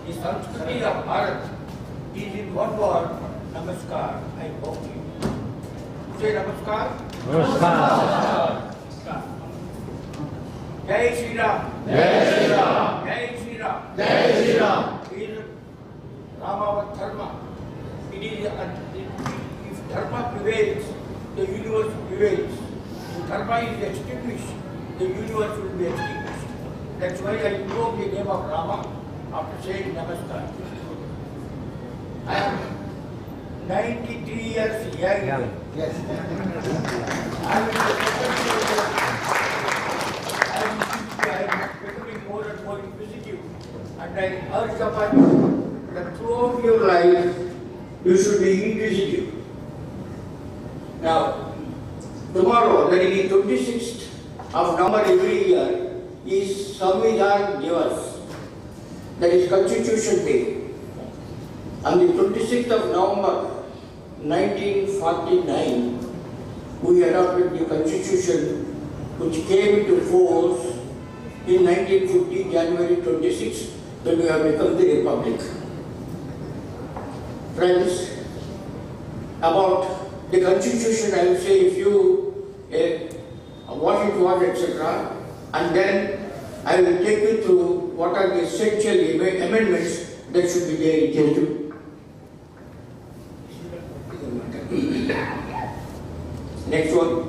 The Sanskriti of Bharat is in one word, Namaskar. I hope you say Namaskar. Namaskar. Jai Shri Ram. Jai Shri Ram. Jai Shri Ram. Jai Shri Ram. Is Ramavat Dharma. It is if Dharma prevails, the universe prevails. If Dharma is extinguished, the universe will be extinguished. That's why I invoke the name of Rama after saying Namaskar. I am 93 years young. Yes. I am becoming more and more inquisitive, and I urge upon you that throughout your life you should be inquisitive. Now, tomorrow, that is the 26th of November every year, is Samvidhan Diwas, that is Constitution Day. On the 26th of November 1949, we adopted the Constitution which came into force in 1950, January 26, when we have become the Republic. Friends, about the Constitution, I will say a few, what it was, etc. And then I will take you through what are the essential amendments that should be there in it. Next one.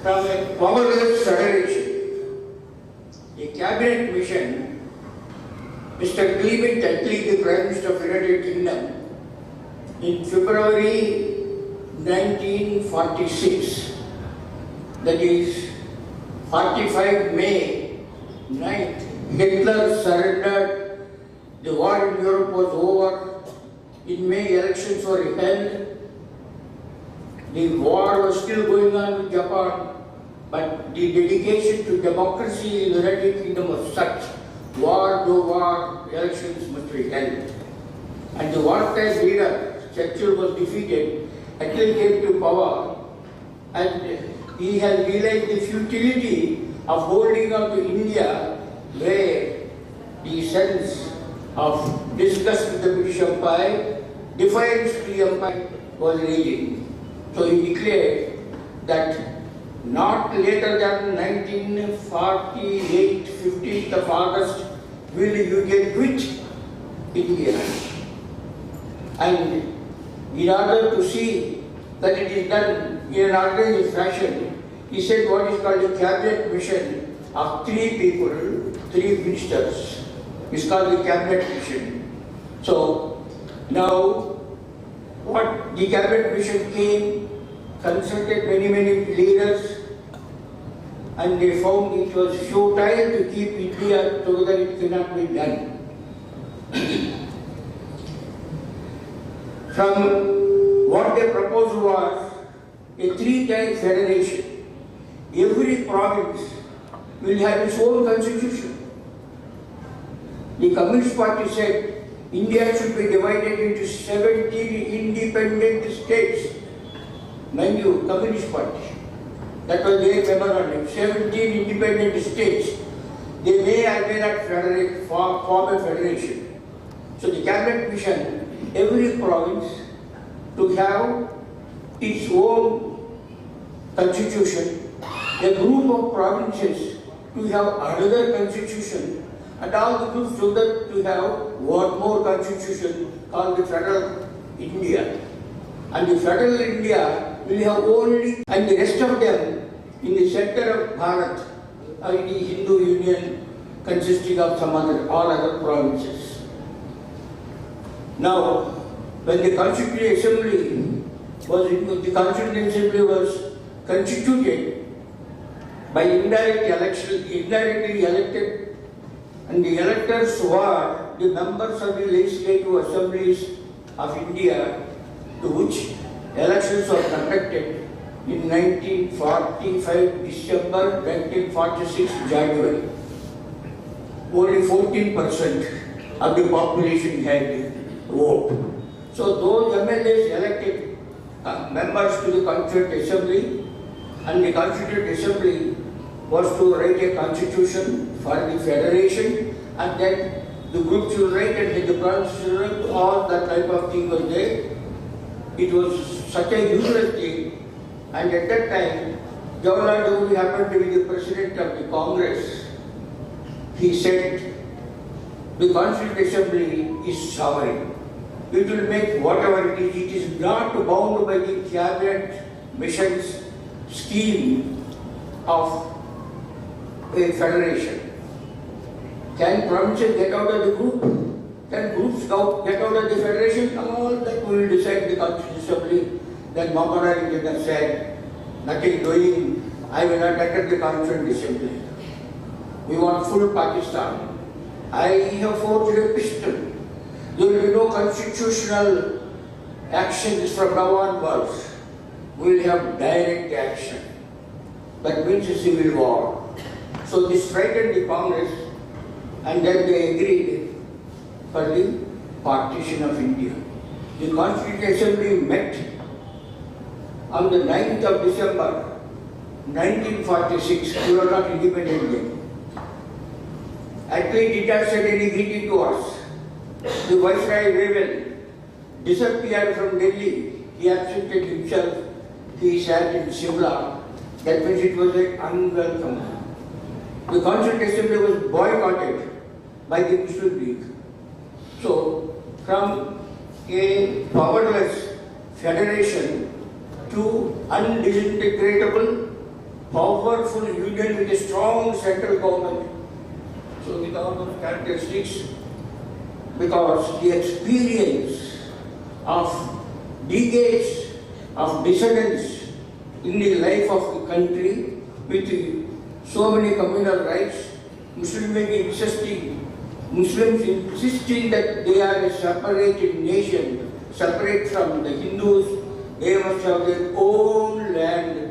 From a powerless federation, a cabinet mission, Mr. Clement Attlee, the Prime Minister of the United Kingdom, in February 1946, that is 45 May 9th, Hitler surrendered, the war in Europe was over, in May elections were held, the war was still going on with Japan, but the dedication to democracy in the United Kingdom was such, war, no war, elections must be held. And the wartime leader, Churchill, was defeated, Attlee came to power, and he has realized the futility of holding on to India, where the sense of disgust with the British Empire, defiance to the empire was raging. So he declared that not later than 1948, 15th of August, will the UK quit India. And in order to see that it is done in an organized fashion, he said what is called a cabinet mission of 3 people, 3 ministers. It's called the cabinet mission. So now, what the cabinet mission came, consulted many leaders, and they found it was futile to keep India together, it cannot be done. From what they proposed was a 3-tier federation. Every province will have its own constitution. The Communist Party said India should be divided into 17 independent states. Mind you, Communist Party. That was their memorandum. 17 independent states. They may or may not form a federation. So the cabinet mission, every province to have its own constitution, a group of provinces to have another constitution, and all the groups together to have one more constitution called the Federal India. And the Federal India will have only, and the rest of them in the center of Bharat, the Hindu Union consisting of all other provinces. Now, when the Constituent Assembly was constituted by indirectly elected, and the electors were the members of the legislative assemblies of India, to which elections were conducted in 1945 December, 1946 January. Only 14% of the population had vote. So those MLAs elected members to the Constituent Assembly, and the Constituent Assembly was to write a constitution for the federation, and then the groups will write and then the provinces will write, all that type of thing was there. It was such a useless thing, and at that time, Jawaharlal Nehru happened to be the president of the Congress. He said, the Constituent Assembly is sovereign. It will make whatever it is. It is not bound by the cabinet mission's scheme of a federation. Can provinces get out of the group? Can groups get out of the federation? All that we will decide the Constituent Assembly. Then Muhammad Ali Jinnah said, nothing doing, I will not enter the Constituent Assembly. We want full Pakistan. I have forged a pistol. There will be no constitutional actions from now onwards. We will have direct action. That means a civil war. So this frightened the Congress, and then they agreed for the partition of India. The Constituent Assembly met on the 9th of December 1946. We were not independent then. Actually, did not send any greeting to us. The Viceroy Ravel disappeared from Delhi. He absented himself. He sat in Shimla. That means it was an unwelcome. The Constituent Assembly was boycotted by the Muslim League. So, from a powerless federation to undintegratable, powerful union with a strong central government. So, with all those characteristics, because the experience of decades of dissidence in the life of the country with so many communal rights, Muslims insisting that they are a separated nation, separate from the Hindus, they must have their own land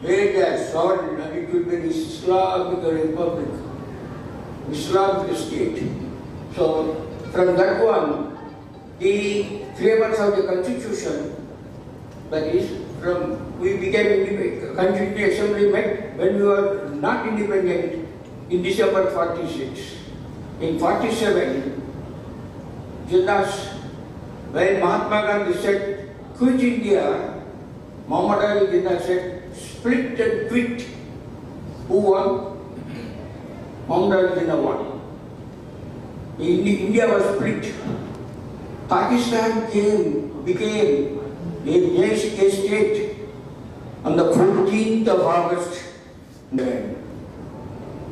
where they are sovereign, and it will be an Islamic republic, Islamic state. So, from that one, the framers of the constitution, that is, we became independent, Constituent Assembly met when we were not independent in December 46. In 47, Diwas, when Mahatma Gandhi said, quit India, Muhammad Ali Jinnah said, split and quit. Who won? Muhammad Ali Jinnah won. India was split. Pakistan became a state on the 14th of August.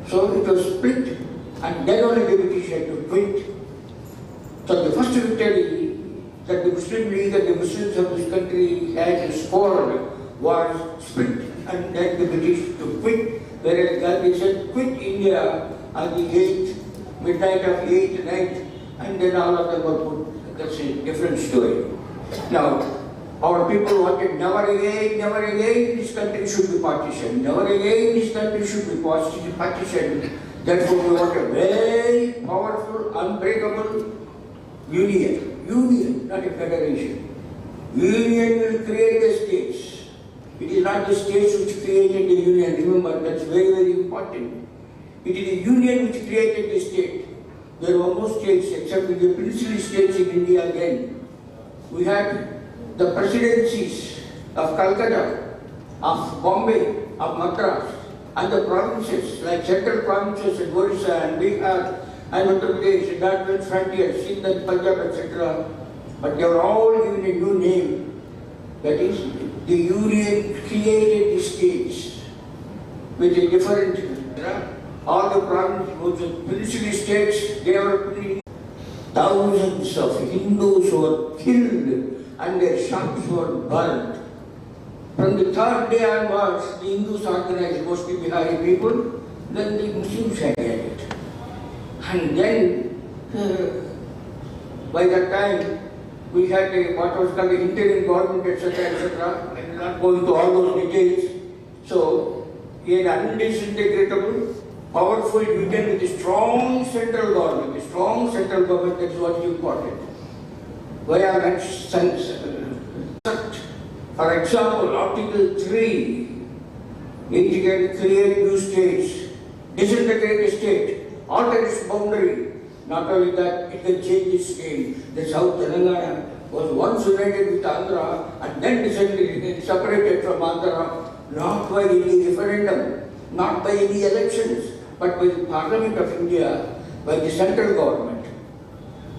So it was split, and then only the British had to quit. So the first victory that the Muslim League and the Muslims of this country had scored was split, and then the British to quit, whereas Gandhi said, quit India on the 8th, midnight of 8th night, and then all of them were put. That's a different story. Now, our people wanted never again this country should be partitioned. Never again this country should be partitioned. Therefore, we want a very powerful, unbreakable union, not a federation. Union will create the states. It is not the states which created the union. Remember, that's very, very important. It is the union which created the state. There were no states except the princely states in India again. We had the presidencies of Calcutta, of Bombay, of Madras, and the provinces like central provinces in Orissa and Bihar and Uttar Pradesh, and that went frontiers, Sindh and Punjab, etc. But they were all given a new name. That is, the union created the states with a different. All the provinces, princely states, they were thousands of Hindus were killed and their shops were burned. From the third day onwards, the Hindus organized, mostly Bihari people, then the Muslims had it. And then, by that time, we had what was called the interim government, etc., etc. I will not go into all those details. So, he had undintegratable, powerful union with a strong central government. A strong central government, that is what is important. For example, Article 3 It can create new states, disintegrate a state, alter its boundary. Not only that, it can change its name. The South Telangana was once united with Andhra and then separated from Andhra, not by any referendum, not by any elections, but by the Parliament of India, by the central government.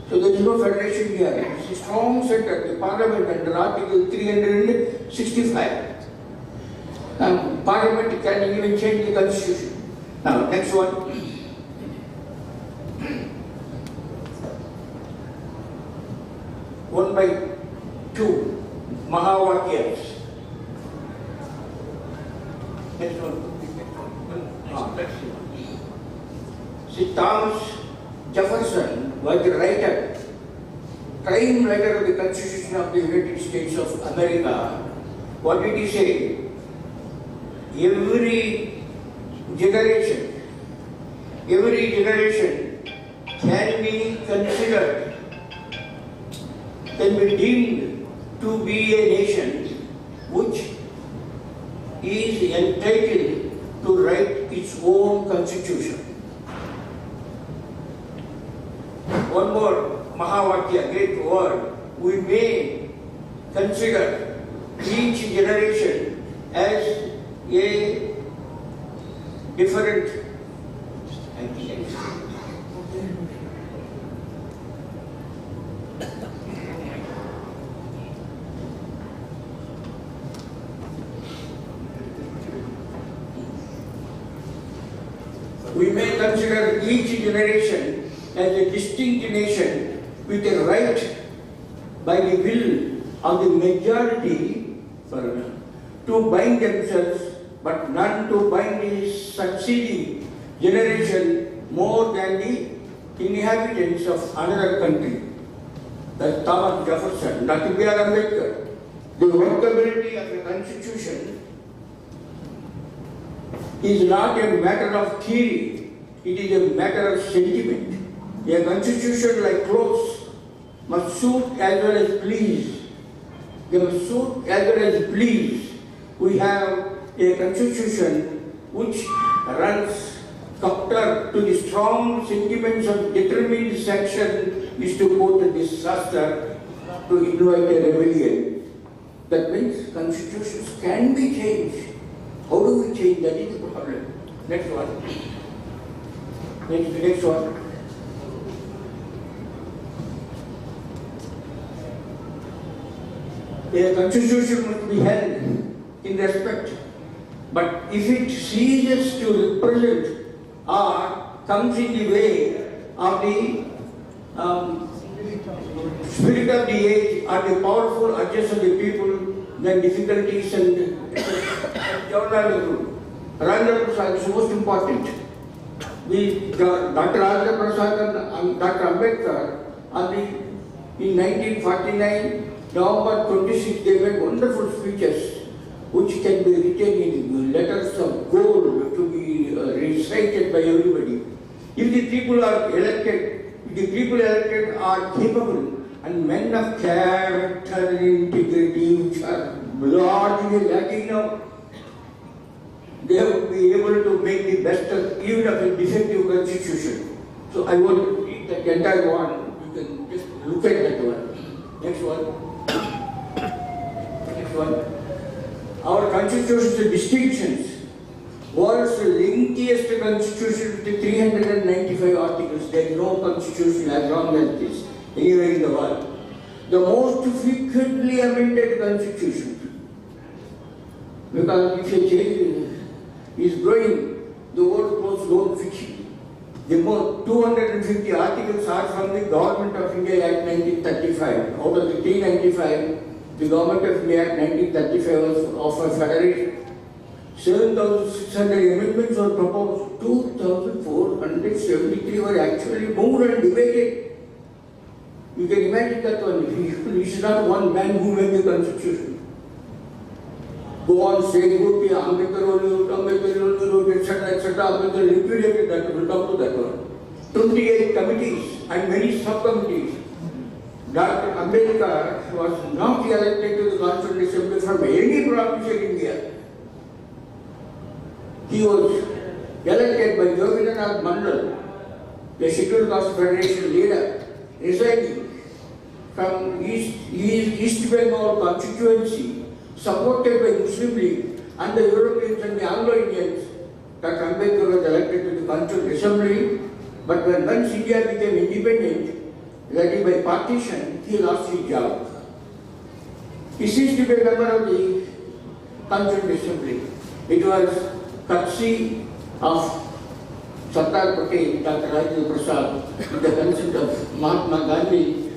So there is no federation here. It is a strong center, the Parliament under Article 365. Parliament can even change the constitution. Now, next one. One by two Mahavakyas. Next one. See, Thomas Jefferson was the writer, prime writer of the Constitution of the United States of America. What did he say? Every generation can be considered, can be deemed to be a nation which is entitled to write its own constitution. One more Mahavakya, great word. We may consider each generation as a different we may consider each generation as a distinct nation with a right by the will of the majority to bind themselves, but none to bind the succeeding generation more than the inhabitants of another country. That's Thomas Jefferson, Dr. B.R. Ambedkar. The workability of a constitution is not a matter of theory, it is a matter of sentiment. A constitution, like clothes, must suit as well as please. They must suit as well as please. We have a constitution which runs counter to the strong sentiments of determined section is to quote a disaster, to invite a rebellion. That means constitutions can be changed. How do we change? That is the problem. Next one. Next one. A constitution must be held in respect. But if it ceases to represent or comes in the way of the spirit of the age or the powerful urges of the people, then difficulties and Rajendra Prasad is most important. Dr. Rajendra Prasad and Dr. Ambedkar in 1949, November 26, they made wonderful speeches which can be written in letters of gold to be recited by everybody. If the people are elected, are capable and men of character and integrity which are largely lacking now, they would be able to make the best of even of a defective constitution. So I won't read the entire one, you can just look at that one. Next one. Next one. Our constitution's distinctions. World's lengthiest constitution with 395 articles. There is no constitution as long as this anywhere in the world. The most frequently amended constitution. Because if a change is growing, the world goes loan fiction. The more 250 articles are from the Government of India Act 1935. Out of the 395, the Government of India Act 1935 was of a federation. 7,600 amendments were proposed. 2,473 were actually moved and debated. You can imagine that one. It is not one man who made the constitution. Go on saying, Ambedkar only wrote, etc., Ambedkar liquidated that, will come to that one. 28 committees and many subcommittees. Dr. Ambedkar was not elected to the Constituent Assembly from any province in India. he was elected by Govindanath Mandal, the Scheduled Caste Federation leader, residing from East Bengal constituency, supported by Muslim League and the Europeans and the Anglo-Indians. Dr. Ambedkar was elected to the Constituent Assembly, but once India became independent, that is by partition, he lost his job. He ceased to be a member of the Constituent Assembly. It was courtesy of Sardar Patel, Dr. Rajendra Prasad, with the consent of Mahatma Gandhi,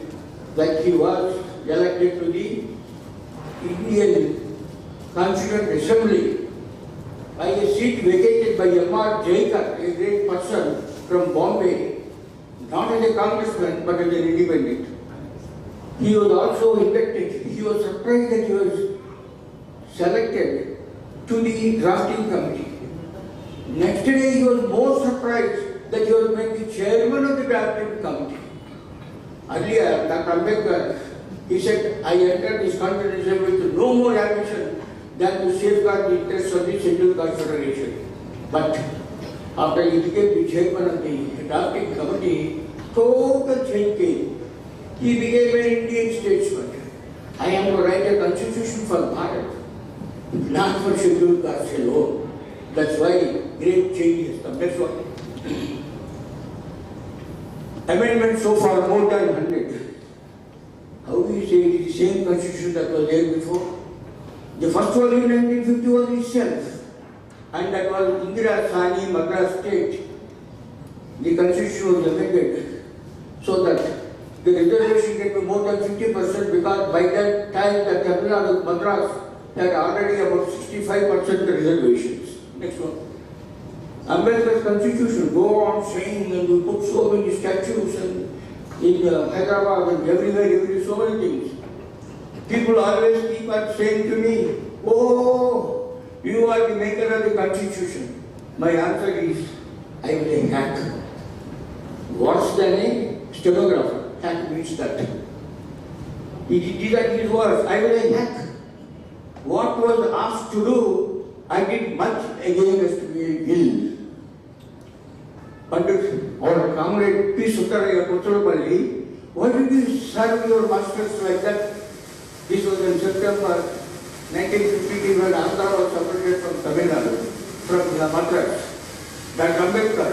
that he was elected to the Indian Constituent Assembly by a seat vacated by M.R. Jaikar, a great person from Bombay, not as a congressman but as an independent. He was also elected. He was surprised that he was selected to the drafting committee. Next day he was more surprised that he was made the chairman of the drafting committee. Earlier, Dr. Ambedkar, he said, I entered this constitution with no more ambition than to safeguard the interests of the Scheduled Caste Federation. But after he became the chairman of the drafting committee, total change came. He became an Indian statesman. I am to write a constitution for Bharat, not for Scheduled Caste alone. That's why great change has come. That's why. Amendments so far more than 100. How do you say it is the same constitution that was there before? The first one in 1950 was itself, and that was Indira Sani Madras State. The constitution was amended so that the reservation can be more than 50% because by that time the Tamil Nadu Madras had already about 65% reservations. Next one. Ambedkar's constitution go on saying and we put so many statues and in Hyderabad and everywhere, so many things. People always keep on saying to me, oh, you are the maker of the constitution. My answer is, I will hack. What's the name? Stenographer. Hack means that. These are his words. I will hack. What was asked to do, I did much against my will. Pandit or comrade P. Suttaraya Kutturapalli, why did you serve your masters like that? This was in September 1950 when Andhra was separated from Tamil Nadu, from Madras. That Ambedkar,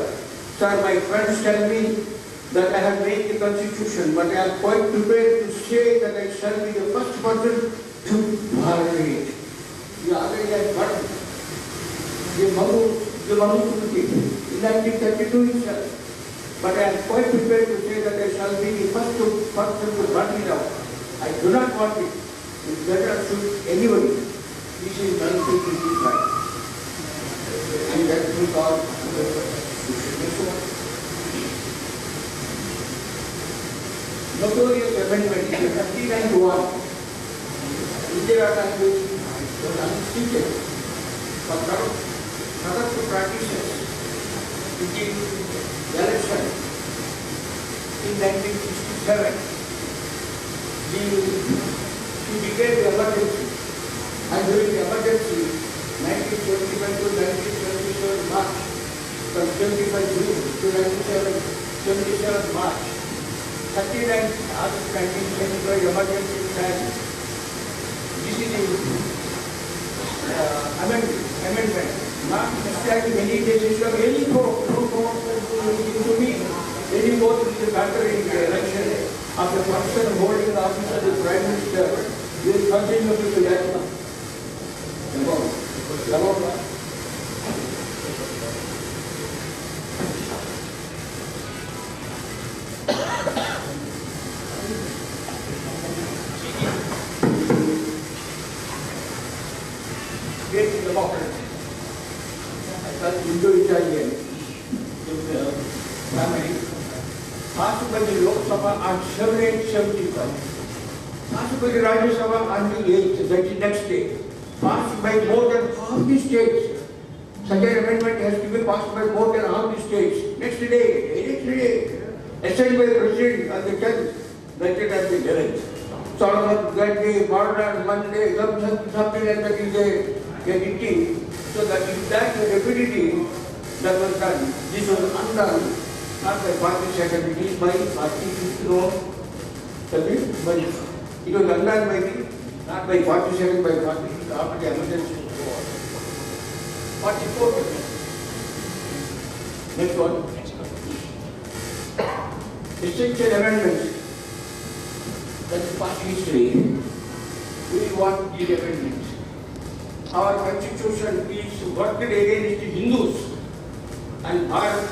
sir, my friends tell me that I have made the constitution, but I am quite prepared to say that I shall be the first person to violate it. You already had got the Manukuti in 1932 itself. But I am quite prepared to say that I shall be the first person to burn it out. I do not want it. It's better shoot anybody. This is 1955. And that we call notorious amendment in 1991. Indira Gandhi was unseated for corrupt practices in the election in 1967. She declared the emergency, and during the emergency, 1975 to 1977 March, from 25 June to 1977 March, 39 August 1975 emergency plan. This is the amendment. Not necessarily many cases of any vote, no vote to me. Any vote is a factor in the election of the person holding the office of the Prime Minister will continue to be elected. Great democracy. Indo-Italian family, passed by the Lok Sabha on 7875, passed by the Rajya Sabha on the 8th, that is next day, passed by more than half the states. Such an amendment has to be passed by more than half the states. Next day, assigned by the President on the 10th, vetted at the 11th. So on that day, Monday, something like that is a meeting. So that if that rapidity that was done, this was undone, not by 42nd, it is by 45th, no, but it was undone by the, not by 42nd, by 45th, after the emergency war. 44th. Next one. Essential amendments. That is past history. We want these amendments. Our constitution is worked against Hindus and Bharat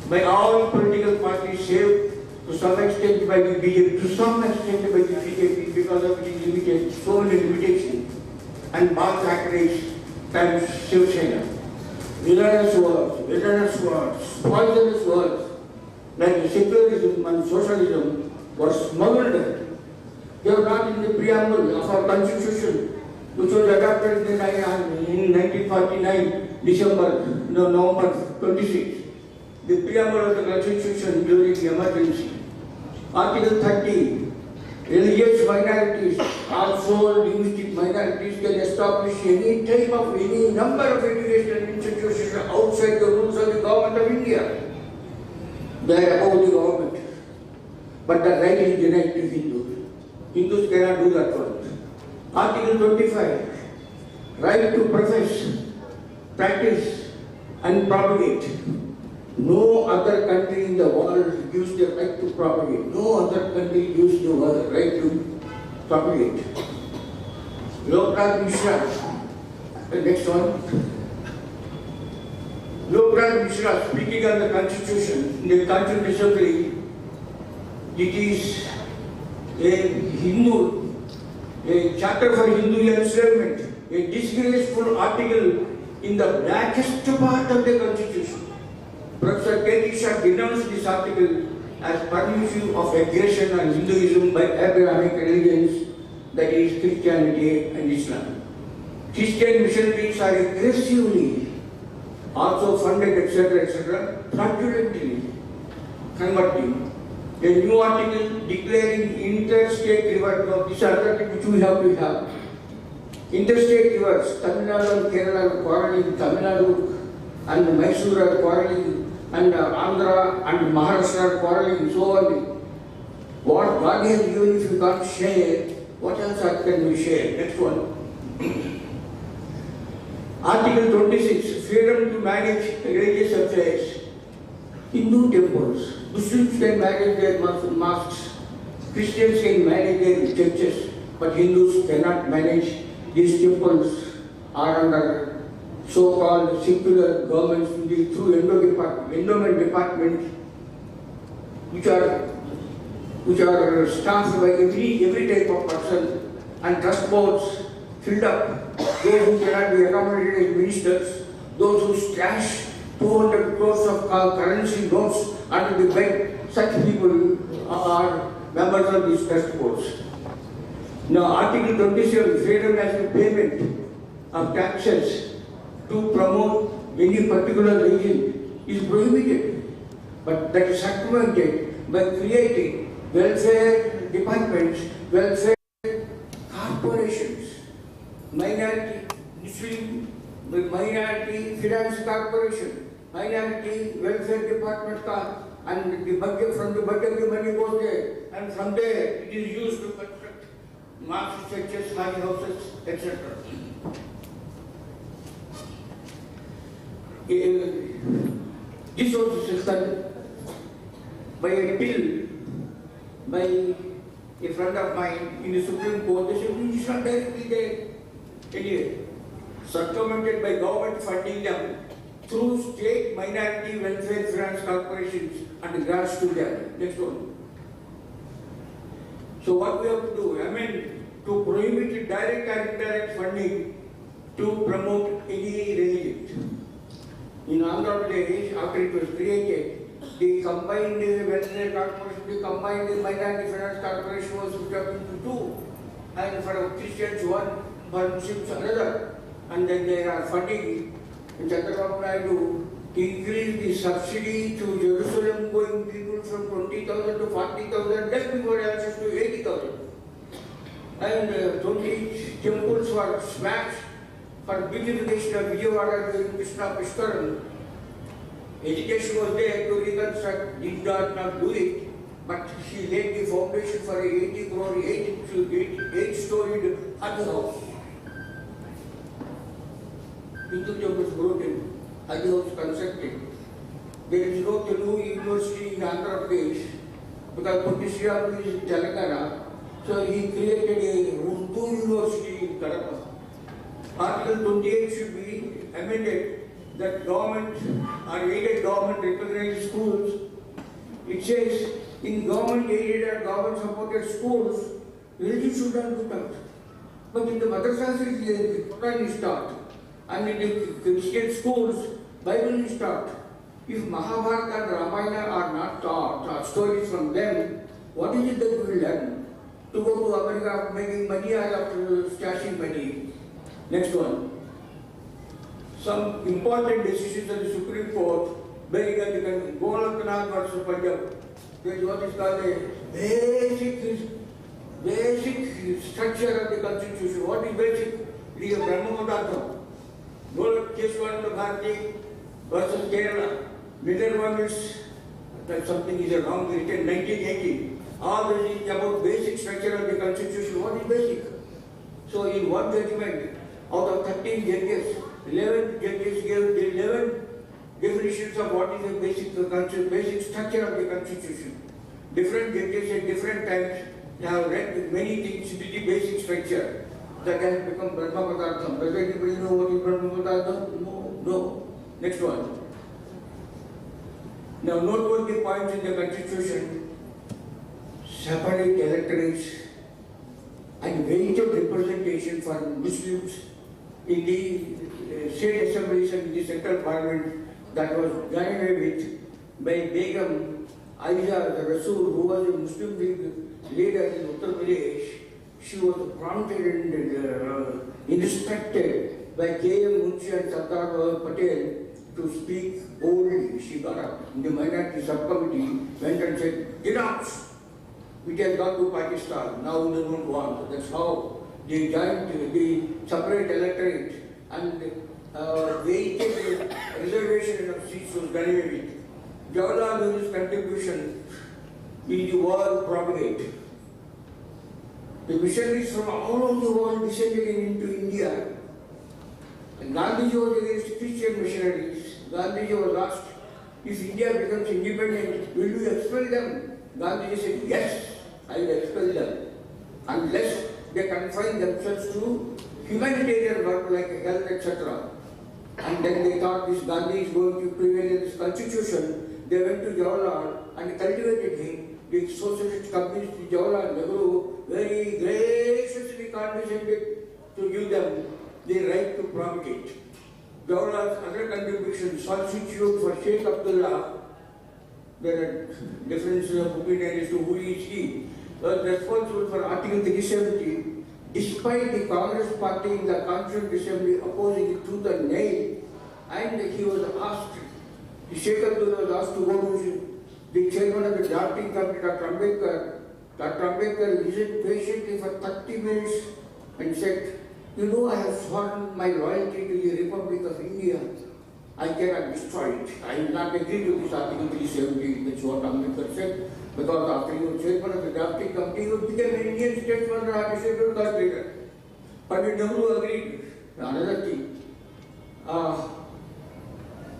by all political parties, save to some extent by the BJP, to some extent by the BJP because of its limited, so many limitations, and Bharat Thackeray's times Shiv Sena. Villainous words, poisonous words, like secularism and socialism were smuggled. They were not in the preamble of our constitution, which was adopted in 1949, November 26. The preamble of the constitution during the emergency. Article 30, religious minorities, also linguistic minorities, can establish any type of, any number of educational institutions outside the rules of the government of India. They are above the government. But the right is denied to Hindus. Hindus cannot do that one. Article 25, right to profess, practice and propagate. No other country in the world gives the right to propagate. No other country gives the right to propagate. Loknath Mishra, the next one. Loknath Mishra, speaking on the Constitution, in the Constitutional Assembly, it is a Hindu, a chapter for Hindu enslavement, a disgraceful article in the blackest part of the Constitution. Professor K. Shah denounced this article as permissive of aggression on Hinduism by Abrahamic religions, that is Christianity and Islam. Christian missionaries are aggressively also funded, etc., fraudulently converting. A new article declaring interstate river, this article which we have to have. Interstate rivers, Tamil Nadu and Kerala are quarreling, Tamil Nadu and Mysore are quarreling, and Andhra and Maharashtra are quarreling, so on. What God has given, if you can't share, what else can we share? Next one. Article 26, freedom to manage religious affairs. Hindu temples, Muslims can manage their mosques, Christians can manage their churches, but Hindus cannot manage these temples are under so-called secular governments through endowment departments, which are staffed by every type of person, and trust boards filled up. Those who cannot be accommodated as ministers, those who stash 200 crores of currency notes under the bed, such people are members of these trust boards. Now, Article 27, freedom as to payment of taxes to promote any particular religion is prohibited, but that is circumvented by creating welfare departments, welfare corporations, minority Muslim, minority finance corporation, minority welfare department, and the budget, from the budget the money goes there, and from there it is used to construct mosques, churches, high houses, etc. This was done by a bill by a friend of mine in the Supreme Court. They said, it is not directly there. Anyway, circumvented by government funding them through state minority welfare finance corporations and grants to them. Next one. So what we have to do? I mean, to prohibit direct and indirect funding to promote any religion. In Andhra Pradesh, after it was created, the combined welfare corporation, the combined minority finance corporation was put up into two, and for Christians one, for Muslims another, and then there are funding. Chandrababu Naidu increased the subsidy to Jerusalem going people from 20,000 to 40,000, then before access to 80,000. And 20 temples were smashed for beautification of Vijayawada during Krishna Pushkaram. Education was there to reconstruct, did not do it, but she laid the foundation for a 80 crore, 8-storied hut house. Hindu temple was broken, hut house constructed. There is no Telugu university in Andhra Pradesh because Puttishyapu is in Telangana, so he created a Urdu university in Kadapa. Article 28 should be amended that government or aided government recognized schools. It says in government aided or government supported schools, religion should not be taught. But in the madrasas, the Quran is taught, and in the Christian schools, Bible is taught. If Mahabharata and Ramayana are not taught, or stories from them, what is it that we will learn? To go to America making money or after stashing money? Next one. Some important decisions of the Supreme Court, very good, Collaquim versus Punjab. There is what is called a basic structure of the constitution. What is basic? It is a Pragna Bharati versus Kerala. Middle one is that something is wrong written 1980. All this is about basic structure of the constitution. What is basic? So in one judgment, out of 13 judges, 11 judges gave the 11 definitions of what is the basic structure of the constitution. Different judges at different times have read many things into the basic structure that has become Brahma Padartham. Does anybody know what is Brahma Padartham? No. Next one. Now note the points in the constitution: separate electorates and weighted representation for Muslims in the state assemblies and in the central parliament. That was done away with by Begum Aiza Rasool, who was a Muslim League leader in Uttar Pradesh. She was prompted and instructed by K.M. Munshi and Sardar Patel to speak boldly. She got up in the minority subcommittee, went and said, "Denounce! It has gone to Pakistan, now they don't want." That's how they joined the separate electorate and weighted reservation of seats was done away with. Jawaharlal Nehuru's contribution in the war propagate. The missionaries from all over the world descended into India. And Gandhiji was against Christian missionaries. Gandhiji was asked, if India becomes independent, will you expel them? Gandhiji said, yes, I will expel them, unless they confine themselves to humanitarian work like health, etc. And then they thought this Gandhi is going to prevail in this constitution. They went to Jawaharlal and cultivated him. The socialist communist Jawaharlal Nehru very graciously condescended to give them the right to propagate. Jawaharlal's other contributions, substitute for Sheikh Abdullah, there are differences of opinion as to who is he, was responsible for Article 370, despite the Congress party in the Constituent Assembly opposing it tooth and nail, and he was asked, Sheikh Abdullah was asked to go to the chairman of the drafting committee, Dr. Ambedkar. Dr. Ambedkar listened patiently for 30 minutes and said, you know, I have sworn my loyalty to the Republic of India. I cannot destroy it. I will not agree to this Article 370, that's what Ambedkar said, because after he was chairman of the drafting committee, he became an Indian statesman and a scheduled caste leader. Pandit Nehru agreed. Another thing,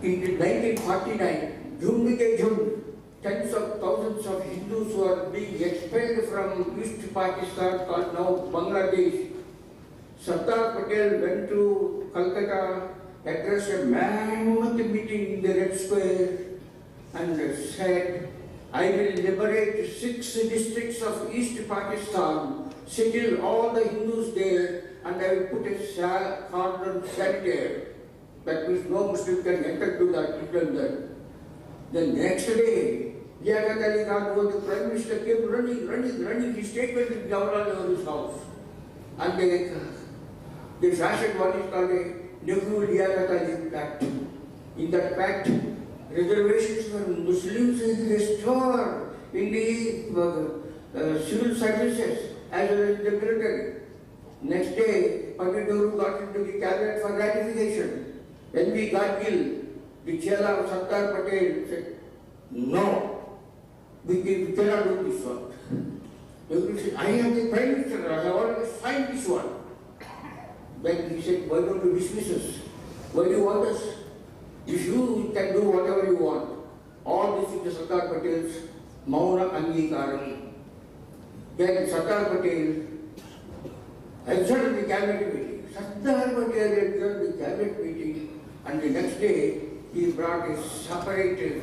in 1949, Jhund ke Jhund, tens of thousands of Hindus were being expelled from East Pakistan, called now Bangladesh. Sardar Patel went to Calcutta, addressed a mammoth meeting in the Red Square and said, I will liberate 6 districts of East Pakistan, settle all the Hindus there, and I will put a cordon sanitaire. That means no Muslim can enter to that. The next day, Liaquat Ali Khan, who was the Prime Minister, came running. His statement in Jawaharlal Nehuru's house. And they fashioned what is called a Nehru-Liaquat Ali Pact. In that pact, reservations for Muslims will restored in the civil services as well as the military. Next day, Pandit Nehru got into the cabinet for ratification. When we got ill, the Chela Sardar Patel said, no, we cannot do this one. Nehru said, I am the Prime Minister, I have always signed this one. Then he said, why don't you dismiss us? Why do you want us? If you can do whatever you want, all this is the Sardar Patel's Mauna Angikaram. Then Sardar Patel adjourned the cabinet meeting. Sardar Patel adjourned the cabinet meeting, and the next day he brought a separate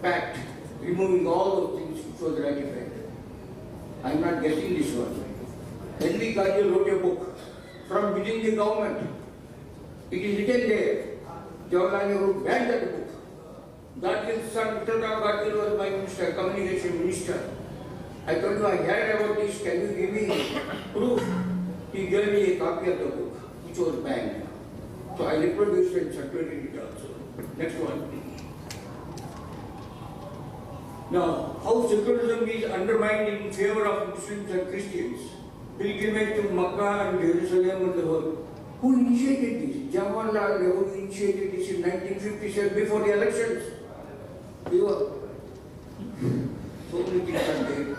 pact removing all those things which was ratified. I am not guessing this one. Henry Kajal wrote a book from within the government. It is written there. Jawaharlal Nehru banned that book. Gadgil's son, Uttarram Gadgil, was my minister, communication minister. I told you I heard about this, can you give me proof? He gave me a copy of the book, which was banned. So I reproduced and circulated it also. Next one. Now, how secularism is undermined in favor of Muslims and Christians. Pilgrimage to Makkah and Jerusalem and the whole. Who initiated this? Jawaharlal Nehru initiated this in 1957 before the elections. So many things are there.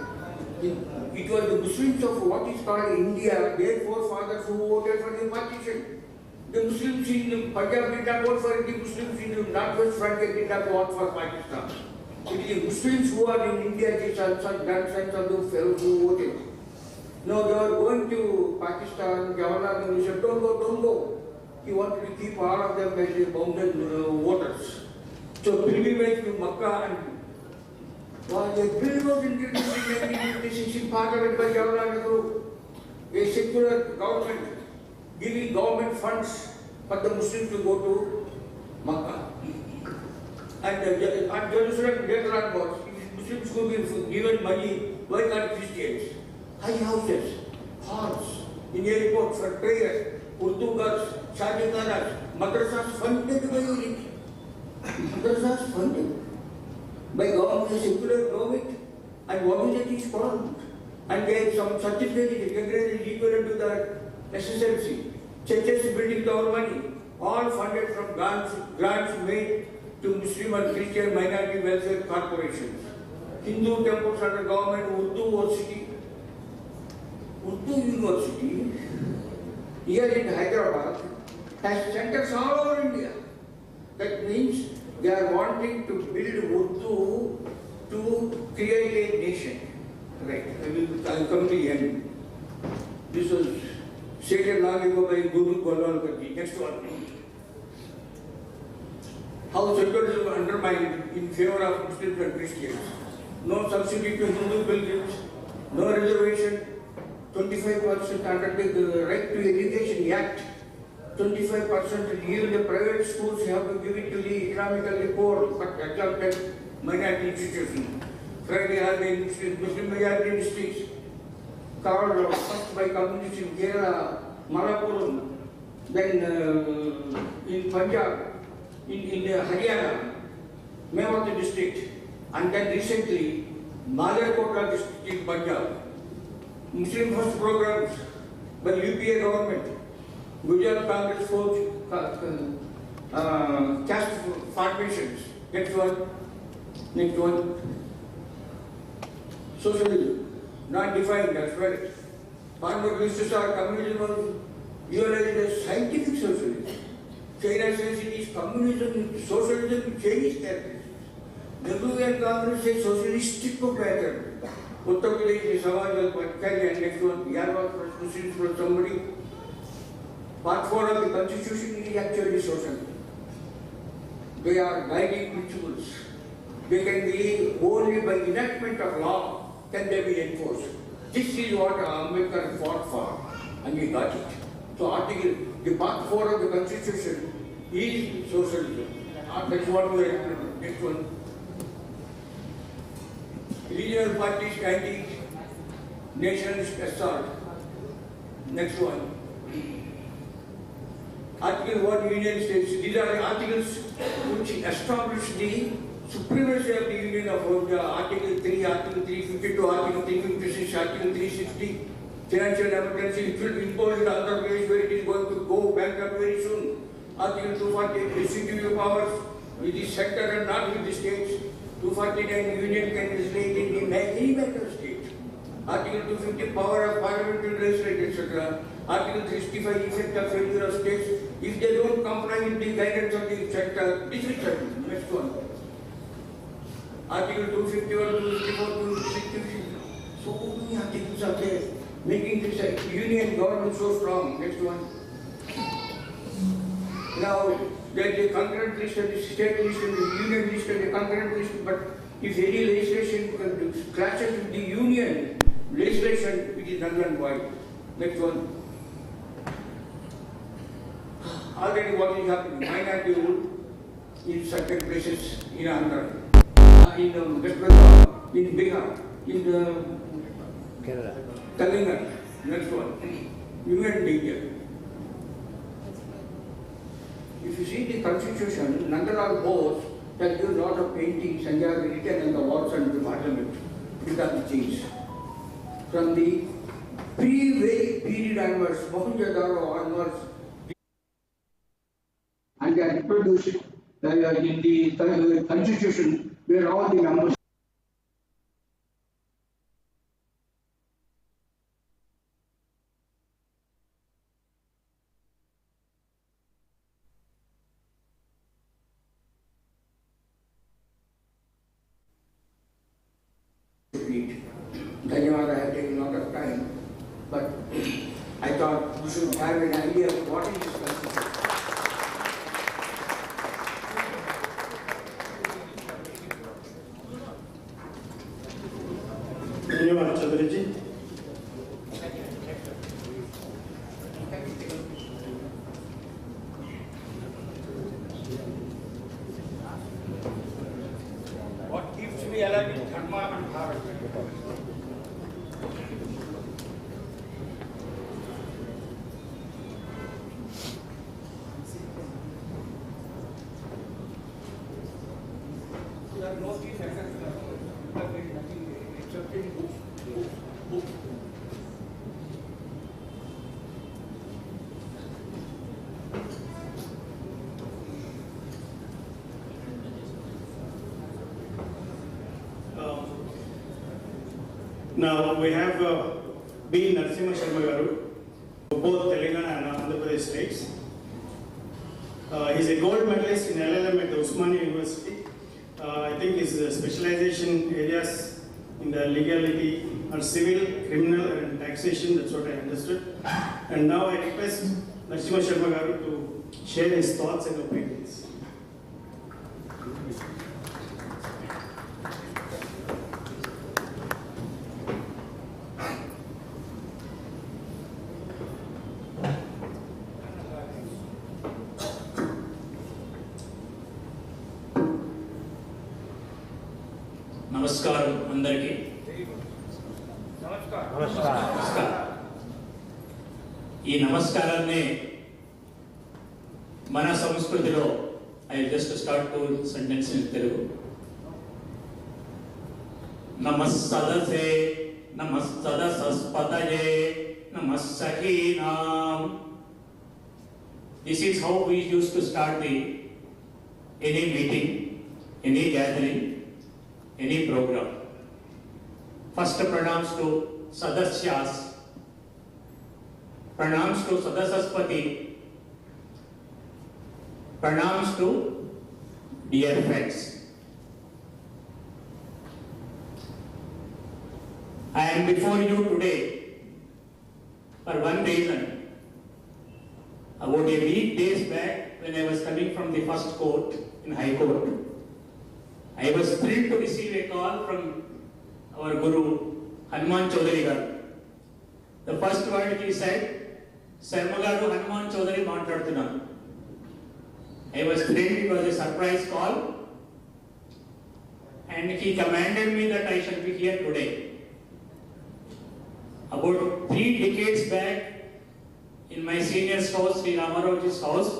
It was the Muslims of what is called India, their forefathers who voted for the partition. The Muslims in Punjab did not vote for it, the Muslims in the Northwest Frontier did not vote for Pakistan. It is the Muslims who are in India, the sons and grandsons of those fellows who voted. Now they were going to Pakistan, Jawaharlal Nehru said, don't go. He wanted to keep all of them as the bounded voters. So pilgrimage to Makkah and the bill was introduced in 1956 in Parliament by Jawaharlal Nehru, a secular government giving government funds for the Muslims to go to Makkah. And at Jerusalem later on was, if Muslims could be given money, why not Christians? High houses, halls, in airports for prayer, Urdu girls, Shadi Khanas, madrasas funded by it. Madrasas funded by government, secular government, and what is it is called? And there is some certificate is equivalent to the SSLC. Churches building our money, all funded from grants made to Muslim and Christian minority welfare corporations. Hindu temples under government, Urdu University, here in Hyderabad, has centers all over India. That means they are wanting to build Urdu to create a nation. Right, I will come to the end. This was stated long ago by Guru Golwalkarji. Next one. How secularism undermined in favor of Muslims and Christians. No subsidy to Hindu pilgrims, no reservation, 25% under the Right to Education Act. 25% even the private schools have to give it to the economically poor but exempted minority institutions. Friday have in Muslim majority districts covered first by communists in Kerala, Malappuram, then in Punjab, in Haryana, Mewati district, and then recently Malerkotla district in Punjab. Muslim first programs by UPA government, Gujarat Congress forged caste formations. Next one. Socialism, not defined, that's right. Farmer Vistas are communism realized as scientific socialism. China says it is communism, socialism, Chinese characteristics. Nehru and Congress say socialistic pattern. Uttar Pradesh is Samvidhan, Pragna, and next one, Yarwal for Muslims for somebody. Part 4 of the Constitution is actually social. They are guiding principles. They can be only by enactment of law can they be enforced. This is what Ambedkar fought for, and he got it. So the part 4 of the Constitution is socialism. That's what we are next one. Regional parties anti-nationalist assault. Next one. Article 1 Union States. These are the articles which establish the supremacy of the Union of Article 3, Article 352, Article 356, Article 360. financial emergency, it will impose in other ways where it is going to go bankrupt very soon. Article 248 restrictive powers with the sector and not with the states. 249 union can legislate in any member state. Article 250 power of parliament to legislate, etc. Article 65 effect of failure of states if they don't comply with the guidance of the sector. This is certain. Next one. Article 251, 254, 260. So many articles are there making this union government so strong. Next one. Now, there is a concurrent list of the state list and the union list and the concurrent list, but if any legislation clashes with the union legislation, it is null and void. Next one. Already what is happening, minority rule in certain places in Andhra, in West Bengal, in Bihar, in Kerala. Tamil Nadu. Next one. You are in danger. If you see the constitution, Nandalal Bose tells you a lot of paintings and they are written on the walls and the parliament without the change. From the pre-Vedic period onwards, Mohenjo-daro onwards, and they are reproduced in the constitution where all the numbers Dhanyawad, I have taken a lot of time, but I thought you should have an idea of what is this constitution. धन्यवाद चौधरी जी। What keeps me alive is Dharma and Bharati. There are no key factors. There is nothing except in books. Now we have B. Narasimha Sharma Garu, both Telangana and Andhra Pradesh states. He is a gold medalist in LLM at the Usmania University. I think his specialization areas in the legality are civil, criminal, and taxation. That's what I understood. And now I request Narasimha Sharma Garu to share his thoughts and opinions. నమస్కారం అందరికీ. నమస్కారం. ఈ నమస్కారాన్ని మన సంస్కృతిలో I just start to sentence in Telugu. నమస్సదసే నమస్సదసస్పతయే నమస్సఖీనాం. This is how we used to start any meeting, any gathering, any program. First pranams to Sadasyas, pranams to Sadasaspati, pranams to dear friends. I am before you today for one reason. About a week days back, when I was coming from the first court in High Court, I was thrilled to receive a call from our Guru, Hanuman Chaudhary garu. The first word he said, Sharma garu Hanuman Chaudhary maatladutunnanu. I was thrilled, it was a surprise call, and he commanded me that I shall be here today. About 3 decades back, in my senior's house, Sri Ramaraoji's house,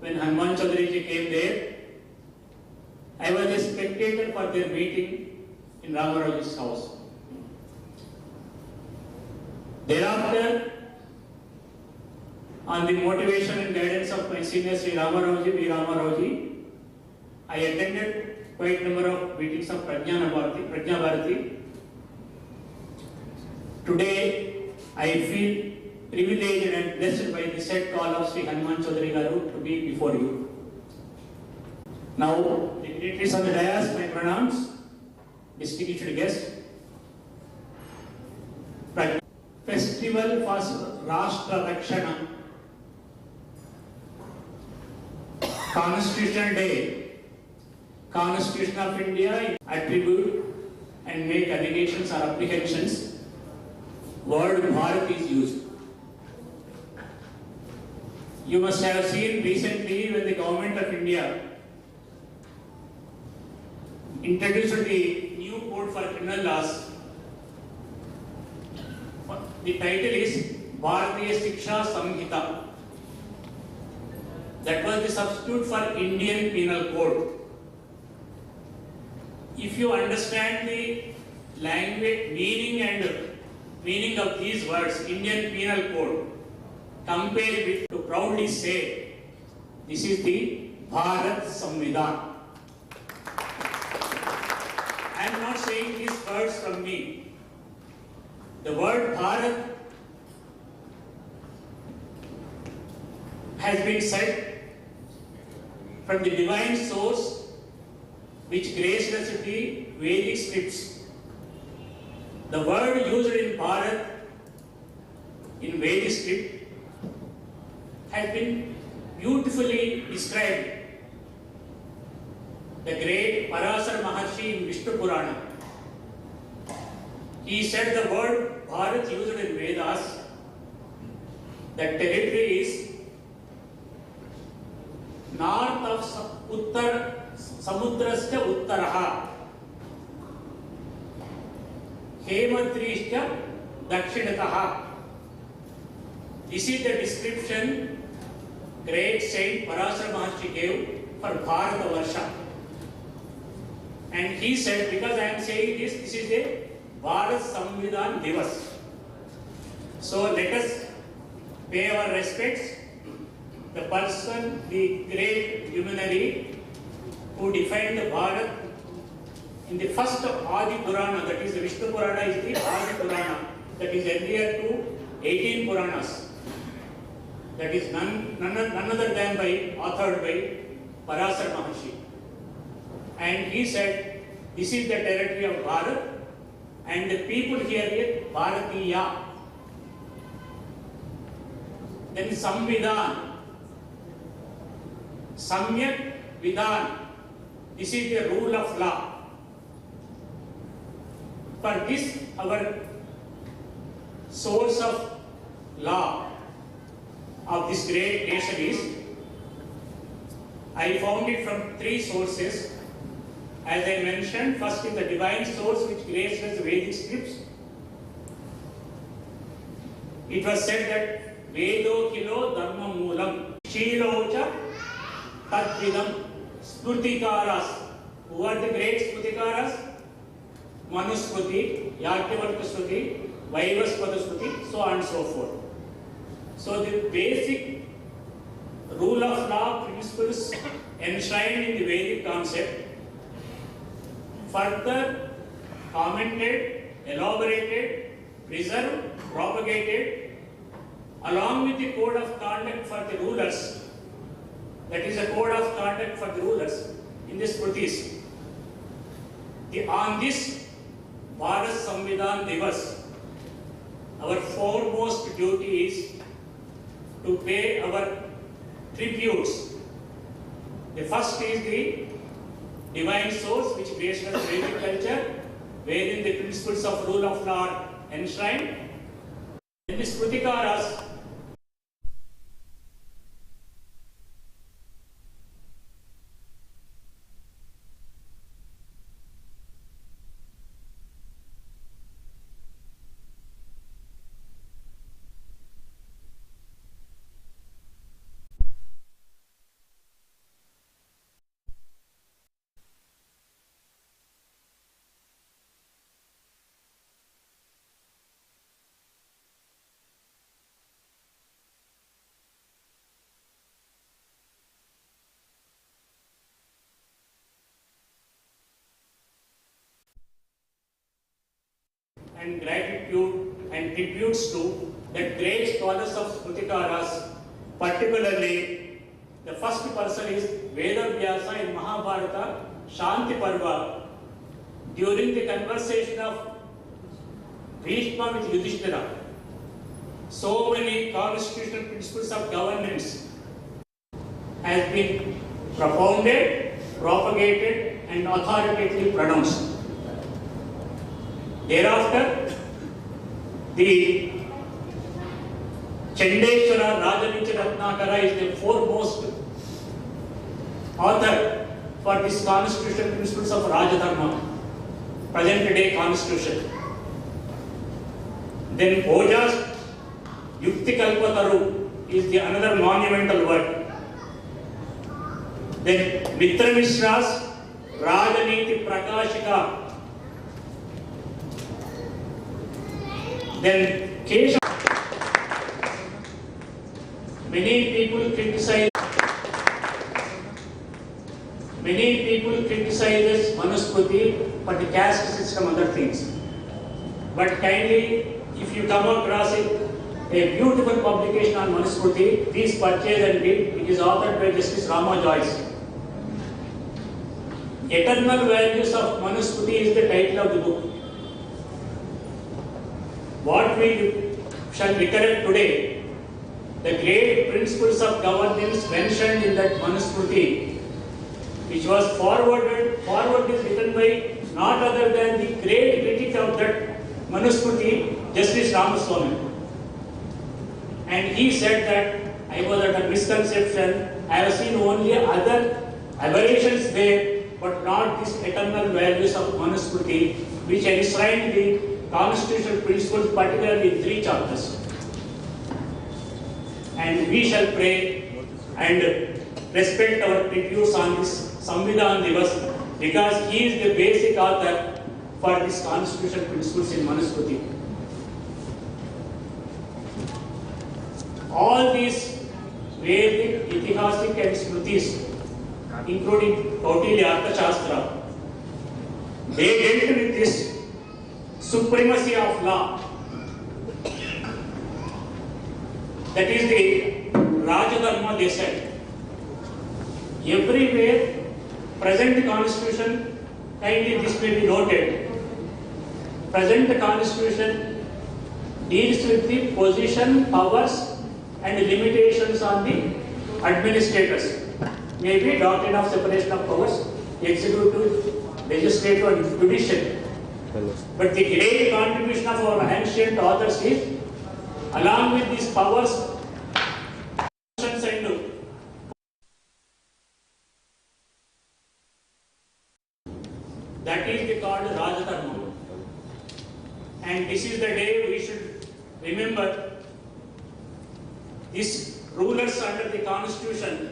when Hanuman Chaudhary ji came there, I was a spectator for their meeting in Ramaraoji's house. Thereafter, on the motivation and guidance of my senior Sri Ramarauji, I attended quite a number of meetings of Pragna Bharati. Today, I feel privileged and blessed by the said call of Sri Hanuman Chaudhary Garu to be before you. Now, dignitaries on the dais, my pronouns, distinguished guests. Festival for Rashtra Rakshana, Constitutional Day, Constitution of India, attribute and make allegations or apprehensions, word Bharat is used. You must have seen recently when the government of India introduced the new code for criminal laws. The title is Bharatiya Shiksha Samhita. That was the substitute for Indian Penal Code. If you understand the language, meaning of these words, Indian Penal Code, compare with to proudly say, this is the Bharat Samvidhan. I am not saying these words from me. The word Bharat has been said from the divine source which graced us with the Vedic scripts. The word used in Bharat in Vedic script has been beautifully described. The great Parasar Maharshi in Vishnu Purana, he said the word Bharat used in Vedas, that territory is north of Samudrasya Uttaraha, Hemadrishya Dakshinataha. This is the description great saint Parasar Maharshi gave for Bharata Varsha. And he said, because I am saying this is a Bharat Samvidhan Diwas. So let us pay our respects. The person, the great luminary who defined the Bharat in the first Adi Purana, that is the Vishnu Purana is the Adi Purana, that is earlier to 18 Puranas. That is none other than authored by Parasar Maharshi. And he said, this is the territory of Bharat, and the people here is Bharatiya. Then Samvidhan, Samyak Vidhan, this is the rule of law. For this, our source of law of this great nation is, I found it from three sources. As I mentioned, first in the divine source which graced us Vedic scripts. It was said that Vedo Kilo Dharma Moolam Shilocha Tadvidam Sprutikaras. Who are the great Sprutikaras? Manusmruti, Yajnavalkya Smruti, Vaivaspada Smruti, so on and so forth. So the basic rule of law principles enshrined in the Vedic concept, further commented, elaborated, preserved, propagated, along with the code of conduct for the rulers. That is a code of conduct for the rulers in the Smrutis. On this Bharat Samvidhan Diwas, our foremost duty is to pay our tributes. The first is the divine source which based on Vedic culture, wherein the principles of rule of law are enshrined. In the Sprutikaras, and gratitude and tributes to the great scholars of Smritikaras, particularly the first person is Vedavyasa in Mahabharata, Shanti Parva, during the conversation of Bhishma with Yudhishthira. So many constitutional principles of governance has been propounded, propagated and authoritatively pronounced. Thereafter, the Chandeshwara Rajanitya Ratnakara is the foremost author for this constitutional principles of Rajadharma, present day constitution. Then Bhoja's Yukti Kalpataru is the another monumental work. Then Mitra Mishra's Rajaniti Prakashika. Then Kesha. Many people criticize Manusmriti for the caste system, other things. But kindly, if you come across it, a beautiful publication on Manusmriti, please purchase and read. It is authored by Justice Rama Joyce. Eternal Values of Manusmriti is the title of the book. What we shall recollect today, the great principles of governance mentioned in that Manusmriti, which was forward is written by not other than the great critic of that Manusmriti, Justice Ramaswamy. And he said that I was at a misconception, I have seen only other aberrations there, but not these eternal values of Manusmriti, which enshrine the constitutional principles, particularly in 3 chapters. And we shall pray and respect our tributes on this Samvidhan Diwas, because he is the basic author for these constitutional principles in Manusmriti. All these Vedic, Itihasic and Smritis, including Kautilya Arthashastra, they dealt with this supremacy of law. That is the Rajadharma, they said. Everywhere, present constitution, kindly this may be noted, present constitution deals with the position, powers and limitations on the administrators. Maybe doctrine of separation of powers, executive, legislative and judicial. But the great contribution of our ancient authors is, along with these powers and that is called Rajadharma. And this is the day we should remember these rulers under the constitution.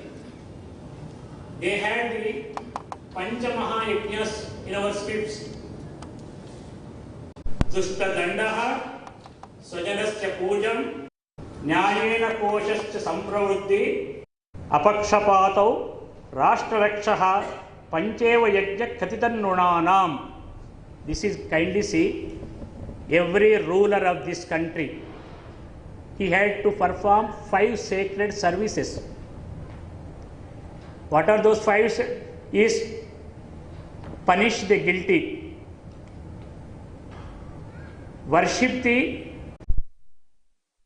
They had the Panchamaha Yajnas in our scripts. Dushta Dandaha, Swajanasya Pujam, Nyayena Koshascha Sampravruddhi, Apakshapatau, Rashtrarakshaha, Pancheva Yajya Katitan Nunanam. This is, kindly see, every ruler of this country, he had to perform 5 sacred services. What are those 5? Is punish the guilty, worship the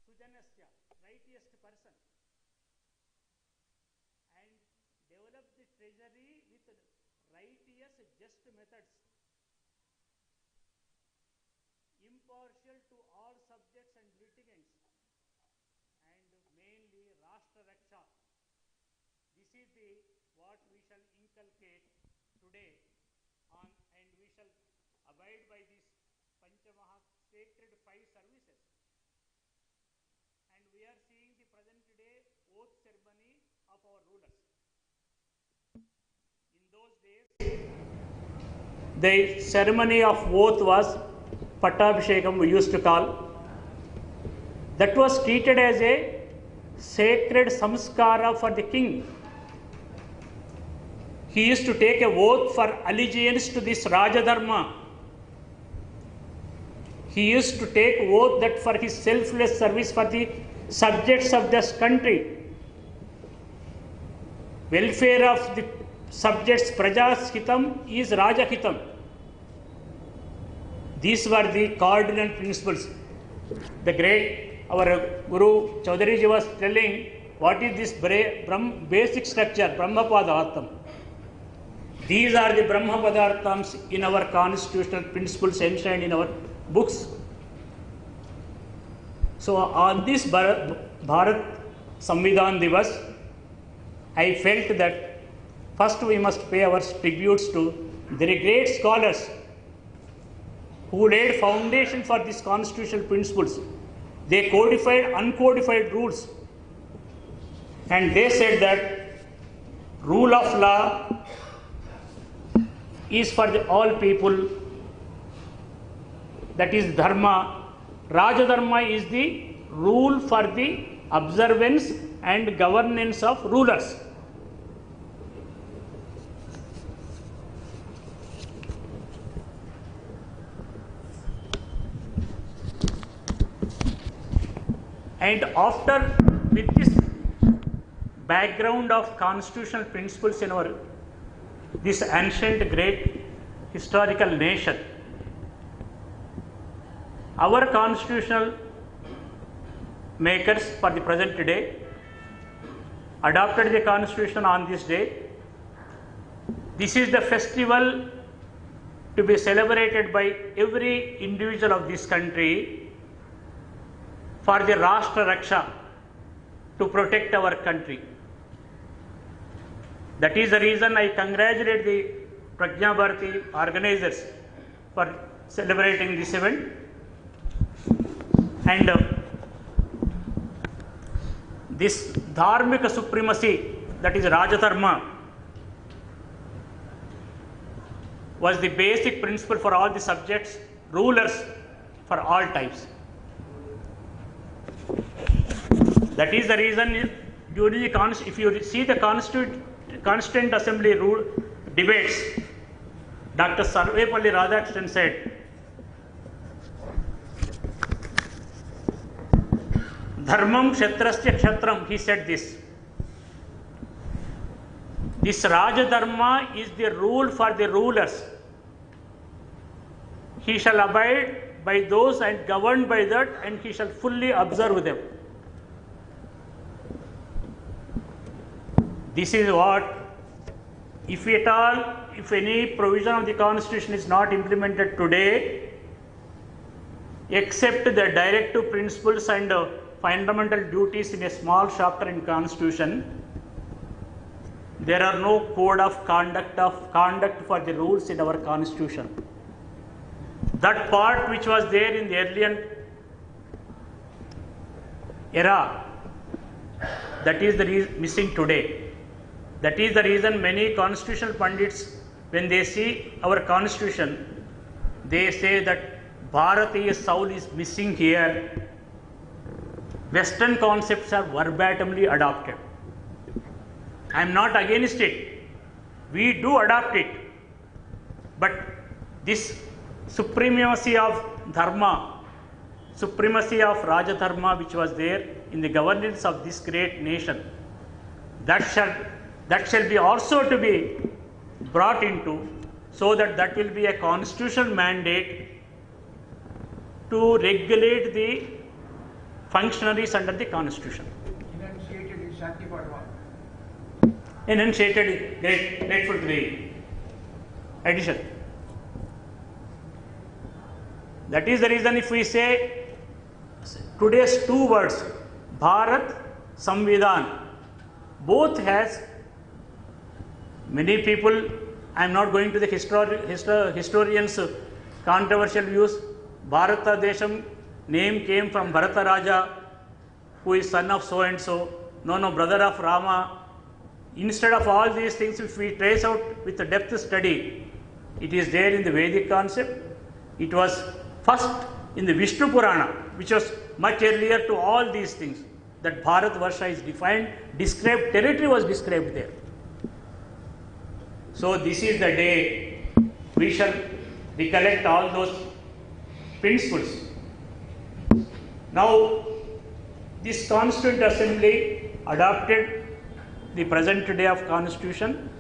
Sujanasya, righteous person, and develop the treasury with righteous, just methods, impartial to all subjects and litigants, and mainly Rashtra Raksha. This is the what we shall inculcate today on, and we shall abide by this Panchamaha sacred 5 services. And we are seeing the present day oath ceremony of our rulers. In those days, the ceremony of oath was Pattabhishekam, we used to call. That was treated as a sacred samskara for the king. He used to take a oath for allegiance to this Rajadharma. he used to take oath that for his selfless service for the subjects of this country, welfare of the subjects, prajas hitam is raja hitam. These were the cardinal principles. The great, our Guru Chaudhary ji was telling what is this basic structure, Brahma Padartham. These are the Brahma Padarthams in our constitutional principles enshrined in our books. So on this Bharat Samvidhan Diwas, I felt that first we must pay our tributes to the great scholars who laid foundation for these constitutional principles. They codified uncodified rules, and they said that rule of law is for all people, that is dharma. Raja dharma is the rule for the observance and governance of rulers. And after, with this background of constitutional principles in our this ancient great historical nation, our constitutional makers for the present day adopted the constitution on this day. This is the festival to be celebrated by every individual of this country for the Rashtra Raksha, to protect our country. That is the reason I congratulate the Pragna Bharati organizers for celebrating this event. And this dharmika supremacy, that is Raja Dharma, was the basic principle for all the subjects, rulers for all types. That is the reason during the if you see the Constituent Assembly rule debates, Dr. Sarvepalli Radhakrishnan said, Dharmam Kshatrasya Kshatram, he said this. This Raja Dharma is the rule for the rulers. He shall abide by those and govern by that, and he shall fully observe them. This is what, if at all, if any provision of the Constitution is not implemented today, except the directive principles and fundamental duties in a small chapter in Constitution, there are no code of conduct for the rules in our Constitution. That part which was there in the earlier era, that is the missing today. That is the reason many constitutional pundits, when they see our constitution, they say that Bharatiya soul is missing here. Western concepts are verbatimly adopted. I am not against it. We do adopt it. But this supremacy of dharma, supremacy of Raja Dharma which was there in the governance of this great nation, that shall be also to be brought into, so that will be a constitutional mandate to regulate the functionaries under the Constitution. Enunciated in Shanti Padma. Enunciated, grateful to the addition. That is the reason if we say today's two words, Bharat, Samvidhan, both has many people, I am not going to the historians' controversial views. Bharata Desham name came from Bharata Raja, who is son of so and so, no, brother of Rama. Instead of all these things, if we trace out with a depth study, it is there in the Vedic concept. It was first in the Vishnu Purana, which was much earlier to all these things, that Bharat Varsha is defined, described, territory was described there. So this is the day we shall recollect all those principles Now, this Constituent Assembly adopted the present day of Constitution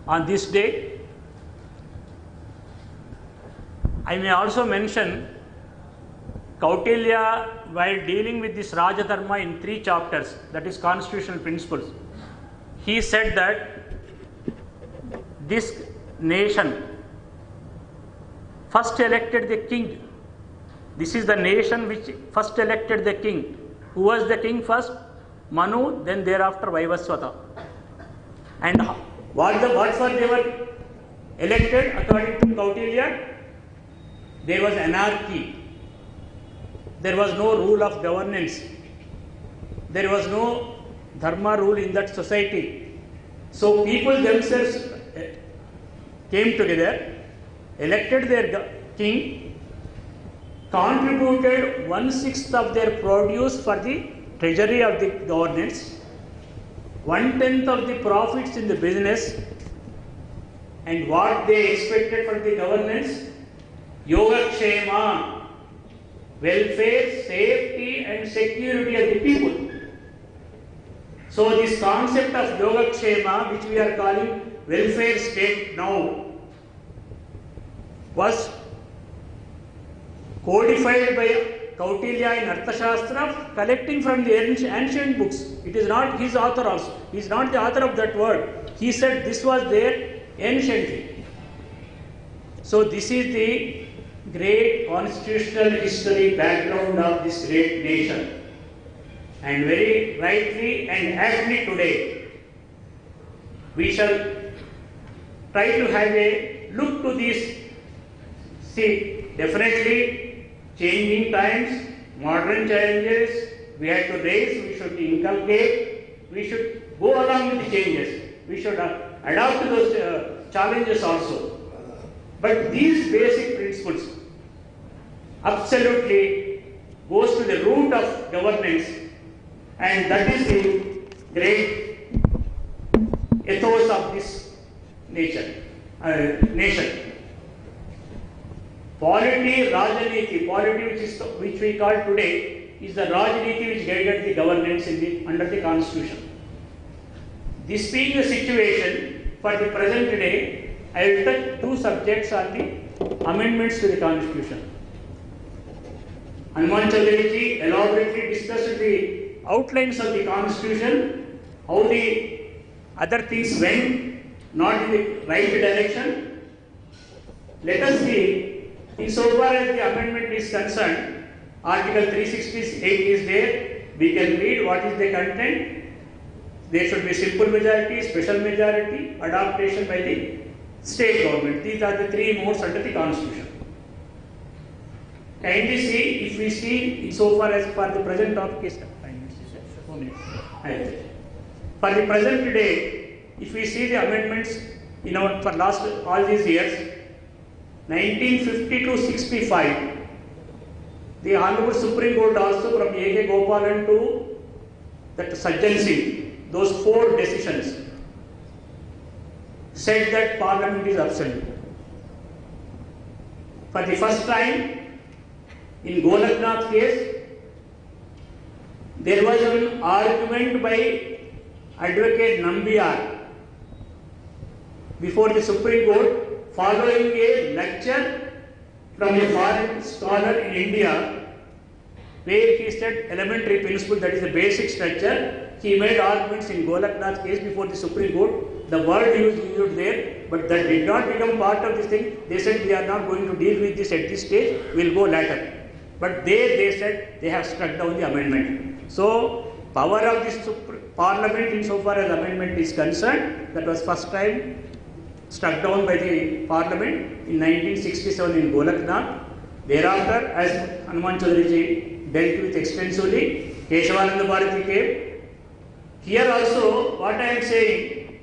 on this day. I may also mention Kautilya, while dealing with this Raja Dharma in 3 chapters, that is constitutional principles, he said that this nation first elected the king. This is the nation which first elected the king. Who was the king first? Manu, then thereafter Vaivaswata. And what for they were elected according to Kautilya? There was anarchy. There was no rule of governance. There was no dharma rule in that society. So people themselves came together, elected their king, contributed 1/6 of their produce for the treasury of the governance, 1/10 of the profits in the business, and what they expected from the governance? Yogakshema, welfare, safety and security of the people. So this concept of Yogakshema, which we are calling welfare state now, was codified by Kautilya in Arthashastra, collecting from the ancient books. It is not his author also. He is not the author of that word. He said this was there anciently. So this is the great constitutional history background of this great nation. And very rightly and aptly today, we shall try to have a look to this. See, definitely changing times, modern challenges, we have to raise, we should inculcate, we should go along with the changes. We should adapt to those challenges also. But these basic principles absolutely goes to the root of governance, and that is the great ethos of this nation. Polity, Rajaniti, polity which we call today is the Rajaniti which guided the governance under the Constitution. This being the situation for the present day, I will touch 2 subjects on the amendments to the Constitution. Hanuman Chaudhary elaborately discussed the outlines of the Constitution, how the other things went not in the right direction. Let us see. Insofar as the amendment is concerned, Article 368 is there. We can read what is the content. There should be simple majority, special majority, adaptation by the state government. These are the 3 modes under the Constitution. Kindly see, if we see insofar as for the present topic is for the present day, if we see the amendments for last all these years, 1950 to 65, the Honorable Supreme Court also from A.K. Gopalan to that Sajjan Singh, those 4 decisions said that Parliament is absolute. For the first time in Collaquim case, there was an argument by Advocate Nambiar before the Supreme Court, following a lecture from a foreign scholar in India, where he said elementary principle, that is the basic structure. He made arguments in Collaquim case before the Supreme Court. The word used there, but that did not become part of this thing. They said we are not going to deal with this at this stage, we will go later. But there they said they have struck down the amendment. So, power of this Parliament insofar as amendment is concerned, that was first time struck down by the Parliament in 1967 in Collaquim. Thereafter, as Hanuman Chaudhary dealt with extensively, Pragna Bharati came. Here also, what I am saying,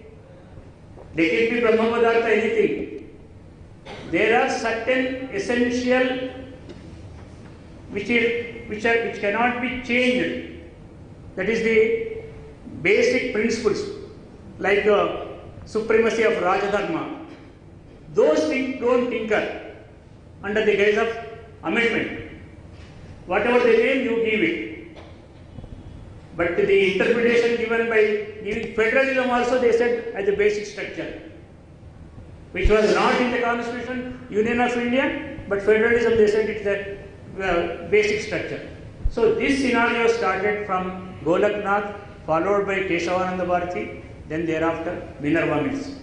let it be Brahma Padartha anything. There are certain essential which cannot be changed. That is the basic principles like supremacy of Raja Dharma. Those things don't tinker under the guise of amendment. whatever the name you give it. But the interpretation given by giving federalism also they said as a basic structure, which was not in the Constitution, Union of India, but federalism they said it's a basic structure. So this scenario started from Golaknath, followed by Keshavananda Bharati, then thereafter Minerva Mills.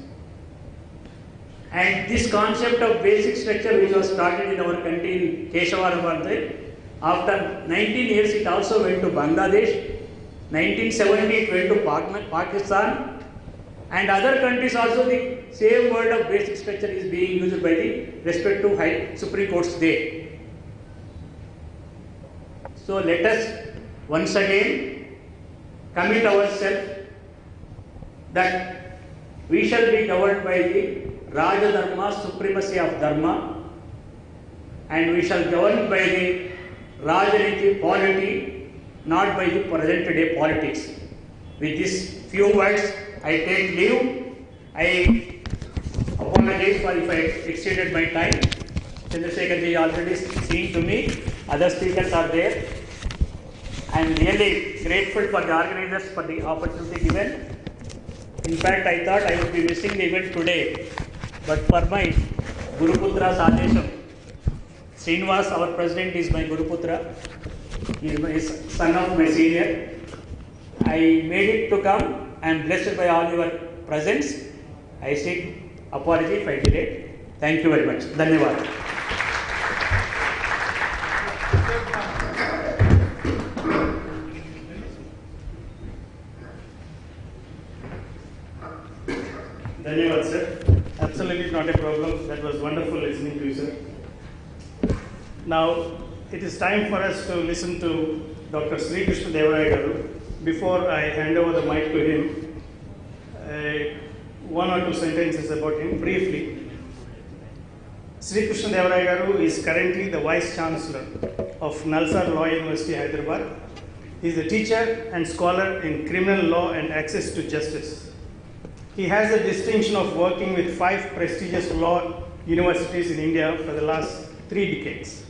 And this concept of basic structure which was started in our country in Keshavananda Bharati, after 19 years it also went to Bangladesh, 1970 it went to Pakistan, and other countries also the same word of basic structure is being used by the respective high Supreme Courts there. So let us once again commit ourselves that we shall be governed by the Raja Dharma, supremacy of Dharma, and we shall govern by the Rajaniti, polity, not by the present day politics. With these few words, I take leave. I apologize for if I exceeded my time. Chandrasekhar ji already seen to me. Other speakers are there. I am really grateful for the organizers for the opportunity given. In fact, I thought I would be missing the event today, but for my Guruputra's Adesham, Srinivas, our president, is my Guruputra. He is my son of my senior. I made it to come. I am blessed by all your presence. I seek apology if I delayed. Thank you very much. Dhanyavad. Dhanyavad, sir. Absolutely not a problem. That was wonderful listening to you, sir. Now, it is time for us to listen to Dr. Sri Krishna Devaraya Garu. Before I hand over the mic to him, one or two sentences about him briefly. Sri Krishna Devaraya Garu is currently the Vice Chancellor of Nalsar Law University, Hyderabad. He is a teacher and scholar in criminal law and access to justice. He has the distinction of working with 5 prestigious law universities in India for the last 3 decades.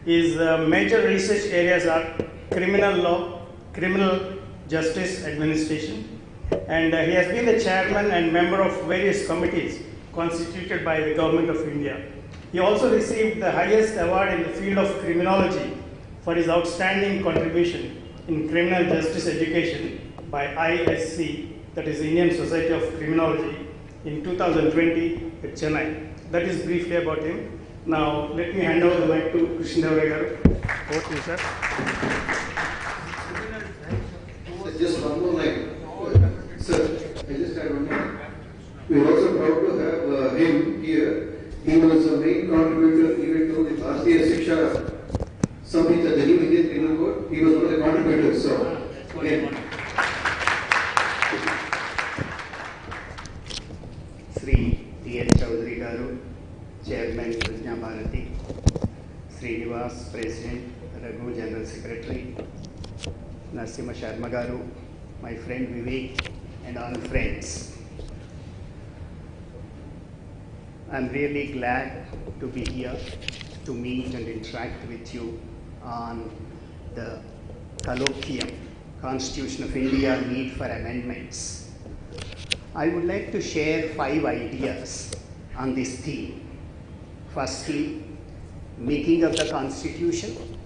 His major research areas are criminal law, criminal justice administration, and he has been the chairman and member of various committees constituted by the Government of India. He also received the highest award in the field of criminology for his outstanding contribution in criminal justice education by ISC, that is the Indian Society of Criminology, in 2020 at Chennai. That is briefly about him. Now, let me hand over the mic to Krishna Devaraya Garu. Over to you, sir. Just one more line. Sir, I just had one more. We are also proud to have him here. He was a main contributor even to the Bharatiya Shiksha Samvidhan, the new Indian Penal Code. He was one of the contributors. So, again. Sri T.H. Chaudhary Garu, Chairman, Pragna Bharati, Sri Diwas, President, Raghu, General Secretary, Narasimha Sharma Garu, my friend Vivek, and all friends. I'm really glad to be here to meet and interact with you on the Collaquim, Constitution of India, Need for Amendments. I would like to share 5 ideas on this theme. Firstly, making of the Constitution.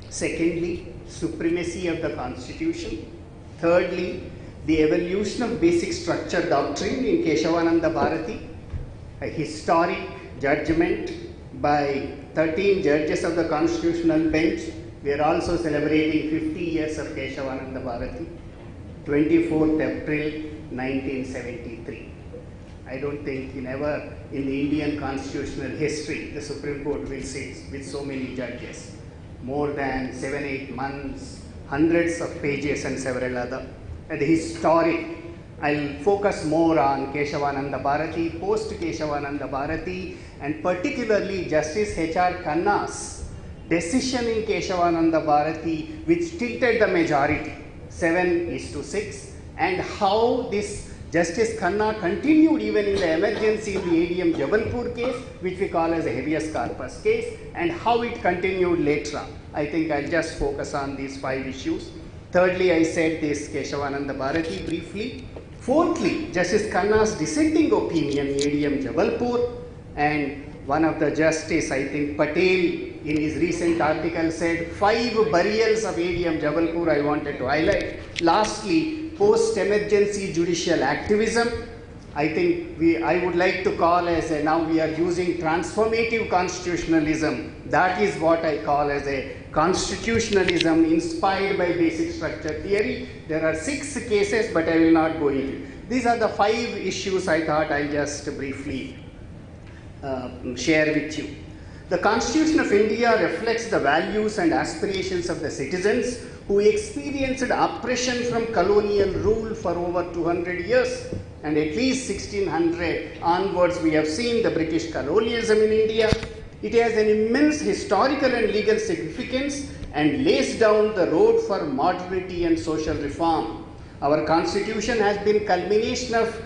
Secondly, supremacy of the Constitution. Thirdly, the evolution of basic structure doctrine in Keshavananda Bharati, a historic judgment by 13 judges of the Constitutional Bench. We are also celebrating 50 years of Keshavananda Bharati, 24th April 1973. I don't think ever in the Indian constitutional history the Supreme Court will sit with so many judges. More than 7-8 months, hundreds of pages and several other. And the historic, I'll focus more on Keshavananda Bharati, post Keshavananda Bharati, and particularly Justice H.R. Khanna's decision in Keshavananda Bharati, which tilted the majority, 7-6, and how this Justice Khanna continued even in the emergency in the ADM Jabalpur case, which we call as a habeas corpus case, and how it continued later on. I think I'll just focus on these 5 issues. Thirdly, I said this Keshavananda Bharati briefly. Fourthly, Justice Khanna's dissenting opinion in ADM Jabalpur, and one of the justice, I think Patel, in his recent article said 5 burials of ADM Jabalpur I wanted to highlight. Lastly, post-emergency judicial activism. I think I would like to call as now we are using transformative constitutionalism. That is what I call as a constitutionalism inspired by basic structure theory. There are 6 cases, but I will not go into. These are the 5 issues I thought I'll just briefly share with you. The Constitution of India reflects the values and aspirations of the citizens who experienced oppression from colonial rule for over 200 years, and at least 1600 onwards we have seen the British colonialism in India. It has an immense historical and legal significance and lays down the road for modernity and social reform. Our Constitution has been culmination of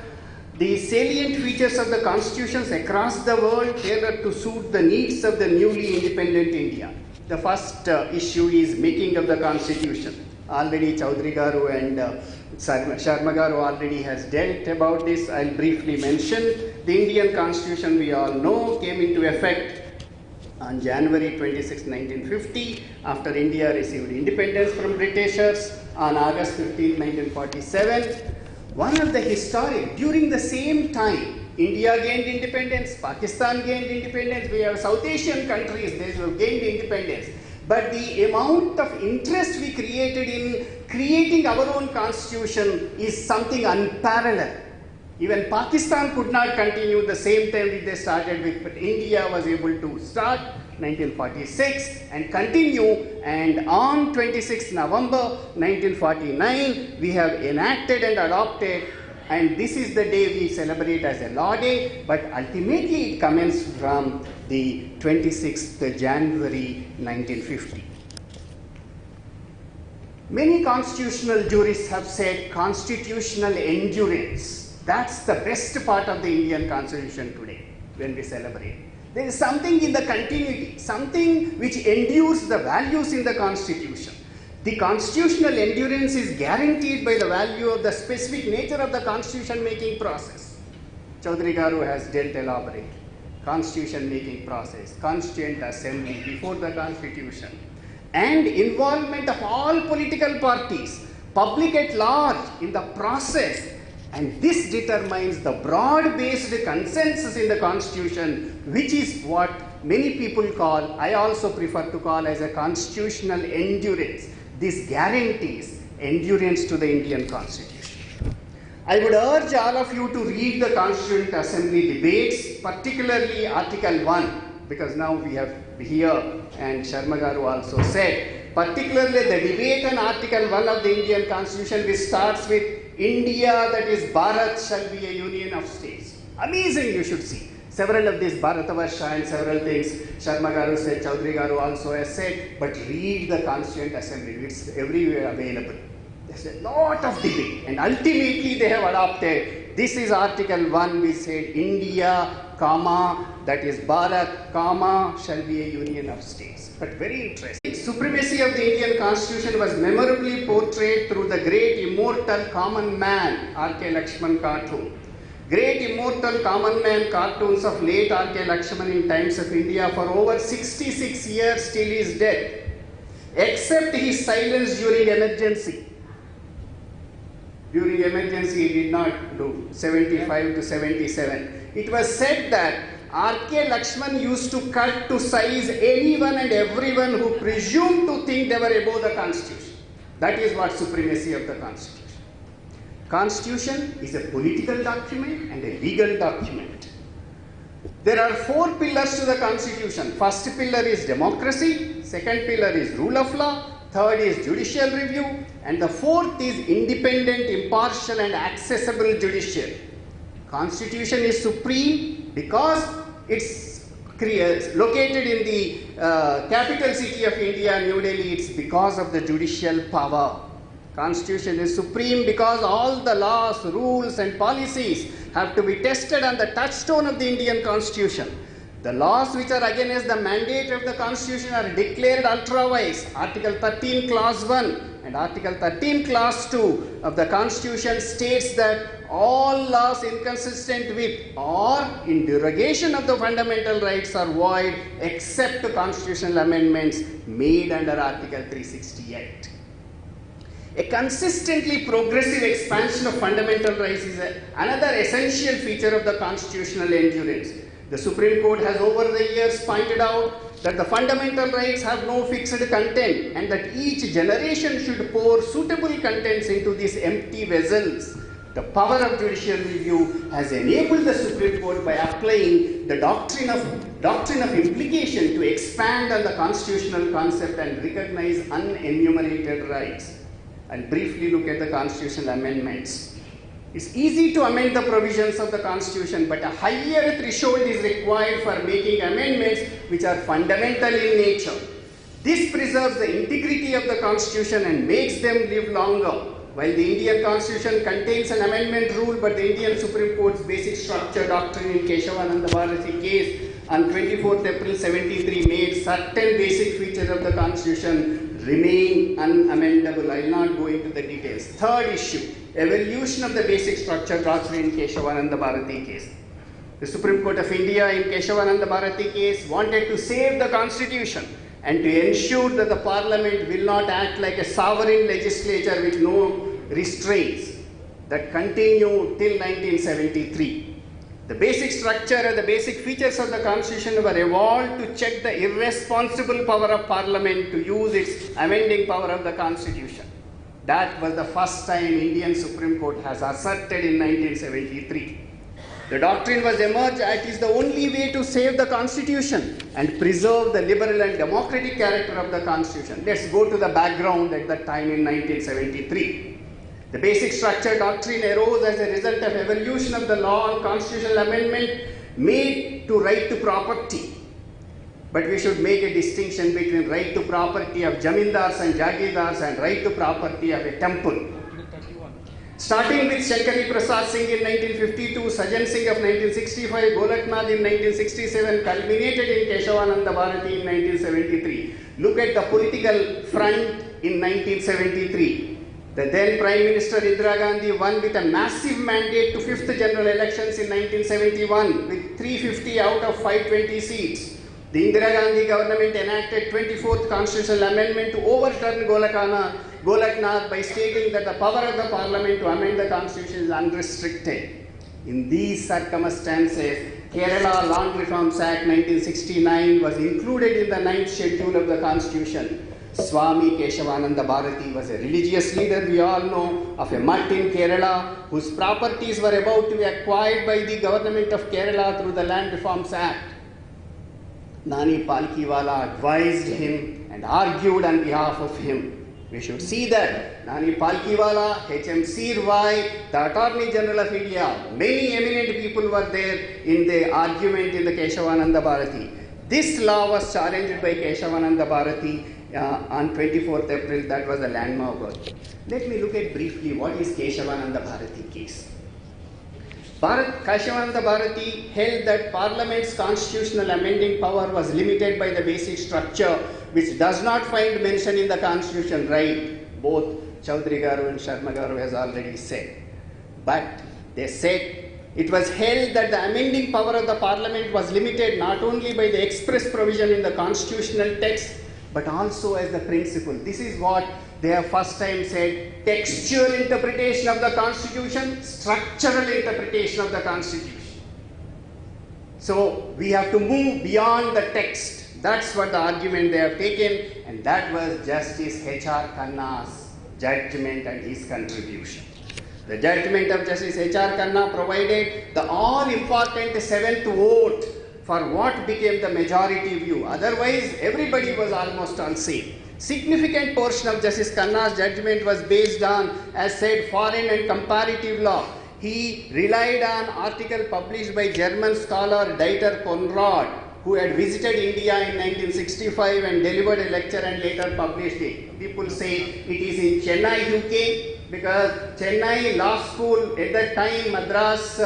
the salient features of the constitutions across the world tailored to suit the needs of the newly independent India. The first issue is making of the constitution. Already Chaudhary Garu and Sharma Garu already has dealt about this. I'll briefly mention. The Indian constitution, we all know, came into effect on January 26, 1950, after India received independence from Britishers on August 15, 1947. One of the historic, during the same time, India gained independence, Pakistan gained independence, we have South Asian countries, they have gained independence. But the amount of interest we created in creating our own constitution is something unparalleled. Even Pakistan could not continue the same time that they started with, but India was able to start 1946 and continue, and on 26 November 1949 we have enacted and adopted, and this is the day we celebrate as a law day, but ultimately it commenced from the 26th January 1950. Many constitutional jurists have said constitutional endurance. That's the best part of the Indian Constitution today when we celebrate. There is something in the continuity, something which endures the values in the Constitution. The constitutional endurance is guaranteed by the value of the specific nature of the constitution making process. Chaudhary Garu has dealt elaborate. Constitution making process, Constituent Assembly before the Constitution, and involvement of all political parties, public at large in the process. And this determines the broad-based consensus in the Constitution, which is what many people call, I also prefer to call as a constitutional endurance. This guarantees endurance to the Indian Constitution. I would urge all of you to read the Constituent Assembly debates, particularly Article 1, because now we have here, and Sharma Garu also said, particularly the debate on Article 1 of the Indian Constitution, which starts with India, that is Bharat, shall be a union of states. Amazing, you should see. Several of these Bharatavarsha and several things Sharma Garu said, Chaudhary Garu also has said, but read the Constituent Assembly, it's everywhere available. There's a lot of debate, and ultimately they have adopted. This is Article 1, we said India, comma, that is Bharat, comma, shall be a union of states. But very interesting. Supremacy of the Indian Constitution was memorably portrayed through the great immortal common man, R.K. Lakshman cartoon. Great immortal common man cartoons of late R.K. Lakshman in Times of India for over 66 years till his death, except his silence during emergency. During emergency he did not do 75 to 77. It was said that R.K. Lakshman used to cut to size anyone and everyone who presumed to think they were above the Constitution. That is what supremacy of the Constitution. Constitution is a political document and a legal document. There are 4 pillars to the Constitution. First pillar is democracy, second pillar is rule of law, third is judicial review, and the fourth is independent, impartial and accessible judiciary. Constitution is supreme because it's located in the capital city of India, New Delhi. It's because of the judicial power. Constitution is supreme because all the laws, rules and policies have to be tested on the touchstone of the Indian Constitution. The laws which are against the mandate of the Constitution are declared ultra-vires. Article 13 Clause 1 and Article 13 Clause 2 of the Constitution states that all laws inconsistent with or in derogation of the fundamental rights are void except constitutional amendments made under Article 368. A consistently progressive expansion of fundamental rights is another essential feature of the constitutional endurance. The Supreme Court has over the years pointed out that the fundamental rights have no fixed content and that each generation should pour suitable contents into these empty vessels. The power of judicial review has enabled the Supreme Court by applying the doctrine of implication to expand on the constitutional concept and recognize unenumerated rights. I'll briefly look at the constitutional amendments. It's easy to amend the provisions of the Constitution, but a higher threshold is required for making amendments which are fundamental in nature. This preserves the integrity of the Constitution and makes them live longer. While the Indian Constitution contains an amendment rule, but the Indian Supreme Court's basic structure doctrine in Keshavananda Bharati case on 24th April 73 made certain basic features of the Constitution remain unamendable. I will not go into the details. Third issue, evolution of the basic structure doctrine in Keshavananda Bharati case. The Supreme Court of India in Keshavananda Bharati case wanted to save the Constitution and to ensure that the Parliament will not act like a sovereign legislature with no restraints that continue till 1973. The basic structure and the basic features of the Constitution were evolved to check the irresponsible power of Parliament to use its amending power of the Constitution. That was the first time Indian Supreme Court has asserted in 1973. The doctrine was emerged as it is the only way to save the Constitution and preserve the liberal and democratic character of the Constitution. Let's go to the background at that time in 1973. The basic structure doctrine arose as a result of evolution of the law on constitutional amendment made to right to property. But we should make a distinction between right to property of jamindars and jagirdars and right to property of a temple. Starting with Shankari Prasad Singh in 1952, Sajan Singh of 1965, Golaknath in 1967, culminated in Keshavananda Bharati in 1973. Look at the political front in 1973. The then Prime Minister Indira Gandhi won with a massive mandate to 5th general elections in 1971 with 350 out of 520 seats. The Indira Gandhi government enacted 24th constitutional amendment to overturn Golaknath by stating that the power of the Parliament to amend the Constitution is unrestricted. In these circumstances, Kerala Land Reforms Act 1969 was included in the 9th schedule of the Constitution. Swami Keshavananda Bharati was a religious leader, we all know, of a mutt in Kerala whose properties were about to be acquired by the government of Kerala through the Land Reforms Act. Nani Palkiwala advised him and argued on behalf of him. We should see that Nani Palkiwala, H.M. Sirvai, the Attorney General of India, many eminent people were there in the argument in the Keshavananda Bharati. This law was challenged by Keshavananda Bharati on 24th April. That was the landmark work. Let me look at briefly what is Keshavananda Bharati case. Keshavananda Bharati held that Parliament's constitutional amending power was limited by the basic structure which does not find mention in the Constitution, right? Both Chaudhary Garu and Sharma Garu has already said. But they said it was held that the amending power of the Parliament was limited not only by the express provision in the constitutional text but also as the principle. This is what they have first time said: textual interpretation of the Constitution, structural interpretation of the Constitution. So we have to move beyond the text. That's what the argument they have taken, and that was Justice H.R. Khanna's judgment and his contribution. The judgment of Justice H.R. Khanna provided the all-important 7th vote for what became the majority view. Otherwise, everybody was almost on same. Significant portion of Justice Khanna's judgment was based on, as said, foreign and comparative law. He relied on article published by German scholar Dieter Konrad, who had visited India in 1965 and delivered a lecture and later published it. People say it is in Chennai, UK, because Chennai Law School at that time, Madras,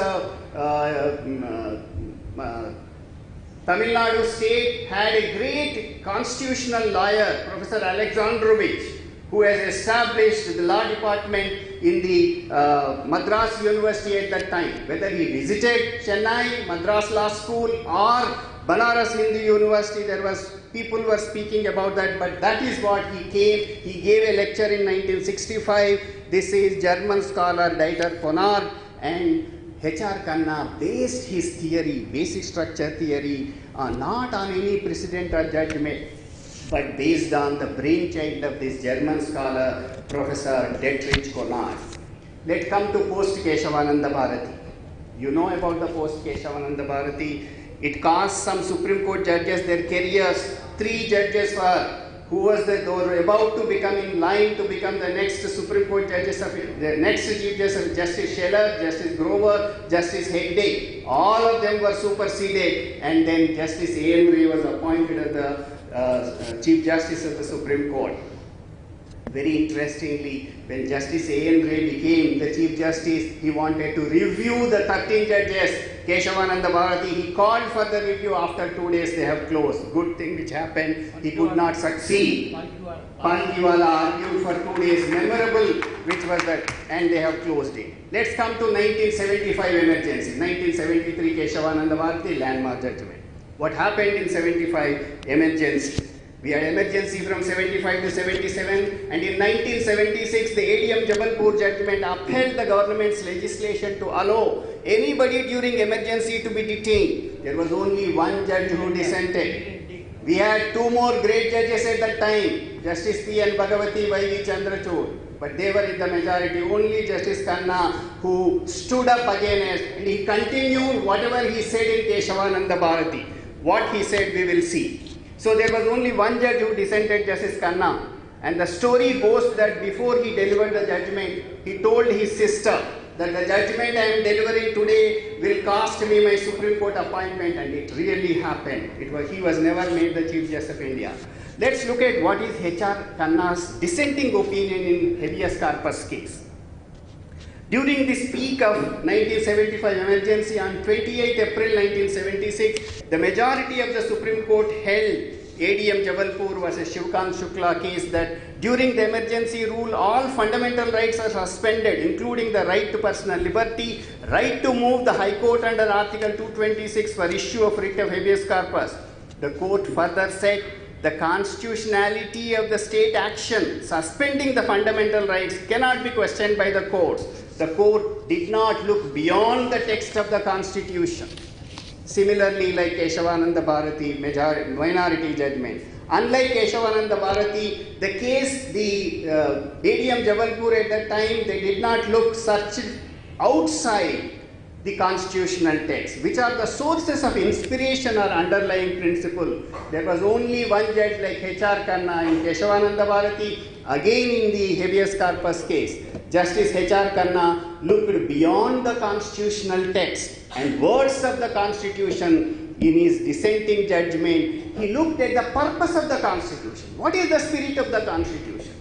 Tamil Nadu state had a great constitutional lawyer, Professor Alexandrovich, who has established the law department in the Madras University at that time. Whether he visited Chennai, Madras Law School or Banaras Hindu University, people were speaking about that, but that is what he came. He gave a lecture in 1965. This is German scholar Dieter Konrad, and H.R. Khanna based his theory, basic structure theory, not on any precedent or judgment, but based on the brainchild of this German scholar, Professor Dietrich Konrad. Let's come to post-Keshavananda Bharati. You know about the post-Keshavananda Bharati. It cost some Supreme Court judges their careers. 3 judges who were about to become in line to become the next Supreme Court judges of the next Chief Justice, Justice Scheller, Justice Grover, Justice Hegde. All of them were superseded, and then Justice A.N. Ray was appointed as the Chief Justice of the Supreme Court. Very interestingly, when Justice A.N. Ray became the Chief Justice, he wanted to review the 13 judges. Keshavananda Bharati, he called for the review. After 2 days, they have closed. Good thing which happened, he could not succeed. Pankiwala argued for 2 days, memorable, which was that, and they have closed it. Let's come to 1975 emergency. 1973 Keshavananda Bharati, landmark judgment. What happened in 75 emergency? We had emergency from 75 to 77, and in 1976, the ADM Jabalpur judgment upheld the government's legislation to allow anybody during emergency to be detained. There was only one judge who dissented. We had 2 more great judges at that time, Justice P. N. Bhagavati, Y.V. Chandrachud, but they were in the majority. Only Justice Khanna who stood up against, and he continued whatever he said in Keshavananda Bharati. What he said, we will see. So there was only one judge who dissented, Justice Khanna, and the story goes that before he delivered the judgment, he told his sister that the judgment I am delivering today will cost me my Supreme Court appointment, and it really happened. He was never made the Chief Justice of India. Let's look at what is H.R. Khanna's dissenting opinion in habeas corpus case. During this peak of 1975 emergency, on 28 April 1976, the majority of the Supreme Court held ADM Jabalpur vs. Shivkant Shukla case that during the emergency rule, all fundamental rights are suspended, including the right to personal liberty, right to move the High Court under Article 226 for issue of writ of habeas corpus. The court further said the constitutionality of the state action suspending the fundamental rights cannot be questioned by the courts. The court did not look beyond the text of the Constitution. Similarly, like Keshavananda Bharati, minority judgment. Unlike Keshavananda Bharati, the case, the ADM Jabalpur at that time, they did not look such outside the constitutional text, which are the sources of inspiration or underlying principle. There was only one judge like H.R. Khanna in Keshavananda Bharati, again in the habeas corpus case. Justice H.R. Khanna looked beyond the constitutional text and words of the Constitution in his dissenting judgment. He looked at the purpose of the Constitution. What is the spirit of the Constitution?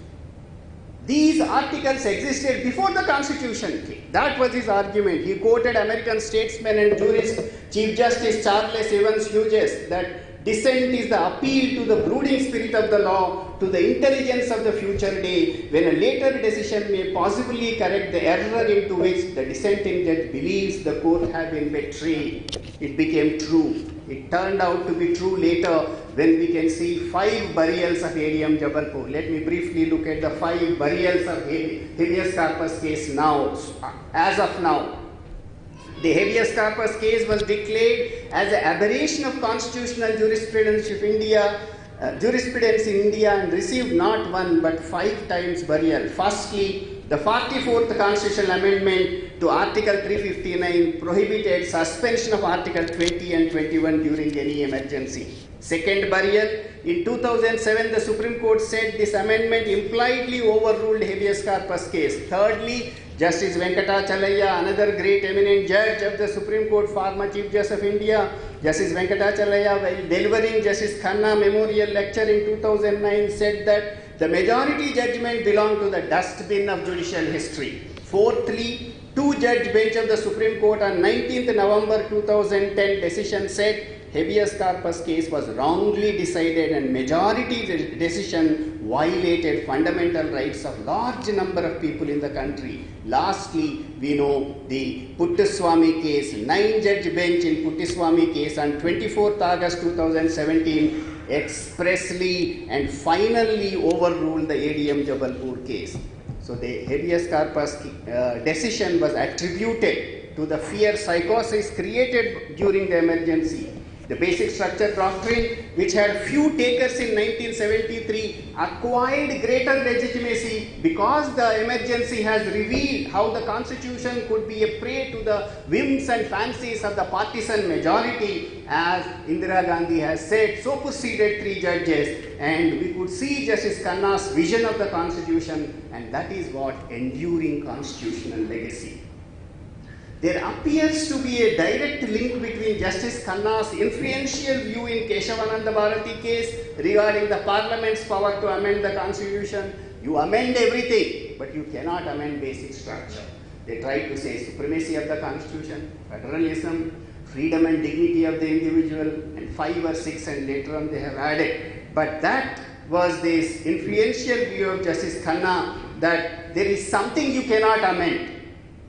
These articles existed before the Constitution came. That was his argument. He quoted American statesman and jurist Chief Justice Charles Evans Hughes that dissent is the appeal to the brooding spirit of the law, to the intelligence of the future day, when a later decision may possibly correct the error into which the dissenting judge believes the court had been betrayed. It became true. It turned out to be true later when we can see 5 burials of ADM Jabalpur. Let me briefly look at the 5 burials of habeas corpus case now, as of now. The habeas corpus case was declared as an aberration of constitutional jurisprudence in India and received not 1 but 5 times burial. Firstly, the 44th Constitutional Amendment to Article 359 prohibited suspension of Article 20 and 21 during any emergency. Second burial, in 2007 the Supreme Court said this amendment impliedly overruled habeas corpus case. Thirdly, Justice Venkatachalaya, another great eminent judge of the Supreme Court, former Chief Justice of India, Justice Venkatachalaya, while delivering Justice Khanna Memorial Lecture in 2009, said that the majority judgment belonged to the dustbin of judicial history. Fourthly, two-judge bench of the Supreme Court on 19th November 2010 decision said habeas corpus case was wrongly decided and majority decision violated fundamental rights of large number of people in the country. Lastly, we know the Puttaswamy case, 9-judge bench in Puttaswamy case on 24th August 2017 expressly and finally overruled the ADM Jabalpur case. So the habeas corpus decision was attributed to the fear psychosis created during the emergency. The basic structure doctrine, which had few takers in 1973, acquired greater legitimacy because the emergency has revealed how the constitution could be a prey to the whims and fancies of the partisan majority. As Indira Gandhi has said, so proceeded 3 judges, and we could see Justice Khanna's vision of the constitution, and that is what enduring constitutional legacy. There appears to be a direct link between Justice Khanna's influential view in Keshavananda Bharati case regarding the Parliament's power to amend the Constitution. You amend everything, but you cannot amend basic structure. They tried to say supremacy of the Constitution, federalism, freedom and dignity of the individual, and 5 or 6, and later on they have added. But that was this influential view of Justice Khanna, that there is something you cannot amend.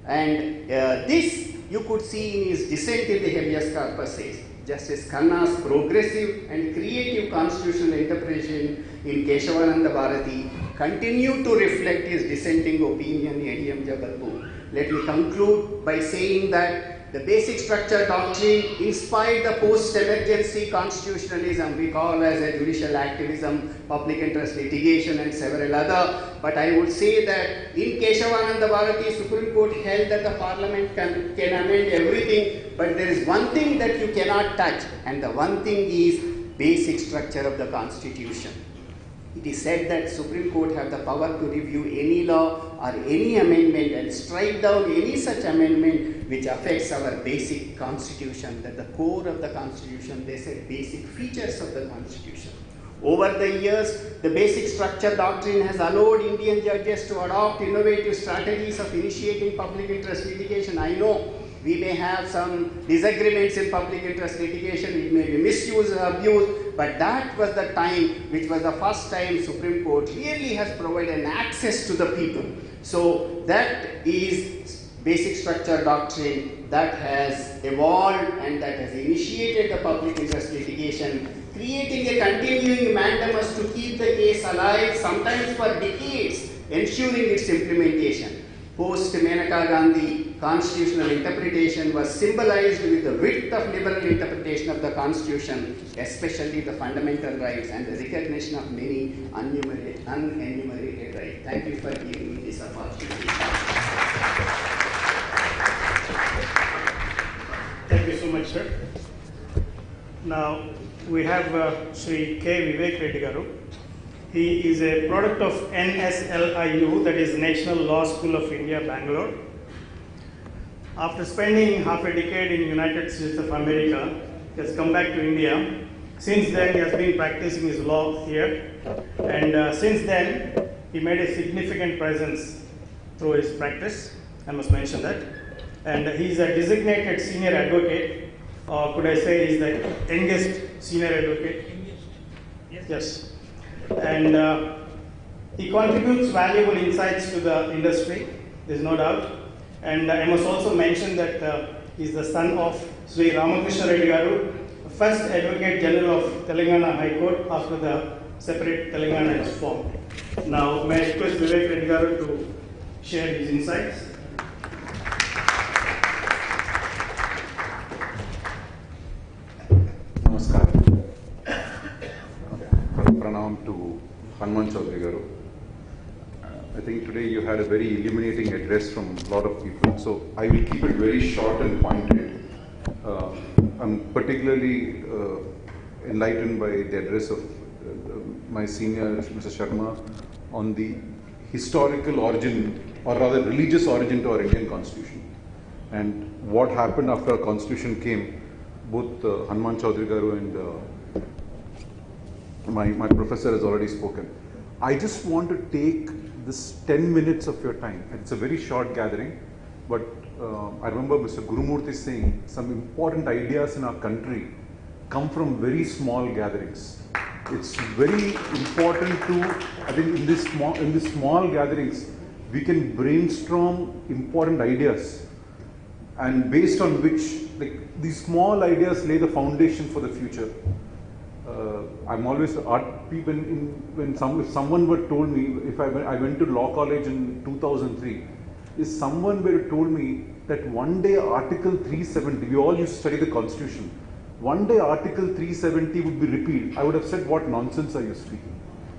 And this you could see in his dissent in the habeas corpus case. Justice Khanna's progressive and creative constitutional interpretation in Keshavananda Bharati continued to reflect his dissenting opinion in ADM Jabalpur. Let me conclude by saying that the basic structure doctrine inspired the post-emergency constitutionalism we call as a judicial activism, public interest litigation, and several other. But I would say that in Keshavananda Bharati, Supreme Court held that the Parliament can amend everything, but there is one thing that you cannot touch, and the one thing is basic structure of the Constitution. It is said that Supreme Court have the power to review any law or any amendment and strike down any such amendment which affects our basic Constitution, that the core of the Constitution, they said basic features of the Constitution. Over the years, the basic structure doctrine has allowed Indian judges to adopt innovative strategies of initiating public interest litigation. I know we may have some disagreements in public interest litigation, it may be misused or abused, but that was the time, which was the first time Supreme Court really has provided an access to the people. So that is basic structure doctrine that has evolved and that has initiated the public interest litigation, creating a continuing mandamus to keep the case alive, sometimes for decades, ensuring its implementation. Post Maneka Gandhi, constitutional interpretation was symbolized with the width of liberal interpretation of the Constitution, especially the fundamental rights and the recognition of many unenumerated rights. Thank you for giving me this opportunity. Thank you so much, sir. Now we have Sri K. Vivek Reddy Garu. He is a product of NSLIU, that is National Law School of India, Bangalore. After spending half a decade in United States of America, he has come back to India. Since then, he has been practicing his law here. And since then, he made a significant presence through his practice. I must mention that. And he is a designated senior advocate, or could I say he is the youngest senior advocate? Yes. And he contributes valuable insights to the industry, there is no doubt. And I must also mention that he is the son of Sri Ramakrishna Reddy Garu, first Advocate General of Telangana High Court after the separate Telangana is formed. Now, may I request Vivek Reddy Garu to share his insights. Namaskar. Pranam to Hanuman Chaudhary Garu. I think today you had a very illuminating address from a lot of people, so I will keep it very short and pointed. I'm particularly enlightened by the address of my senior, Mr. Sharma, on the historical origin, or rather religious origin to our Indian Constitution, and what happened after our Constitution came. both Hanuman Chaudhary Garu and my professor has already spoken. I just want to take this 10 minutes of your time. It's a very short gathering, but I remember Mr. Gurumurthy saying some important ideas in our country come from very small gatherings. It's very important to, I think in these small gatherings, we can brainstorm important ideas, and based on which, like, these small ideas lay the foundation for the future. I'm always if someone were told me, if I went to law college in 2003, if someone were told me that one day Article 370, we all used to study the Constitution, one day Article 370 would be repealed, I would have said, what nonsense are you speaking?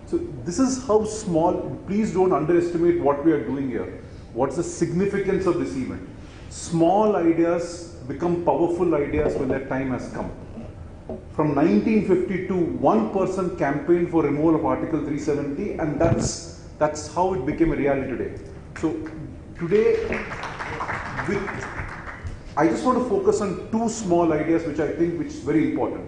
So this is how small, please don't underestimate what we are doing here. What's the significance of this event? Small ideas become powerful ideas when their time has come. From 1952, one person campaigned for removal of Article 370, and that's how it became a reality today. So today, I just want to focus on two small ideas which is very important,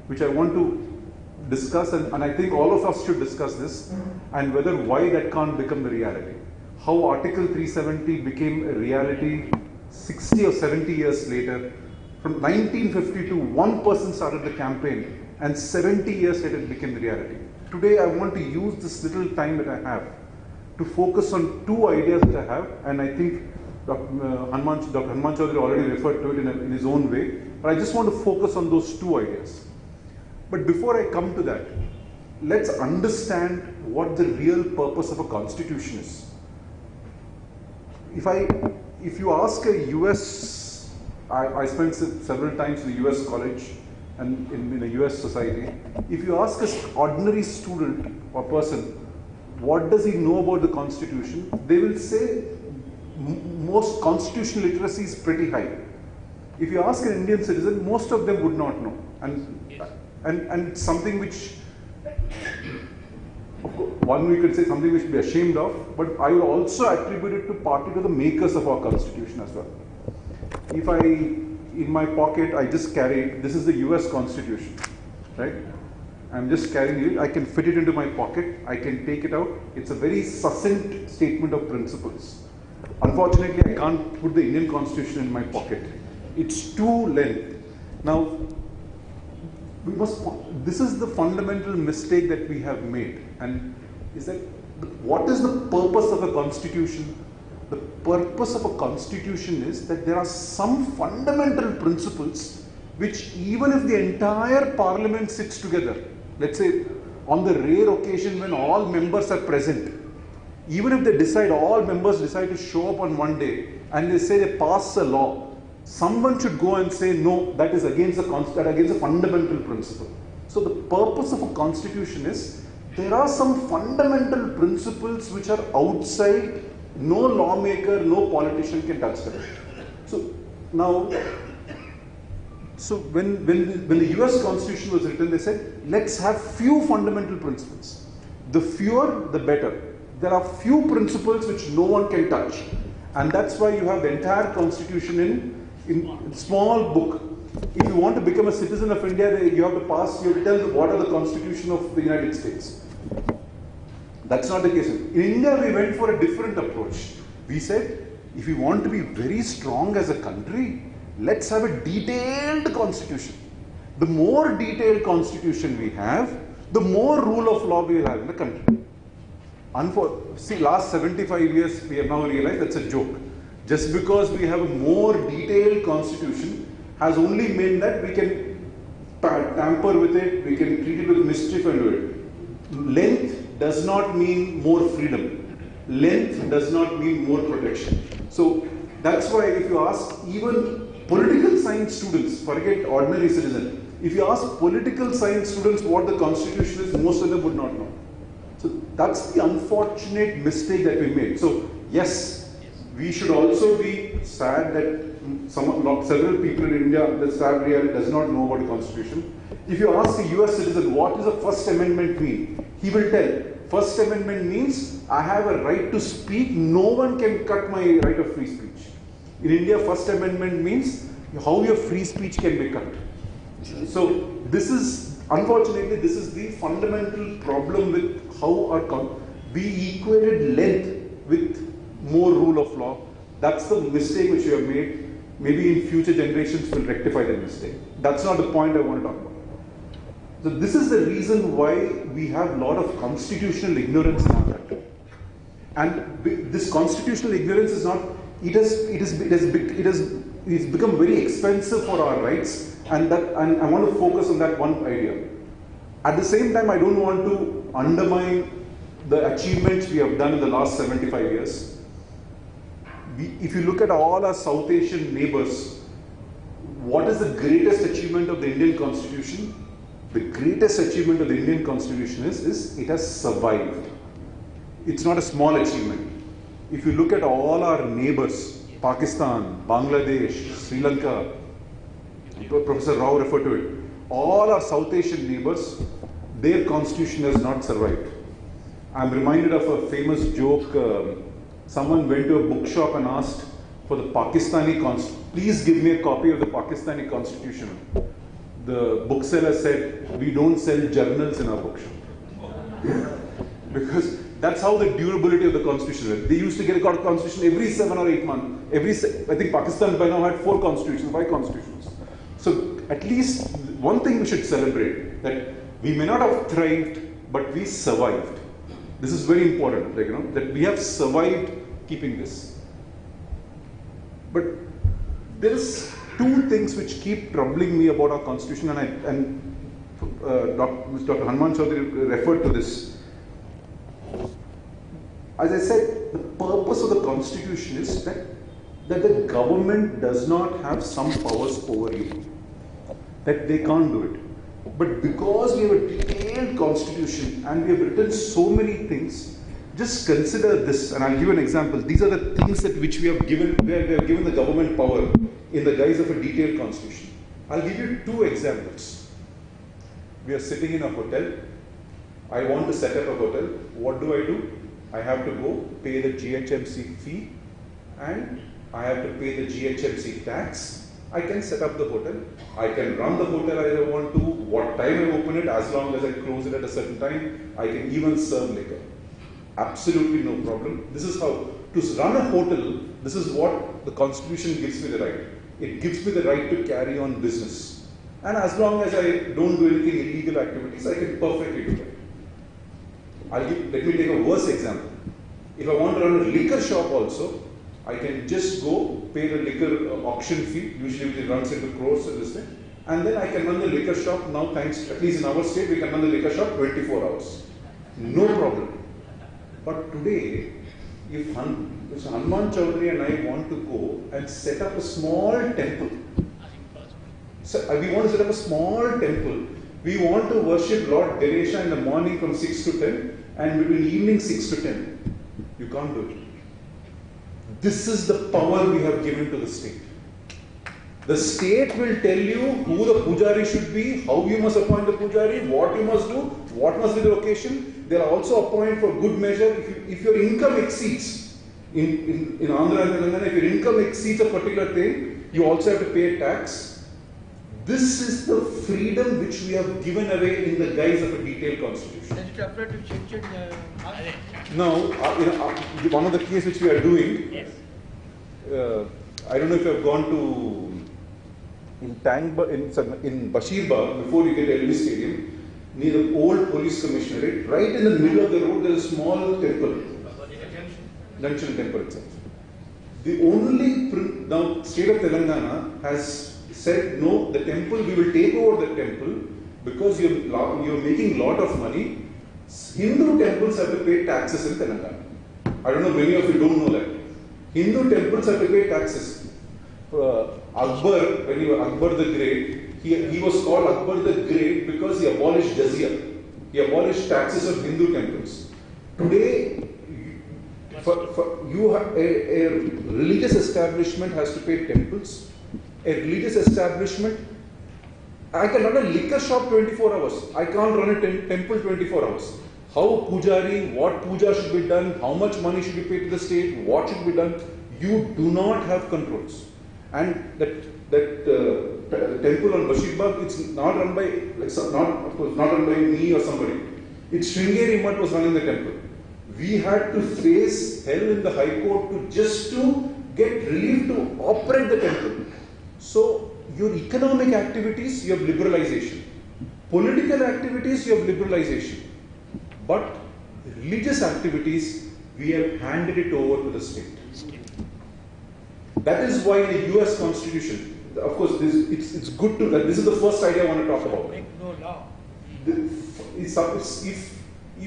which I want to discuss, and I think all of us should discuss this, and why that can't become the reality. How Article 370 became a reality 60 or 70 years later. From 1952, one person started the campaign, and 70 years later it became the reality. Today I want to use this little time that I have to focus on two ideas that I have, and I think Dr. Hanuman Chaudhary already referred to it in his own way, but I just want to focus on those two ideas. But before I come to that, let's understand what the real purpose of a constitution is. If you ask a US, I spent several times in the US college and in a US society, if you ask an ordinary student or person, what does he know about the Constitution, they will say most constitutional literacy is pretty high. If you ask an Indian citizen, most of them would not know. And something which, one we could say something we should be ashamed of, but I will also attribute it to partly to the makers of our Constitution as well. If in my pocket, I just carry, this is the US Constitution, right? I'm just carrying it, I can fit it into my pocket, I can take it out. It's a very succinct statement of principles. Unfortunately, I can't put the Indian Constitution in my pocket. It's too length. Now, this is the fundamental mistake that we have made, and is that what is the purpose of a constitution? The purpose of a constitution is that there are some fundamental principles which, even if the entire parliament sits together, let's say on the rare occasion when all members are present, even if all members decide to show up on one day and they say they pass a law, someone should go and say, no, that is against a fundamental principle. So the purpose of a constitution is, there are some fundamental principles which are outside, no lawmaker, no politician can touch them. So now, when the US Constitution was written, they said, let's have few fundamental principles. The fewer, the better. There are few principles which no one can touch. And that's why you have the entire Constitution in small book. If you want to become a citizen of India, you have to tell what are the Constitution of the United States. That's not the case. In India, we went for a different approach. We said, if we want to be very strong as a country, let's have a detailed constitution. The more detailed constitution we have, the more rule of law we will have in the country. See, last 75 years, we have now realized that's a joke. Just because we have a more detailed constitution has only meant that we can tamper with it, we can treat it with mischief and do it. Length does not mean more freedom. Length does not mean more protection. So that's why if you ask even political science students, forget ordinary citizen, if you ask political science students what the Constitution is, most of them would not know. So that's the unfortunate mistake that we made. So yes, we should also be sad that several people in India, the sad reality, does not know about the Constitution. If you ask a US citizen, what does the First Amendment mean? He will tell, First Amendment means I have a right to speak, no one can cut my right of free speech. In India, First Amendment means how your free speech can be cut. So this is, unfortunately, this is the fundamental problem with how we equated length with more rule of law. That's the mistake which we have made. Maybe in future generations will rectify that mistake. That's not the point I want to talk about. So this is the reason why we have a lot of constitutional ignorance in our country. And this constitutional ignorance is not, it's become very expensive for our rights, and I want to focus on that one idea. At the same time, I don't want to undermine the achievements we have done in the last 75 years. If you look at all our South Asian neighbors, what is the greatest achievement of the Indian Constitution? The greatest achievement of the Indian Constitution is it has survived. It's not a small achievement. If you look at all our neighbors, Pakistan, Bangladesh, Sri Lanka, Professor Rao referred to it, all our South Asian neighbors, their constitution has not survived. I'm reminded of a famous joke. Someone went to a bookshop and asked for the Pakistani constitution. Please give me a copy of the Pakistani constitution. The bookseller said, we don't sell journals in our bookshop. Because that's how the durability of the constitution is. They used to get a constitution every 7 or 8 months. I think Pakistan by now had 4 constitutions, 5 constitutions. So at least one thing we should celebrate, that we may not have thrived, but we survived. This is very important, that we have survived keeping this. But there is 2 things which keep troubling me about our constitution, and Dr. Hanuman Chaudhary referred to this. As I said, the purpose of the constitution is that the government does not have some powers over you, that they can't do it. But because we have a detailed constitution and we have written so many things, just consider this, and I'll give you an example. These are the things that which we have given, where we have given the government power in the guise of a detailed constitution. I'll give you 2 examples. We are sitting in a hotel. I want to set up a hotel. What do? I have to go pay the GHMC fee, and I have to pay the GHMC tax. I can set up the hotel. I can run the hotel as I want to, what time I open it, as long as I close it at a certain time. I can even serve liquor. Absolutely no problem. This is how, to run a hotel, this is what the Constitution gives me the right. It gives me the right to carry on business. And as long as I don't do anything illegal activities, I can perfectly do that. Let me take a worse example. If I want to run a liquor shop also, I can just go pay the liquor auction fee, usually it runs into crores and this thing, and then I can run the liquor shop. Now, thanks, at least in our state, we can run the liquor shop 24 hours. No problem. But today, if Hanuman Chaudhary and I want to go and set up a small temple, so we want to set up a small temple. We want to worship Lord Ganesha in the morning from 6 to 10 and between evening 6 to 10. You can't do it. This is the power we have given to the state. The state will tell you who the pujari should be, how you must appoint the pujari, what you must do, what must be the location. They are also appointed for good measure. If your income exceeds, in Andhra and Telangana, if your income exceeds a particular thing, you also have to pay a tax. This is the freedom which we have given away in the guise of a detailed constitution. Now, one of the cases which we are doing, Yes. I don't know if you have gone to in Bashirbagh, before you get LV Stadium, near the old police commissionerate, right in the middle of the road, there is a small temple. Junction temple itself. The only, now state of Telangana has said, no, the temple, we will take over the temple because you're making a lot of money. Hindu temples have to pay taxes in Telangana. I don't know, many of you don't know that. Hindu temples have to pay taxes. Akbar, when he was Akbar the Great, he was called Akbar the Great because he abolished jizya. He abolished taxes of Hindu temples. Today, a religious establishment has to pay temples. A religious establishment, I can run a liquor shop 24 hours. I can't run a temple 24 hours. How pujari, what puja should be done, how much money should be paid to the state, what should be done, you do not have controls. And that temple on Bashir, it's not run by, of course, not run by me or somebody. It's Sringeri Mutt was running the temple. We had to face hell in the High Court just to get relief to operate the temple. So, your economic activities, you have liberalization. Political activities, you have liberalization. But religious activities, we have handed it over to the state. That is why the US Constitution, of course, it's good to, this is the first idea I want to talk about. Make no law. If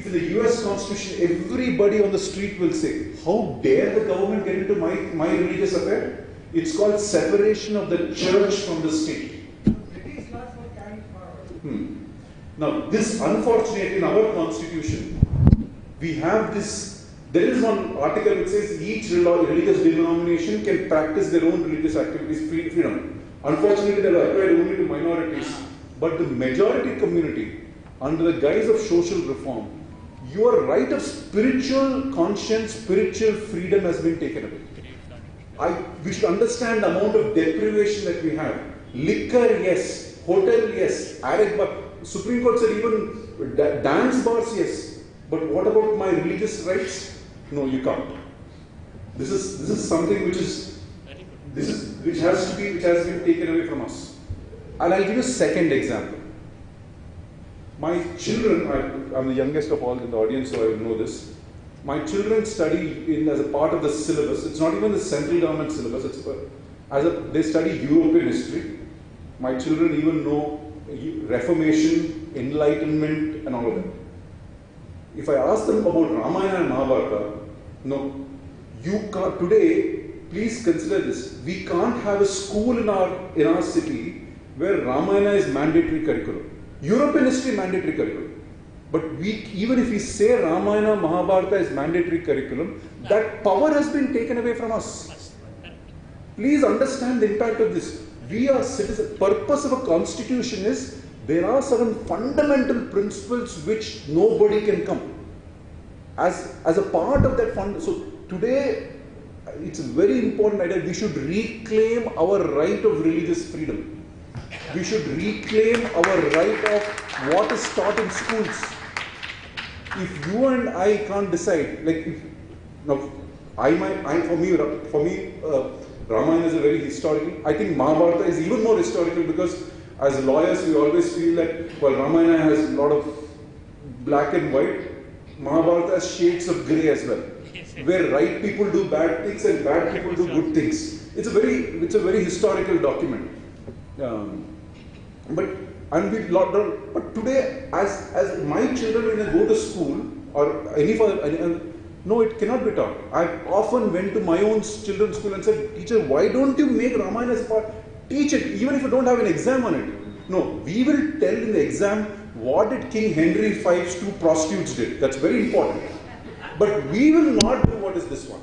in the US Constitution, everybody on the street will say, how dare the government get into my religious affair? It's called separation of the church from the state. Now, this, unfortunately, in our Constitution, we have this, there is one article which says each religious denomination can practice their own religious activities freedom. Unfortunately, they are applied only to minorities, but the majority community, under the guise of social reform, your right of spiritual conscience, spiritual freedom has been taken away. We should understand the amount of deprivation that we have. Liquor, yes. Hotel, yes. Added bar. Supreme Court said even dance bars, yes. But what about my religious rights? No, you can't. This is something which has been taken away from us. And I'll give you a second example. My children, I'm the youngest of all in the audience, so I know this. My children study as a part of the syllabus. It's not even the central government syllabus. They study European history. My children even know Reformation, Enlightenment, and all of that. If I ask them about Ramayana and Mahabharata, no, you can't. Today, please consider this. We can't have a school in our city where Ramayana is mandatory curriculum. European history mandatory curriculum. But even if we say Ramayana, Mahabharata is mandatory curriculum, that power has been taken away from us. Please understand the impact of this. We are citizens. Purpose of a constitution is there are certain fundamental principles which nobody can come. As a part of that fund, so today it's a very important idea. We should reclaim our right of religious freedom. We should reclaim our right of what is taught in schools. If you and I can't decide, for me, Ramayana is a very historical. I think Mahabharata is even more historical because as lawyers we always feel that while Ramayana has a lot of black and white, Mahabharata has shades of grey as well, where right people do bad things and bad people do good things. It's a very historical document. But today, as my children when they go to school or no, it cannot be taught. I often went to my own children's school and said, teacher, why don't you make Ramayana as a part? Teach it, even if you don't have an exam on it. No, we will tell in the exam what did King Henry V's two prostitutes did. That's very important. But we will not do what is this one.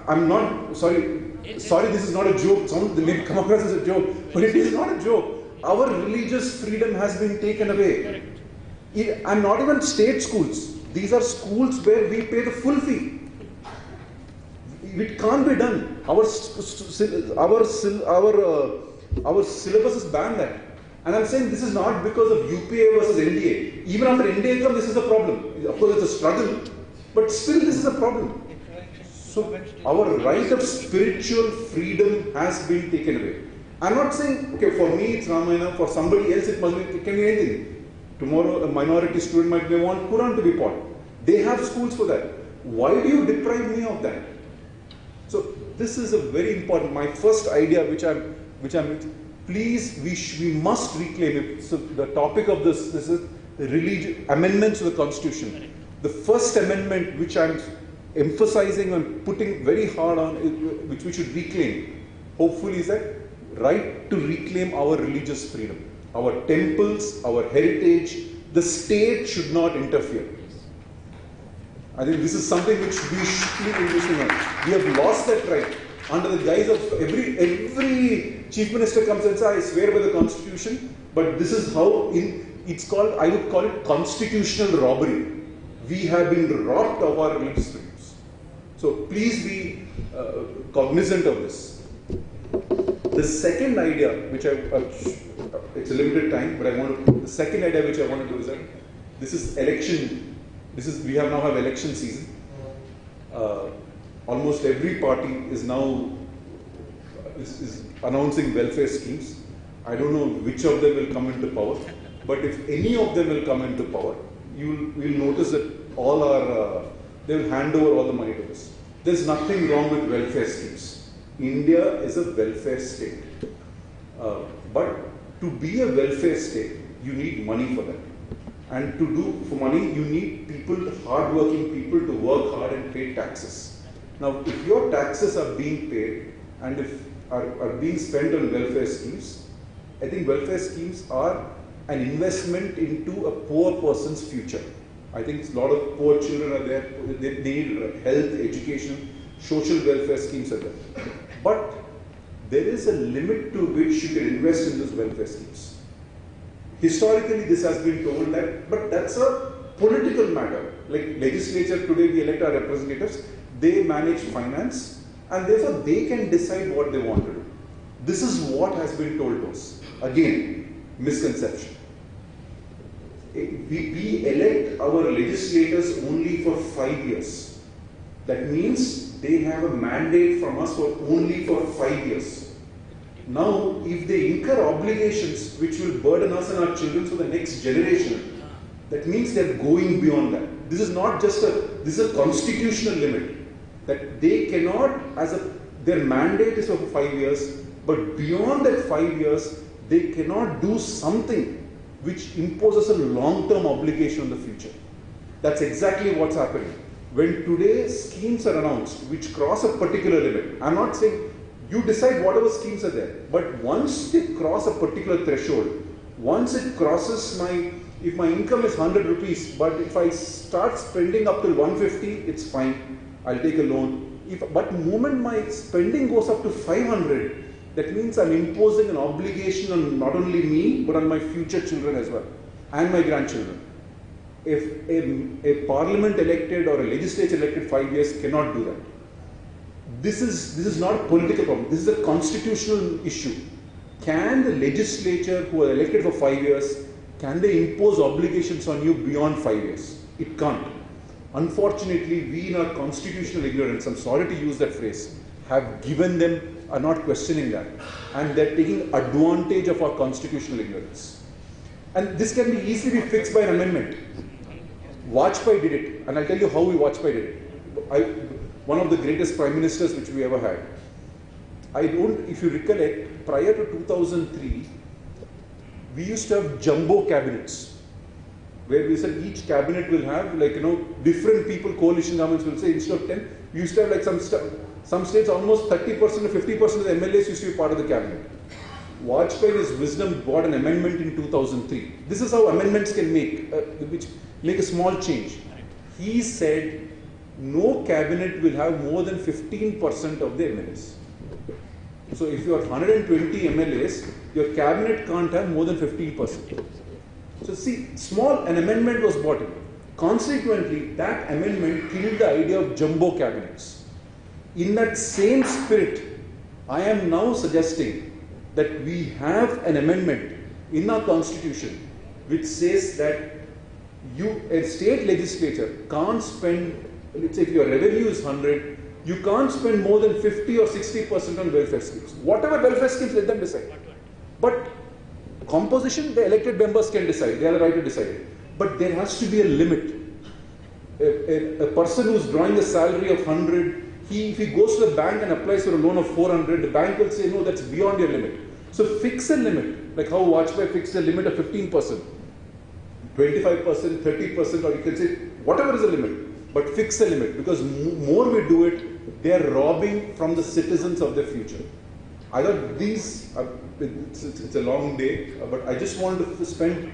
I'm not, sorry, this is not a joke. Some may come across as a joke, but it is not a joke. Our religious freedom has been taken away. And not even state schools. These are schools where we pay the full fee. It can't be done. Our syllabus is banned that. And I'm saying this is not because of UPA versus NDA. Even after NDA comes, this is a problem. Of course, it's a struggle, but still this is a problem. So our right of spiritual freedom has been taken away. I'm not saying, okay, for me it's Ramayana, for somebody else it can be anything. Tomorrow a minority student might want Quran to be taught. They have schools for that. Why do you deprive me of that? So this is a very important, my first idea which I'm please, we must reclaim it. So the topic of this is the religion amendments to the Constitution. The first amendment which I'm emphasizing and putting very hard on, which we should reclaim, hopefully, is that right to reclaim our religious freedom, our temples, our heritage. The state should not interfere. I think this is something which we should be investing on. We have lost that right. Under the guise of every chief minister comes and says, I swear by the Constitution, but this is how it's called, I would call it constitutional robbery. We have been robbed of our religious freedoms. So please be cognizant of this. The second idea, which it's a limited time, but the second idea which I want to do is that this is election. We now have election season. Almost every party is now is announcing welfare schemes. I don't know which of them will come into power, but if any of them will come into power, you'll notice that they will hand over all the money to us. There's nothing wrong with welfare schemes. India is a welfare state. But to be a welfare state, you need money for that. And for money, you need hard-working people to work hard and pay taxes. Now, if your taxes are being paid and are being spent on welfare schemes, I think welfare schemes are an investment into a poor person's future. I think a lot of poor children are there. They need health, education, social welfare schemes are there. But there is a limit to which you can invest in those welfare schemes. Historically, this has been told but that's a political matter. Like legislature today, we elect our representatives, they manage finance, and therefore they can decide what they want to do. This is what has been told to us. Again, misconception. We elect our legislators only for 5 years. That means they have a mandate from us only for 5 years. Now, if they incur obligations which will burden us and our children for the next generation, that means they're going beyond that. This is not just this is a constitutional limit. That they cannot, their mandate is for 5 years, but beyond that 5 years, they cannot do something which imposes a long-term obligation on the future. That's exactly what's happening. When today's schemes are announced, which cross a particular limit, I'm not saying you decide whatever schemes are there, but once they cross a particular threshold, once it crosses if my income is 100 rupees, but if I start spending up till 150, it's fine, I'll take a loan. But the moment my spending goes up to 500, that means I'm imposing an obligation on not only me, but on my future children as well, and my grandchildren. If a parliament elected or a legislature elected 5 years cannot do that. This is not a political problem. This is a constitutional issue. Can the legislature who are elected for 5 years, can they impose obligations on you beyond 5 years? It can't. Unfortunately, we in our constitutional ignorance, I'm sorry to use that phrase, are not questioning that. And they're taking advantage of our constitutional ignorance. And this can be easily be fixed by an amendment. Vajpayee did it, and I'll tell you how Vajpayee did it. One of the greatest prime ministers which we ever had. If you recollect, prior to 2003, we used to have jumbo cabinets, where we said each cabinet will have different people, coalition governments will say instead of 10, we used to have some states almost 30% or 50% of the MLAs used to be part of the cabinet. Vajpayee in his wisdom brought an amendment in 2003. This is how amendments can make a small change. He said no cabinet will have more than 15% of the MLAs. So if you have 120 MLAs, your cabinet can't have more than 15%. So see, an amendment was brought in. Consequently, that amendment killed the idea of jumbo cabinets. In that same spirit, I am now suggesting that we have an amendment in our constitution which says that a state legislature can't spend, let's say if your revenue is 100, you can't spend more than 50 or 60% on welfare schemes. Whatever welfare schemes, let them decide. But composition, the elected members can decide. They have the right to decide it. But there has to be a limit. A person who's drawing a salary of 100, if he goes to the bank and applies for a loan of 400, the bank will say, no, that's beyond your limit. So fix a limit, like how Vajpayee fixed a limit of 15%, 25%, 30%, or you can say whatever is the limit, but fix a limit, because more we do it, they are robbing from the citizens of their future. I thought it's a long day, but I just wanted to spend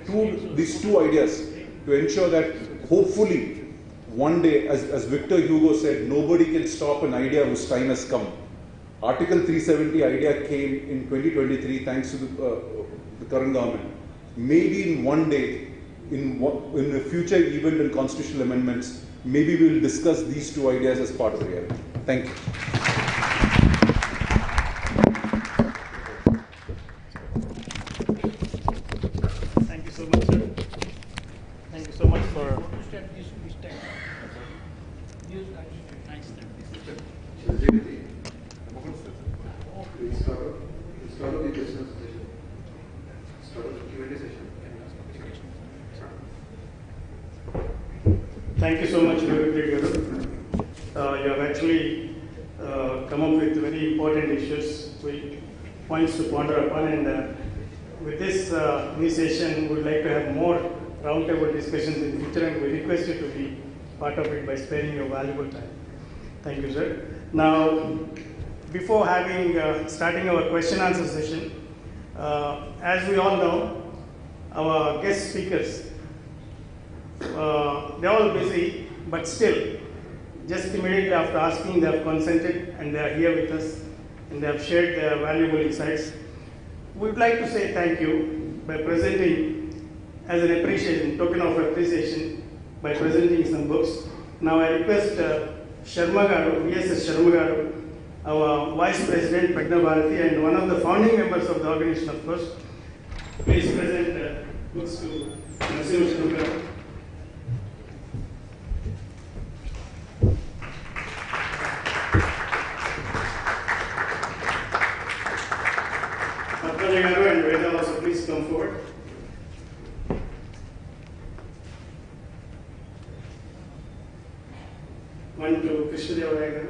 these two ideas to ensure that hopefully one day, as Victor Hugo said, nobody can stop an idea whose time has come. Article 370 idea came in 2023 thanks to the current government. Maybe in one day, in a future event in constitutional amendments, maybe we will discuss these two ideas as part of the reality. Thank you. Thank you so much, Garu. You have actually come up with very important issues, points to ponder upon, and with this initiation, we would like to have more roundtable discussions in the future, and we request you to be part of it by sparing your valuable time. Thank you, sir. Now, before starting our question-answer session, as we all know, our guest speakers, they're all busy, but still, just immediately after asking, they have consented and they are here with us and they have shared their valuable insights. We would like to say thank you by presenting, as an appreciation, token of appreciation, by presenting some books. Now I request Sharma Garu, VSS Sharma Garu, our Vice President, Pragna Bharati, and one of the founding members of the organization, of course, please present books to Narasimha Sharma Garu. And Veda also, please come forward. One to Krishna Devaraya.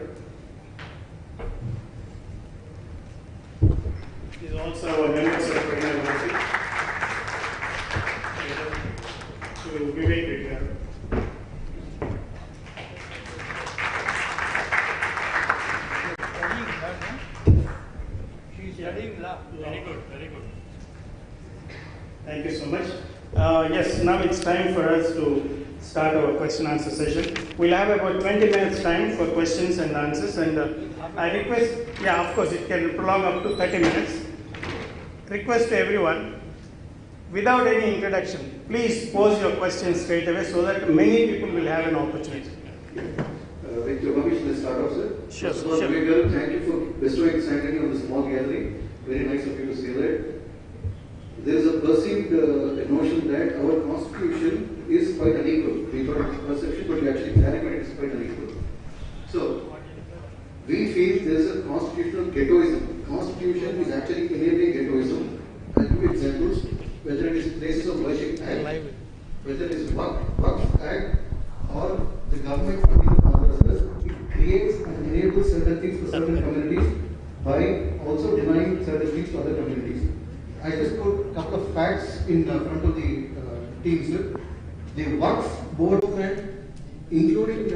These are also our members of Pragna Bharati. To Vivek Garu. Very good, very good. Thank you so much. Yes, now it's time for us to start our question-answer session. We'll have about 20 minutes time for questions and answers, and I request, of course, it can prolong up to 30 minutes. Request to everyone, without any introduction, please pose your questions straight away so that many people will have an opportunity. With your permission, let's start off, sir. Sure, First of all, sure. Vivek, thank you for bestowing sanctity on the small gathering. Very nice of you to say that. There is a perceived notion that our constitution is quite unequal. We thought it's perception, but we actually clarified it's quite unequal. So, we feel there is a constitutional ghettoism. Constitution is actually enabling ghettoism. I'll give you examples, whether it is Places of Worship Act, whether it is Waqf Act, or the government funding of others. It creates and enables certain things for certain communities by also denying certain things to other communities. I just put a couple of facts in the front of the team, sir. The Waqf board grant, including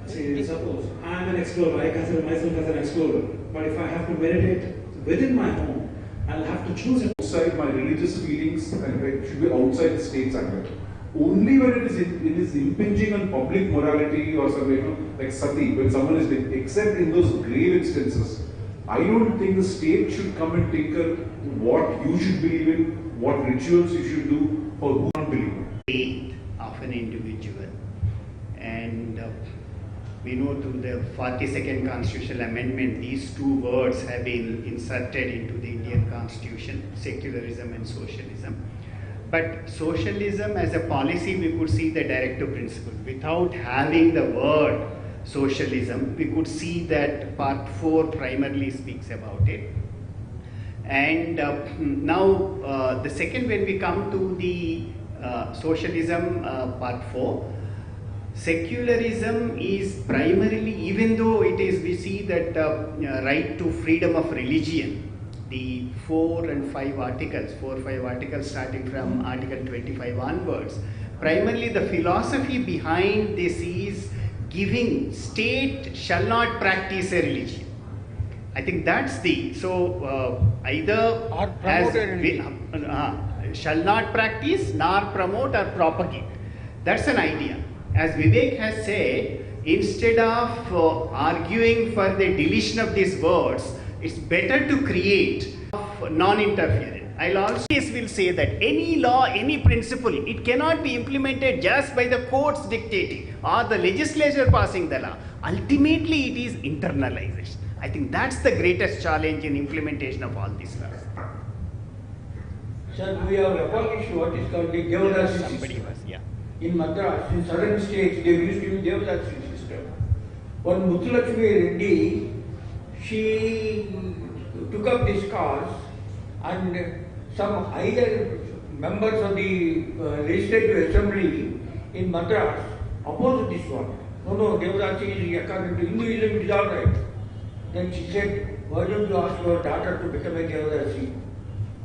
See, suppose I am an explorer, I consider myself as an explorer, but if I have to meditate within my home, I'll have to choose it. Outside my religious feelings, and it should be outside the state's ambit. Only when it is impinging on public morality or something, like sati, when someone is dead, except in those grave instances, I don't think the state should come and tinker what you should believe in, what rituals you should do, or who don't believe in. Faith of an individual. And we know through the 42nd constitutional amendment, these two words have been inserted into the Indian constitution, secularism and socialism. But socialism as a policy, we could see the directive principle. Without having the word socialism, we could see that part 4 primarily speaks about it. And now the second, when we come to the socialism part 4, secularism is primarily, even though it is, we see that right to freedom of religion, the 4 and 5 articles, 4 or 5 articles starting from Article 25 onwards, primarily the philosophy behind this is giving state shall not practice a religion. I think that's the, so either Or promote a religion. Shall not practice, nor promote or propagate. That's an idea. As Vivek has said, instead of arguing for the deletion of these words, it's better to create non-interference. I'll also will say that any law, any principle, it cannot be implemented just by the courts dictating or the legislature passing the law. Ultimately, it is internalization. I think that's the greatest challenge in implementation of all these laws. Sir, we have abolished what is called the Devadasi system. In Madras, in southern states, they used to use Devadasi system. One Muthulakshmi Reddy, she took up this cause, and some higher members of the Legislative Assembly in Madras opposed this one. No, Devadachi is according to Hinduism, it is all right. Then she said, why don't you ask your daughter to become a Devadachi?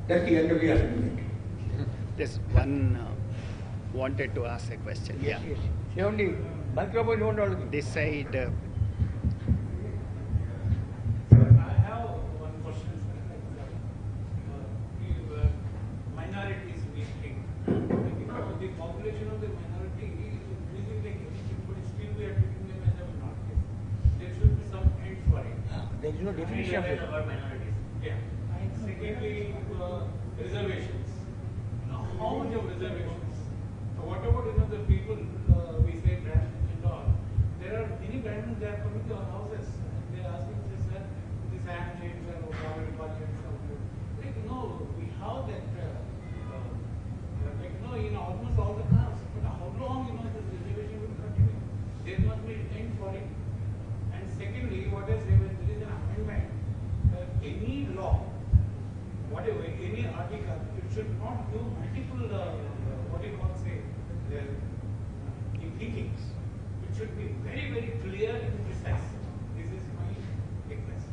That's the end of the argument. Just one wanted to ask a question. Yes, yes. You only microphone you want to argue. This side. I have one question. The minorities meeting. The population of the minority is increasing like anything, but still we are treating them as a minority. There should be some end for it. There is no definition of it. About minorities. Yeah. And secondly, reservations. Now, how much of reservations? What about the people we say Brahmins and all? There are many Brahmins that are coming to our houses and they are asking us, sir, this handshakes and whatever departments are good. Like, we have that, in almost all the castes. But how long, this reservation will continue? There must be an end for it. And secondly, what I say, when there is an amendment, any law, whatever, any article, it should not do multiple, in thinkings. It should be very, very clear and precise. This is my request.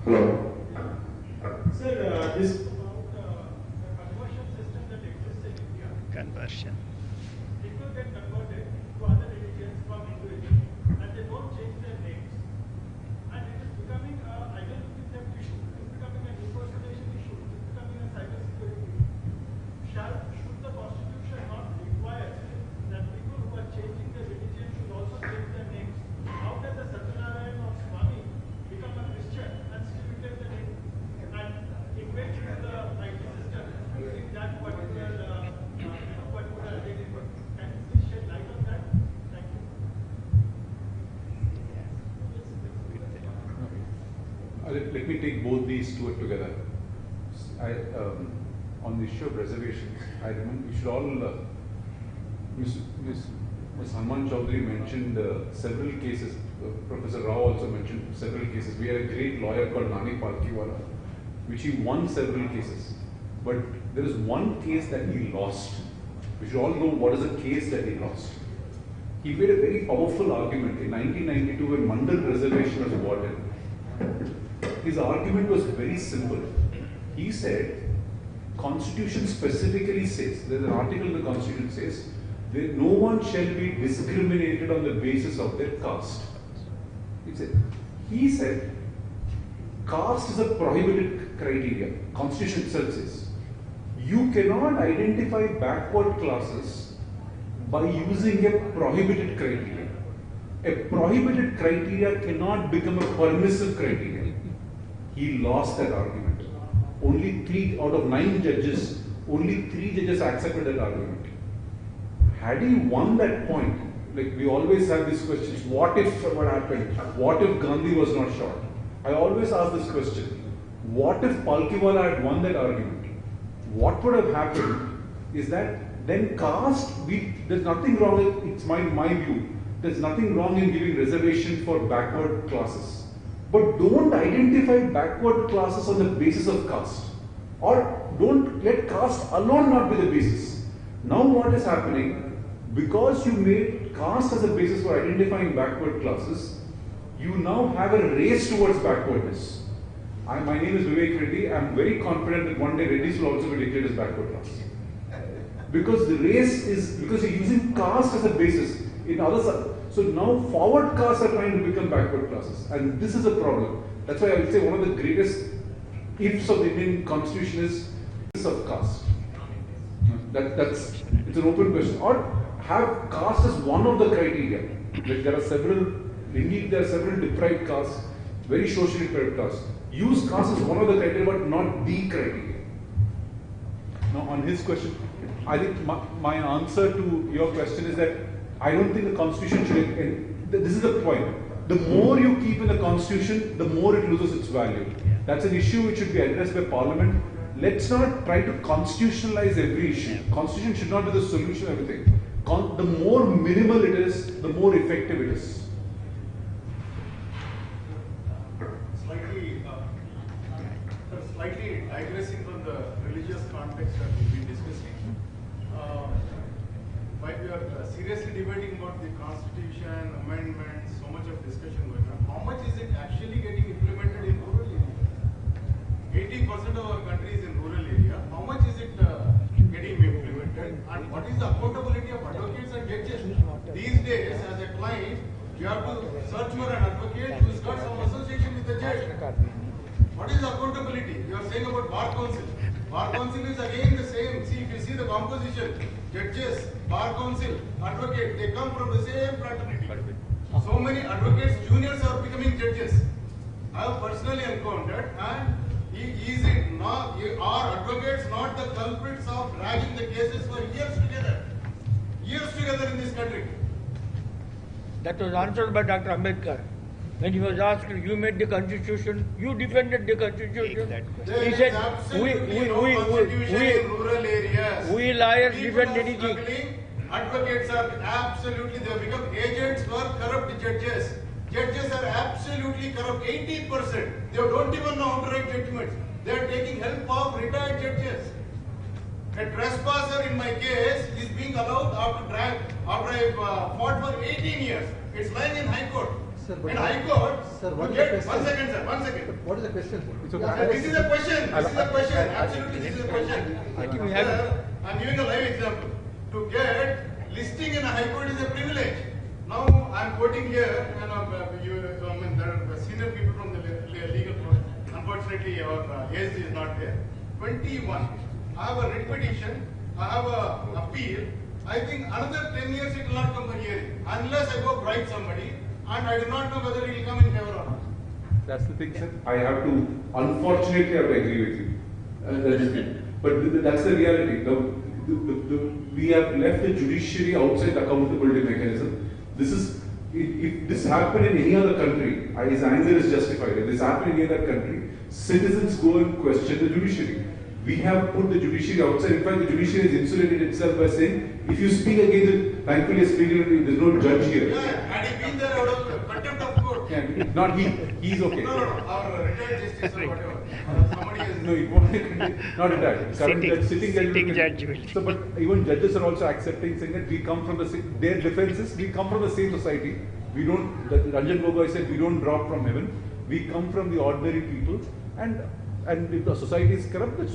Hello. Sir, this Conversion system that exists in India, Conversion. people get converted to other religions from Hinduism and they don't change their names. And it is becoming an identity theft issue. It is becoming an impersonation issue. It is becoming a cybersecurity issue. Should the Constitution not require that people who are changing their religion should also change their names? How can the Satyanarayan or Swami become a Christian and still retain the name? And invent into the IT system using that particular identity. Can you please shed light on that? Thank you. Let me take both these two together. On the issue of reservations, I remember we should all, Ms. Hanuman Chaudhary mentioned several cases. Professor Rao also mentioned several cases. We had a great lawyer called Nani Palkiwala, which he won several cases. But there is one case that he lost. We should all know what is the case that he lost. He made a very powerful argument in 1992 when Mandal Reservation was awarded. His argument was very simple. He said, Constitution specifically says, there's an article in the Constitution says, that no one shall be discriminated on the basis of their caste. He said, caste is a prohibited criteria. Constitution itself says, you cannot identify backward classes by using a prohibited criteria. A prohibited criteria cannot become a permissive criteria. He lost that argument. Only 3 out of 9 judges, only 3 judges accepted that argument. Had he won that point, like we always have these questions, what if what happened? What if Gandhi was not shot? I always ask this question, what if Palkiwala had won that argument? What would have happened is that then caste, there's nothing wrong, it's my view, there's nothing wrong in giving reservation for backward classes. But don't identify backward classes on the basis of caste. Or don't let caste alone not be the basis. Now what is happening, because you made caste as a basis for identifying backward classes, you now have a race towards backwardness. My name is Vivek Reddy. I am very confident that one day Reddys will also be declared as backward class. Because the race is, because you're using caste as a basis. In others, so now forward castes are trying to become backward classes. And this is a problem. That's why I would say one of the greatest ifs of the Indian constitution is this of caste. It's an open question. Or have caste as one of the criteria. Like there are several, indeed there are several deprived castes, very socially deprived castes. Use caste as one of the criteria, but not the criteria. Now, on his question, I think my answer to your question is that I don't think the constitution should, and this is the point. The more you keep in the constitution, the more it loses its value. That's an issue which should be addressed by parliament. Let's not try to constitutionalize every issue. Constitution should not be the solution to everything. The more minimal it is, the more effective it is. slightly digressing from the religious context that we've been discussing. While we are seriously debating about the constitution, amendments, so much of discussion going on, how much is it actually getting implemented in rural areas? 80% of our country is in rural area. How much is it getting implemented? And what is the accountability of advocates and judges? These days, as a client, you have to search for an advocate who's got some association with the judge. What is the accountability? You are saying about Bar Council. Bar Council is again the same. See, if you see the composition, judges, Bar Council, advocate, they come from the same fraternity. So many advocates, juniors are becoming judges. I have personally encountered, and is it not, are advocates not the culprits of dragging the cases for years together? Years together in this country. That was answered by Dr. Ambedkar. When he was asked, you made the constitution, you defended the constitution. He said, we liars defend anything. Advocates are absolutely, they have become agents for corrupt judges. Judges are absolutely corrupt, 80%. They don't even know how to write judgments. They are taking help of retired judges. A trespasser in my case is being allowed after I fought for 18 years. It's lying in High Court. Sir, in High Court, sir, what is the question? 1 second, sir, 1 second. What is the question? It's okay. This is a question. This is a question. Absolutely, this is a question. Sir, I'm giving a live example. To get listing in a High Court is a privilege. Now I'm quoting here, there are senior people from the legal court. Unfortunately, our age is not there. 21. I have a writ petition. I have a appeal. I think another 10 years it will not come for hearing unless I go bribe somebody, and I do not know whether it will come in favor or not. That's the thing, sir. I have to, unfortunately, I have to agree with you. But that's the reality. We have left the judiciary outside the accountability mechanism. This is, if this happened in any other country, his anger is justified. If this happened in any other country, citizens go and question the judiciary. We have put the judiciary outside. In fact, the judiciary has insulated itself by saying, if you speak against it, thankfully, there's no judge here. Yeah, had he been there, I would have contempt of court. Yeah, not he. He's okay. No. Our retired justice or whatever. Somebody is. No, it won't. Not retired. Current judge, sitting judge. So, but even judges are also accepting, saying that we come from the same. Their defense is we come from the same society. We don't. Ranjan Gogoi said we don't drop from heaven. We come from the ordinary people, and if the society is corrupt, the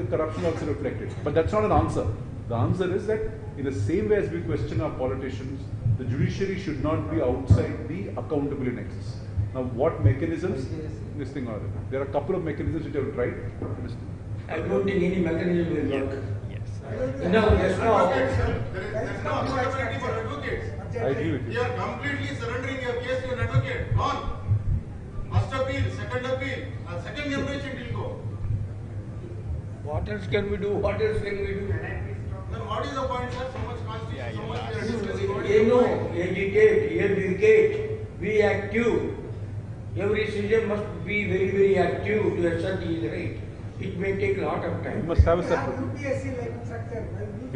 corruption also reflected. But that's not an answer. The answer is that in the same way as we question our politicians, the judiciary should not be outside the accountability nexus. Now, what mechanisms? This thing or there are a couple of mechanisms which I have tried. I don't think any mechanism will work. Yes. No, yes, no. There's no accountability for advocates. I agree with you. You are completely surrendering your case to an advocate. Gone. First appeal, second appeal, second generation will go. What else can we do? What else can we do? Then what is the point, sir? So much constitution, so much we are discussing. You know, educate, be active. Every citizen must be very, very active to assert his right. It may take a lot of time. We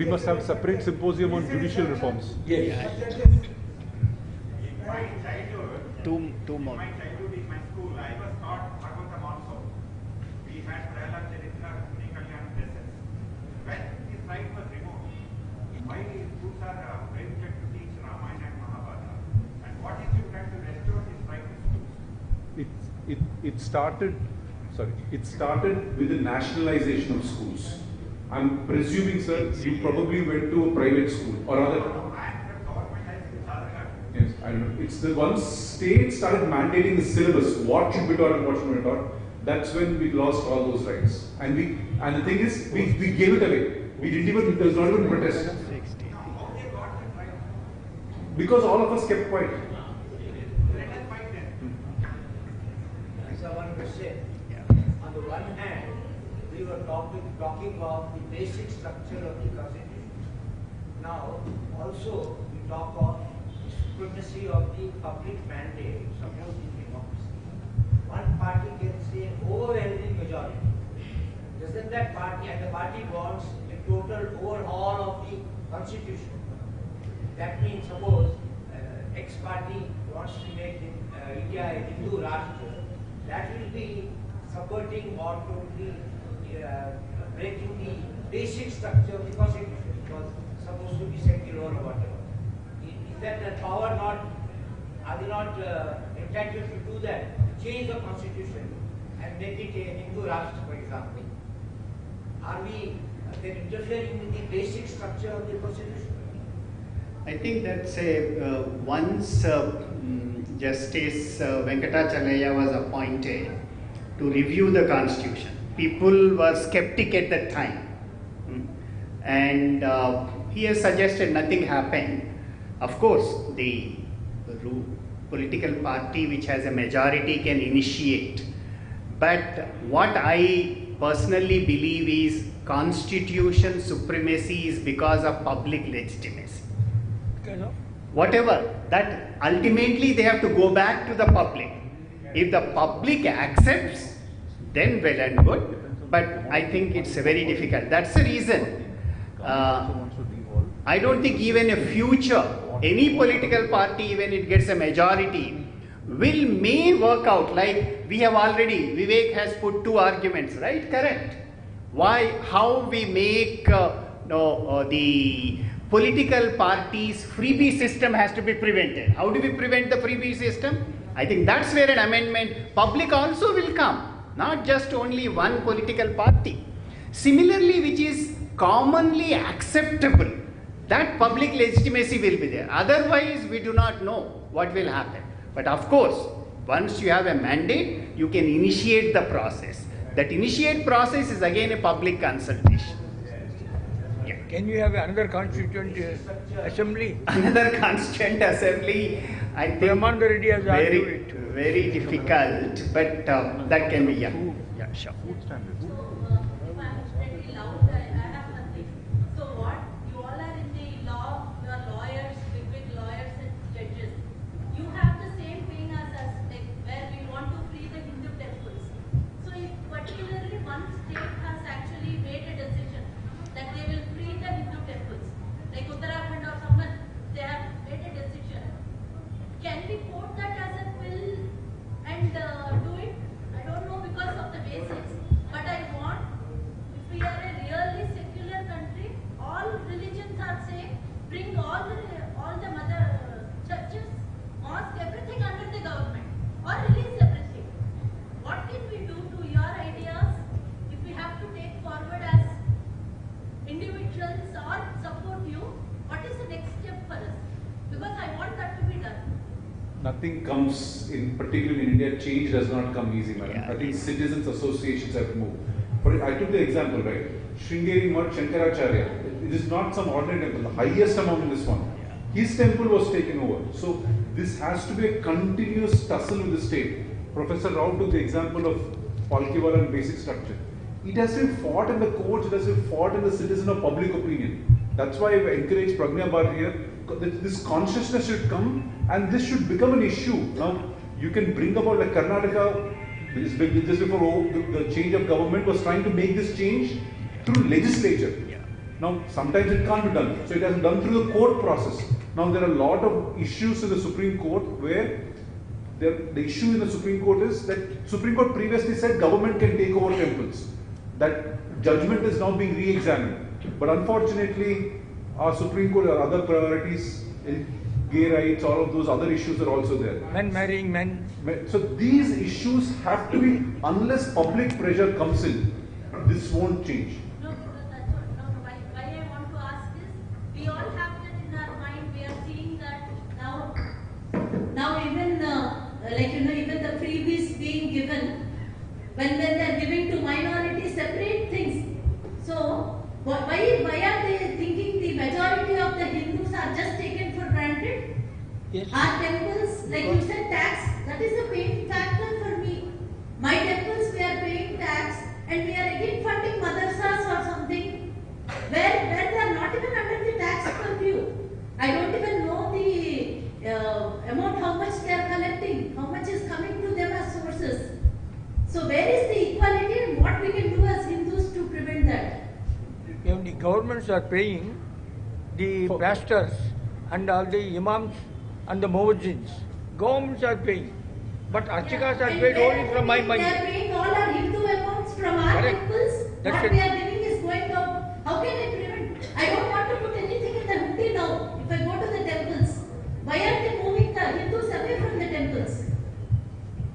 must have a separate symposium on judicial reforms. Yes. My childhood, Two more. my childhood in my school, I was taught Bhagavatam also. We had Pragna Bharati lessons. When this right was removed, why schools are prohibited to teach Ramayana and Mahabharata? And what is you done to restore this right in schools? It started with the nationalization of schools. I'm presuming, sir, you probably went to a private school or other. Yes, I don't know. It's the once state started mandating the syllabus, what should be taught and what should be taught. That's when we lost all those rights. And the thing is, we gave it away. We didn't even, there was not even protest. Because all of us kept quiet. One question. On the one hand, we were talking of the basic structure of the constitution. Now, also we talk of supremacy of the public mandate, supporting democracy. One party can say overwhelming majority. Doesn't that party, and the party wants a total overhaul of the constitution? That means, suppose X party wants to make India a Hindu Rashtra. That will be subverting or totally breaking the basic structure of the constitution. It was supposed to be secular or whatever. Is that the power not, are they not entitled to do that, to change the constitution and make it a Hindu Rashtra, for example? Are we then interfering with the basic structure of the constitution? I think that's once Justice Venkatachalaya was appointed to review the constitution, people were skeptic at that time. And he has suggested nothing happened. Of course, the political party which has a majority can initiate. But what I personally believe is constitution supremacy is because of public legitimacy. Whatever, that ultimately they have to go back to the public. If the public accepts, then well and good. But I think it's very difficult. That's the reason. I don't think even in future, any political party, even it gets a majority, may work out. Like we have already, Vivek has put two arguments, right? Correct. How we make the political parties' freebie system has to be prevented. How do we prevent the freebie system? I think that's where an amendment, public also will come, not just only one political party. Similarly, which is commonly acceptable, that public legitimacy will be there. Otherwise, we do not know what will happen. But of course, once you have a mandate, you can initiate the process. That initiate process is again a public consultation. Yeah. Can you have another constituent assembly? Another constituent assembly, I think very difficult, but that can be, yeah, sure. Nothing comes in, particularly in India, change does not come easy, madam. Yeah, I think citizens associations have moved. I took the example, right? Sringeri Mutt Shankaracharya. It is not some ordinary temple, the highest among in this one. His temple was taken over. So this has to be a continuous tussle with the state. Professor Rao took the example of Palkiwala and basic structure. It has to be fought in the courts, it has to be fought in the citizen of public opinion. That's why I encourage Pragna Bharati here. This consciousness should come and this should become an issue. Now, you can bring about like Karnataka, just before the change of government was trying to make this change through legislature. Now, sometimes it can't be done. So it has been done through the court process. Now, there are a lot of issues in the Supreme Court where the issue in the Supreme Court is that Supreme Court previously said government can take over temples. That judgment is now being re-examined. But unfortunately, our Supreme Court, our other priorities, gay rights, all of those other issues are also there. Men marrying men. So these issues have to be, unless public pressure comes in, this won't change. No, that's what, why I want to ask is, we all have that in our mind. We are seeing that now even even the freebies being given, when they are giving to minorities, separate things. So why are they thinking the majority of the Hindus are just taken for granted? Yes. Our temples, like you said, tax, that is a main factor for me. My temples, we are paying tax and we are again funding madrasas or something where they are not even under the tax purview. I don't even know the amount, how much they are collecting, how much is coming to them as sources. So where is the equality and what we can do as Hindus to prevent that? Even the governments are paying the pastors and all the imams and the muezzins. Governments are paying. But archikas are paid only from my money. They are paying all our from our Correct. temples, That's what it. we are giving is going out. How can I prevent? I don't want to put anything in the hundi now. If I go to the temples, why are they moving the Hindus away from the temples?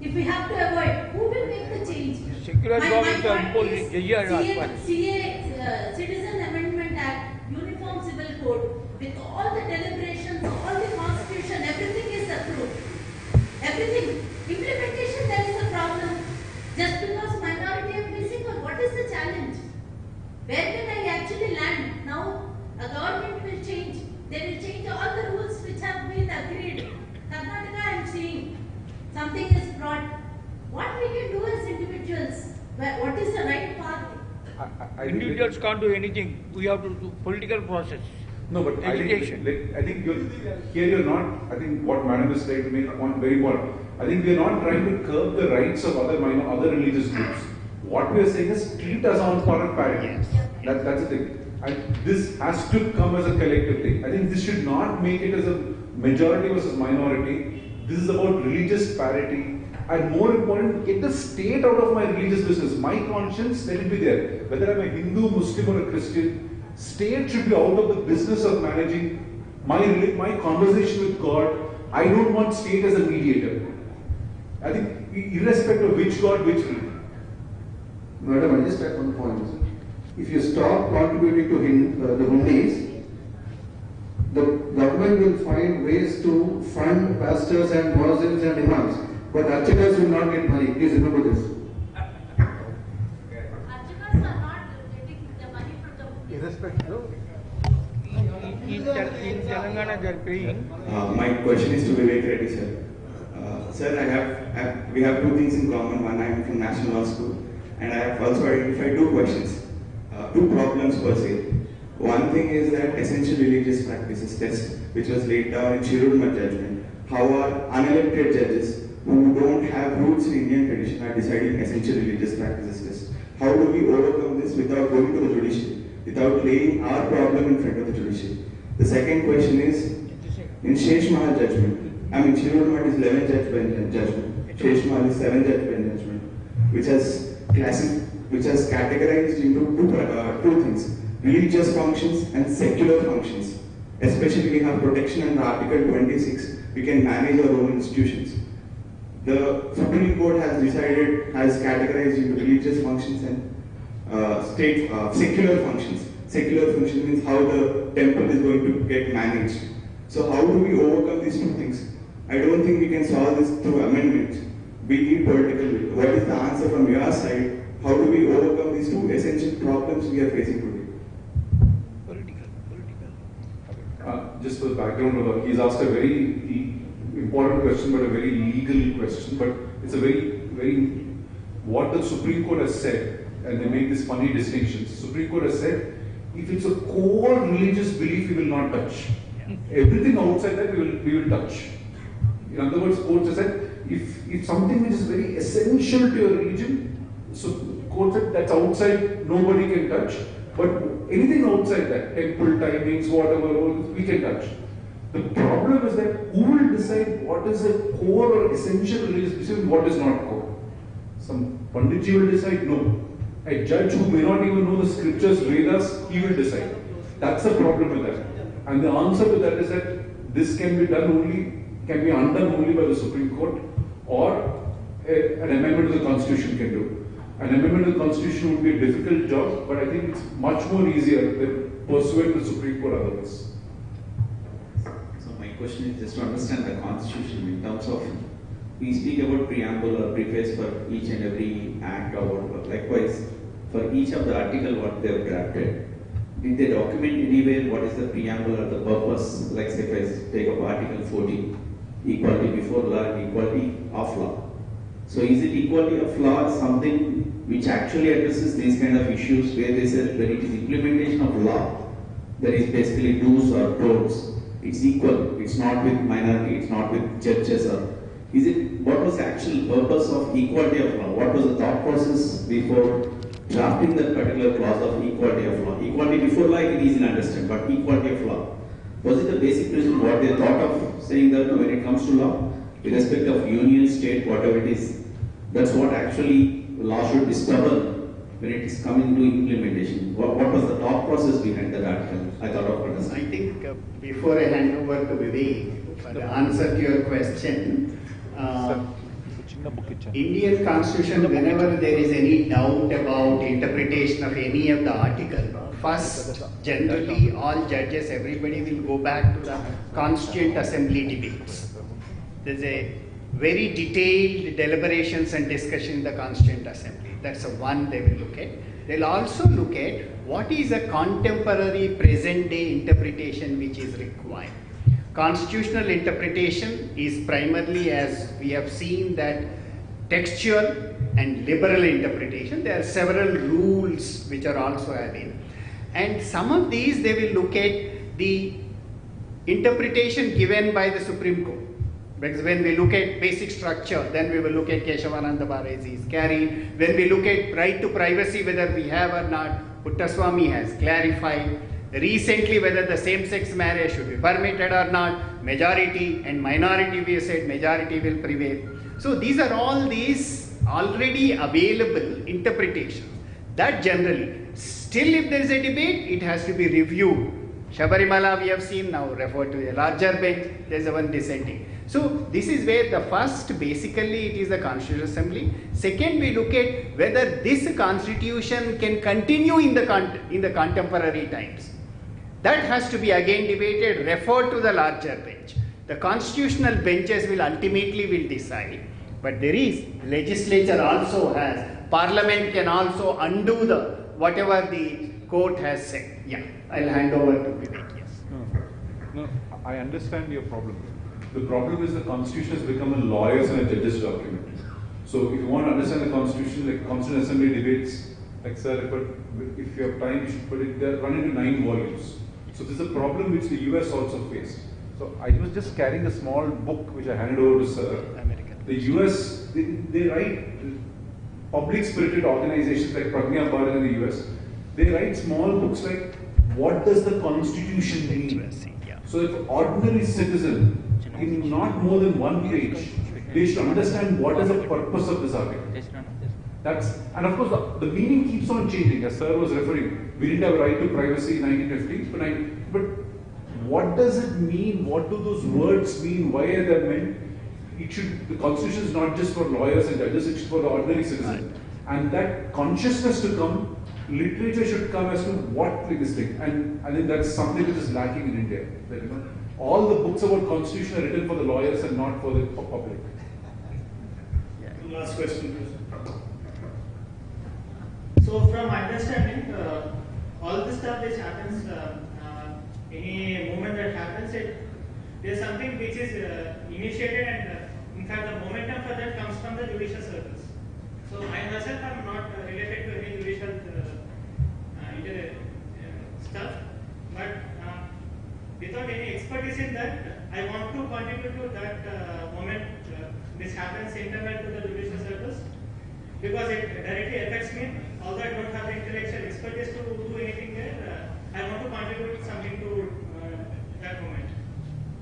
If we have to avoid, who will make the change? Secular My government point impose is jizya as well. CA, Citizen Amendment Act, Uniform Civil Code, with all the deliberations, all the constitution, everything is approved. Everything. Implementation, there is a problem. Just because minority are missing, or what is the challenge? Where can I actually land? Now, a government will change. They will change all the rules which have been agreed. Karnataka, I am seeing something is brought. What we can do as individuals? What is the right path? Individuals can't do anything. We have to do political process. No, but Education. I think you're not. I think what Madam is trying to make a point very important. I think we are not trying to curb the rights of other religious groups. What we are saying is treat us on par and parity. Yes. That's the thing. And this has to come as a collective thing. I think this should not make it as a majority versus minority. This is about religious parity. And more important, get the state out of my religious business. My conscience, let it be there. Whether I'm a Hindu, Muslim or a Christian, state should be out of the business of managing my conversation with God. I don't want state as a mediator. I think irrespective of which God, which religion. Madam, I just have one point. If you stop contributing to the hundis, the government will find ways to fund pastors and muezzins and imams, but archakas will not get money. Please remember this. Archakas are not getting the money from the hundis. Irrespective. In Telangana, they are paying. My question is to Vivek Reddy, sir. Sir, we have two things in common. One, I am from National Law School, and I have also identified two questions, two problems per se. One thing is that essential religious practices test, which was laid down in Shirurma judgment. How are unelected judges who don't have roots in Indian tradition are deciding essential religious practices test? How do we overcome this without going to the judiciary, without laying our problem in front of the judiciary? The second question is, in Shesh Mahal judgment, Shirurma is 11th judge judgment, Shesh Mahal is 7th judge judgment, which has categorized into two things: religious functions and secular functions. Especially we have protection under Article 26. We can manage our own institutions. The Supreme Court has categorized into religious functions and secular functions. Secular function means how the temple is going to get managed. So how do we overcome these two things? I don't think we can solve this through amendment. We need political will. What is the answer from your side? How do we overcome these two essential problems we are facing today? Just for the background, he's asked a very important question, but a very legal question. But it's a very what the Supreme Court has said, and they make this funny distinctions. The Supreme Court has said, if it's a core religious belief, we will not touch. Everything outside that we will touch. In other words, courts have said, if something which is very essential to your religion, so court said that's outside, nobody can touch. But anything outside that, temple timings, whatever, we can touch. The problem is that who will decide what is a core or essential religious belief and what is not core? Some Panditji will decide, no. A judge who may not even know the scriptures, Vedas, he will decide. That's the problem with that. And the answer to that is that this can be undone only by the Supreme Court, or an amendment to the Constitution can do. An amendment to the Constitution would be a difficult job, but I think it's much more easier than persuade the Supreme Court otherwise. So my question is just to understand the Constitution in terms of, we speak about preamble or preface for each and every act or whatever. Likewise, for each of the article what they have drafted, did they document anywhere what is the preamble or the purpose? Like say if I take up Article 14, equality before law and equality of law. So is it equality of law something which actually addresses these kind of issues where they say when it is implementation of law, there is basically do's or don'ts. It's equal, it's not with minority, it's not with churches or is it, what was the actual purpose of equality of law? What was the thought process before drafting that particular clause of equality of law? Equality before law, I can easily understand, but equality of law. Was it the basic reason what they thought of saying that when it comes to law? Irrespective of union, state, whatever it is. That's what actually law should be stubborn when it is coming to implementation? What was the thought process behind that article? I thought of understanding. I think before I hand over to Vivek for the answer to your question, Indian Constitution, whenever there is any doubt about interpretation of any of the article, first, generally all judges, everybody will go back to the Constituent Assembly debates. There's a very detailed deliberations and discussion in the Constituent Assembly. That's the one they will look at. They'll also look at what is a contemporary present day interpretation which is required. Constitutional interpretation is primarily, as we have seen, that textual and liberal interpretation. There are several rules which are also added. And some of these they will look at the interpretation given by the Supreme Court. Because when we look at basic structure, then we will look at Keshavananda Bharati's carried. When we look at right to privacy, whether we have or not, Puttaswamy has clarified. Recently, whether the same-sex marriage should be permitted or not, majority and minority, we have said majority will prevail. So these are all these already available interpretations that generally, still if there is a debate, it has to be reviewed. Shabarimala we have seen now referred to a larger bench, there is a one dissenting. So this is where the first, basically it is the Constitutional Assembly. Second, we look at whether this constitution can continue in the contemporary times. That has to be again debated, referred to the larger bench. The constitutional benches will ultimately decide, but there is, legislature also has, parliament can also undo the whatever the court has said. Yeah, I'll hand over to Vivek. Yes. No, I understand your problem. The problem is the Constitution has become a lawyer's and a judge's document. So if you want to understand the Constitution, like Constitutional Assembly debates, like sir, if you have time, you should put it there, run into 9 volumes. So this is a problem which the US also faced. So I was just carrying a small book which I handed over to sir. The US, they write public spirited organizations like Pragna Bharati in the US, they write small books like, what does the Constitution mean? So if ordinary citizen, in not more than 1 page, they should understand what is the purpose of this article. And of course the meaning keeps on changing, as sir was referring. We didn't have a right to privacy in 1950, but what does it mean? What do those words mean? Why are they meant? The Constitution is not just for lawyers and judges, it's for the ordinary citizen. And that consciousness to come, literature should come as to what we distinct. And I think that's something which is lacking in India. That, all the books about Constitution are written for the lawyers and not for the public. Last question, please. So from my understanding, all the stuff which happens, any movement that happens, there's something which is initiated, and in fact the momentum for that comes from the judicial circles. So I myself am not related to any judicial stuff, but without any expertise in that, I want to contribute to that moment which happens internal to the judicial circles, because it directly affects me. Although I don't have the intellectual expertise to do anything there, I want to contribute something to that moment.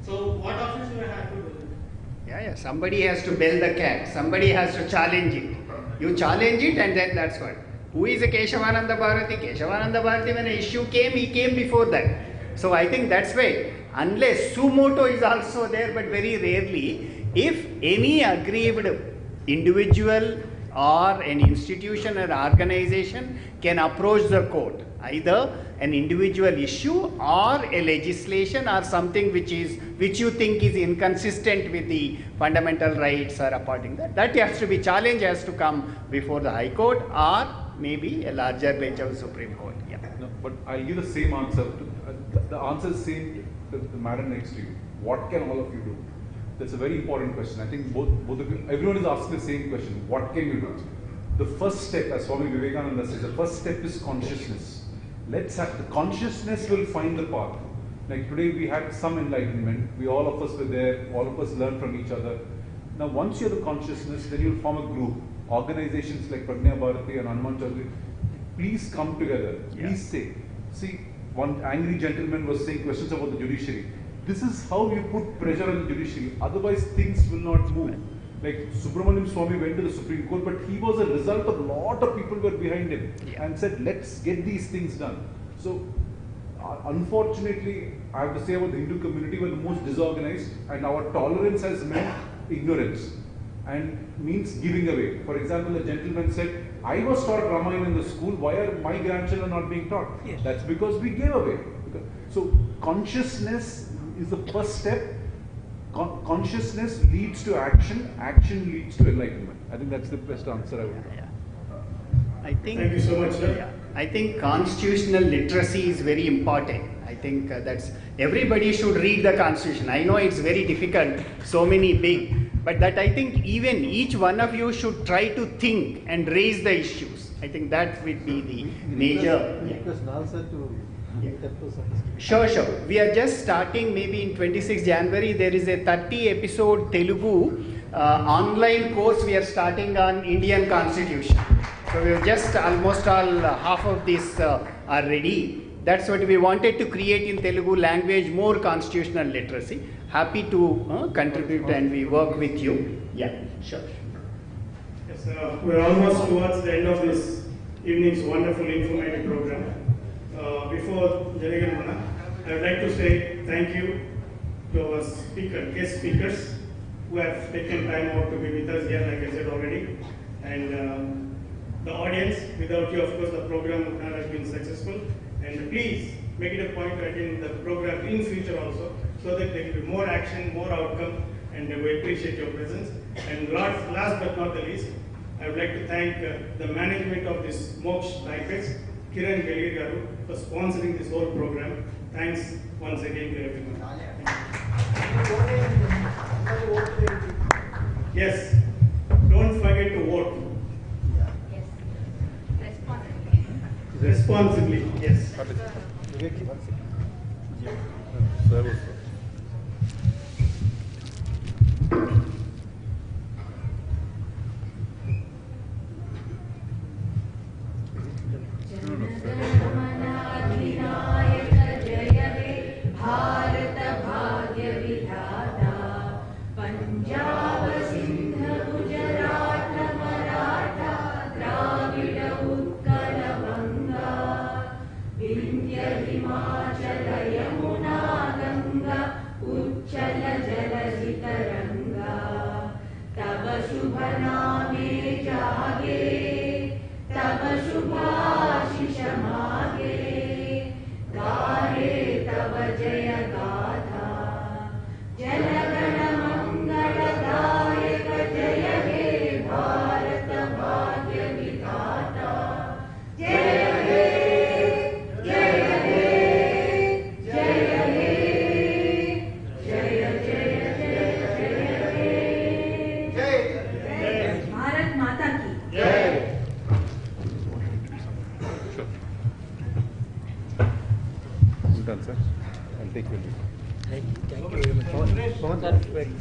So what options do I have to do? Yeah. Somebody has to bell the cat. Somebody has to challenge it. You challenge it, and then that's what. Who is a Keshavananda Bharati? Keshavananda Bharati, when an issue came, he came before that. So I think that's why, unless sumoto is also there, but very rarely, if any aggrieved individual or an institution or organization can approach the court, either an individual issue or a legislation or something which you think is inconsistent with the fundamental rights or according that has to be challenged, has to come before the High Court or maybe a larger bench of the Supreme Court. Yeah. No, but I'll give the same answer. The answer is same to the madam next to you. What can all of you do? That's a very important question. I think both of you, everyone is asking the same question. What can you do? The first step, as Swami Vivekananda says, the first step is consciousness. Let's have the consciousness will find the path. Like today we had some enlightenment. All of us were there. All of us learned from each other. Now once you have the consciousness, then you'll form a group. Organizations like Pragna Bharati and Hanuman Chaudhary, please come together. Please say. See, one angry gentleman was saying questions about the judiciary. This is how you put pressure on the judiciary. Otherwise, things will not move. Like Subramaniam Swamy went to the Supreme Court, but he was a result of a lot of people were behind him and said, let's get these things done. So, unfortunately, I have to say about the Hindu community, we're the most disorganized, and our tolerance has meant ignorance and means giving away. For example, a gentleman said, I was taught Ramayana in the school, why are my grandchildren not being taught? Yes. That's because we gave away. So, consciousness is the first step. Consciousness leads to action, action leads to enlightenment. I think that's the best answer I would have. I think, thank you so much, sir. Yeah, I think constitutional literacy is very important. I think that's everybody should read the constitution. I know it's very difficult, so many big, but that I think even each one of you should try to think and raise the issues. I think that would be the major. Sure. We are just starting maybe in 26 January. There is a 30 episode Telugu online course we are starting on Indian Constitution. So we have just almost all half of this are ready. That's what we wanted to create in Telugu language, more constitutional literacy. Happy to contribute and we work with you. Yeah, sure. Yes, we're almost towards the end of this evening's wonderful informative program. Before Janagamana, I would like to say thank you to our guest speakers who have taken time out to be with us here, like I said already. And the audience, without you, of course, the program would not have been successful. And please make it a point to attend the program in future also, so that there will be more action, more outcome, and we appreciate your presence. And last but not the least, I would like to thank the management of this Moksha Lifex, Kiran Galir Garu, for sponsoring this whole program. Thanks once again to everyone. Yes, don't forget to vote. Responsibly, yes. Bharat भाग्य विधाता पंजाब सिंध गुजरात मराठा द्राविड उत्कल बंगा विंध्य हिमाचल यमुना गंगा उच्चल जलधि तरंगा तब शुभ नामे जागे तब शुभाशिष मागे गाहे तब जय गाथा जनगण मंगलदायक जय हे भारत भाग्य विधाता जय हे जय हे जय हे जय जय जय जय हे भारत माता की जय। Done, sir. I'll take your leave. Thank you very much. Mohan, very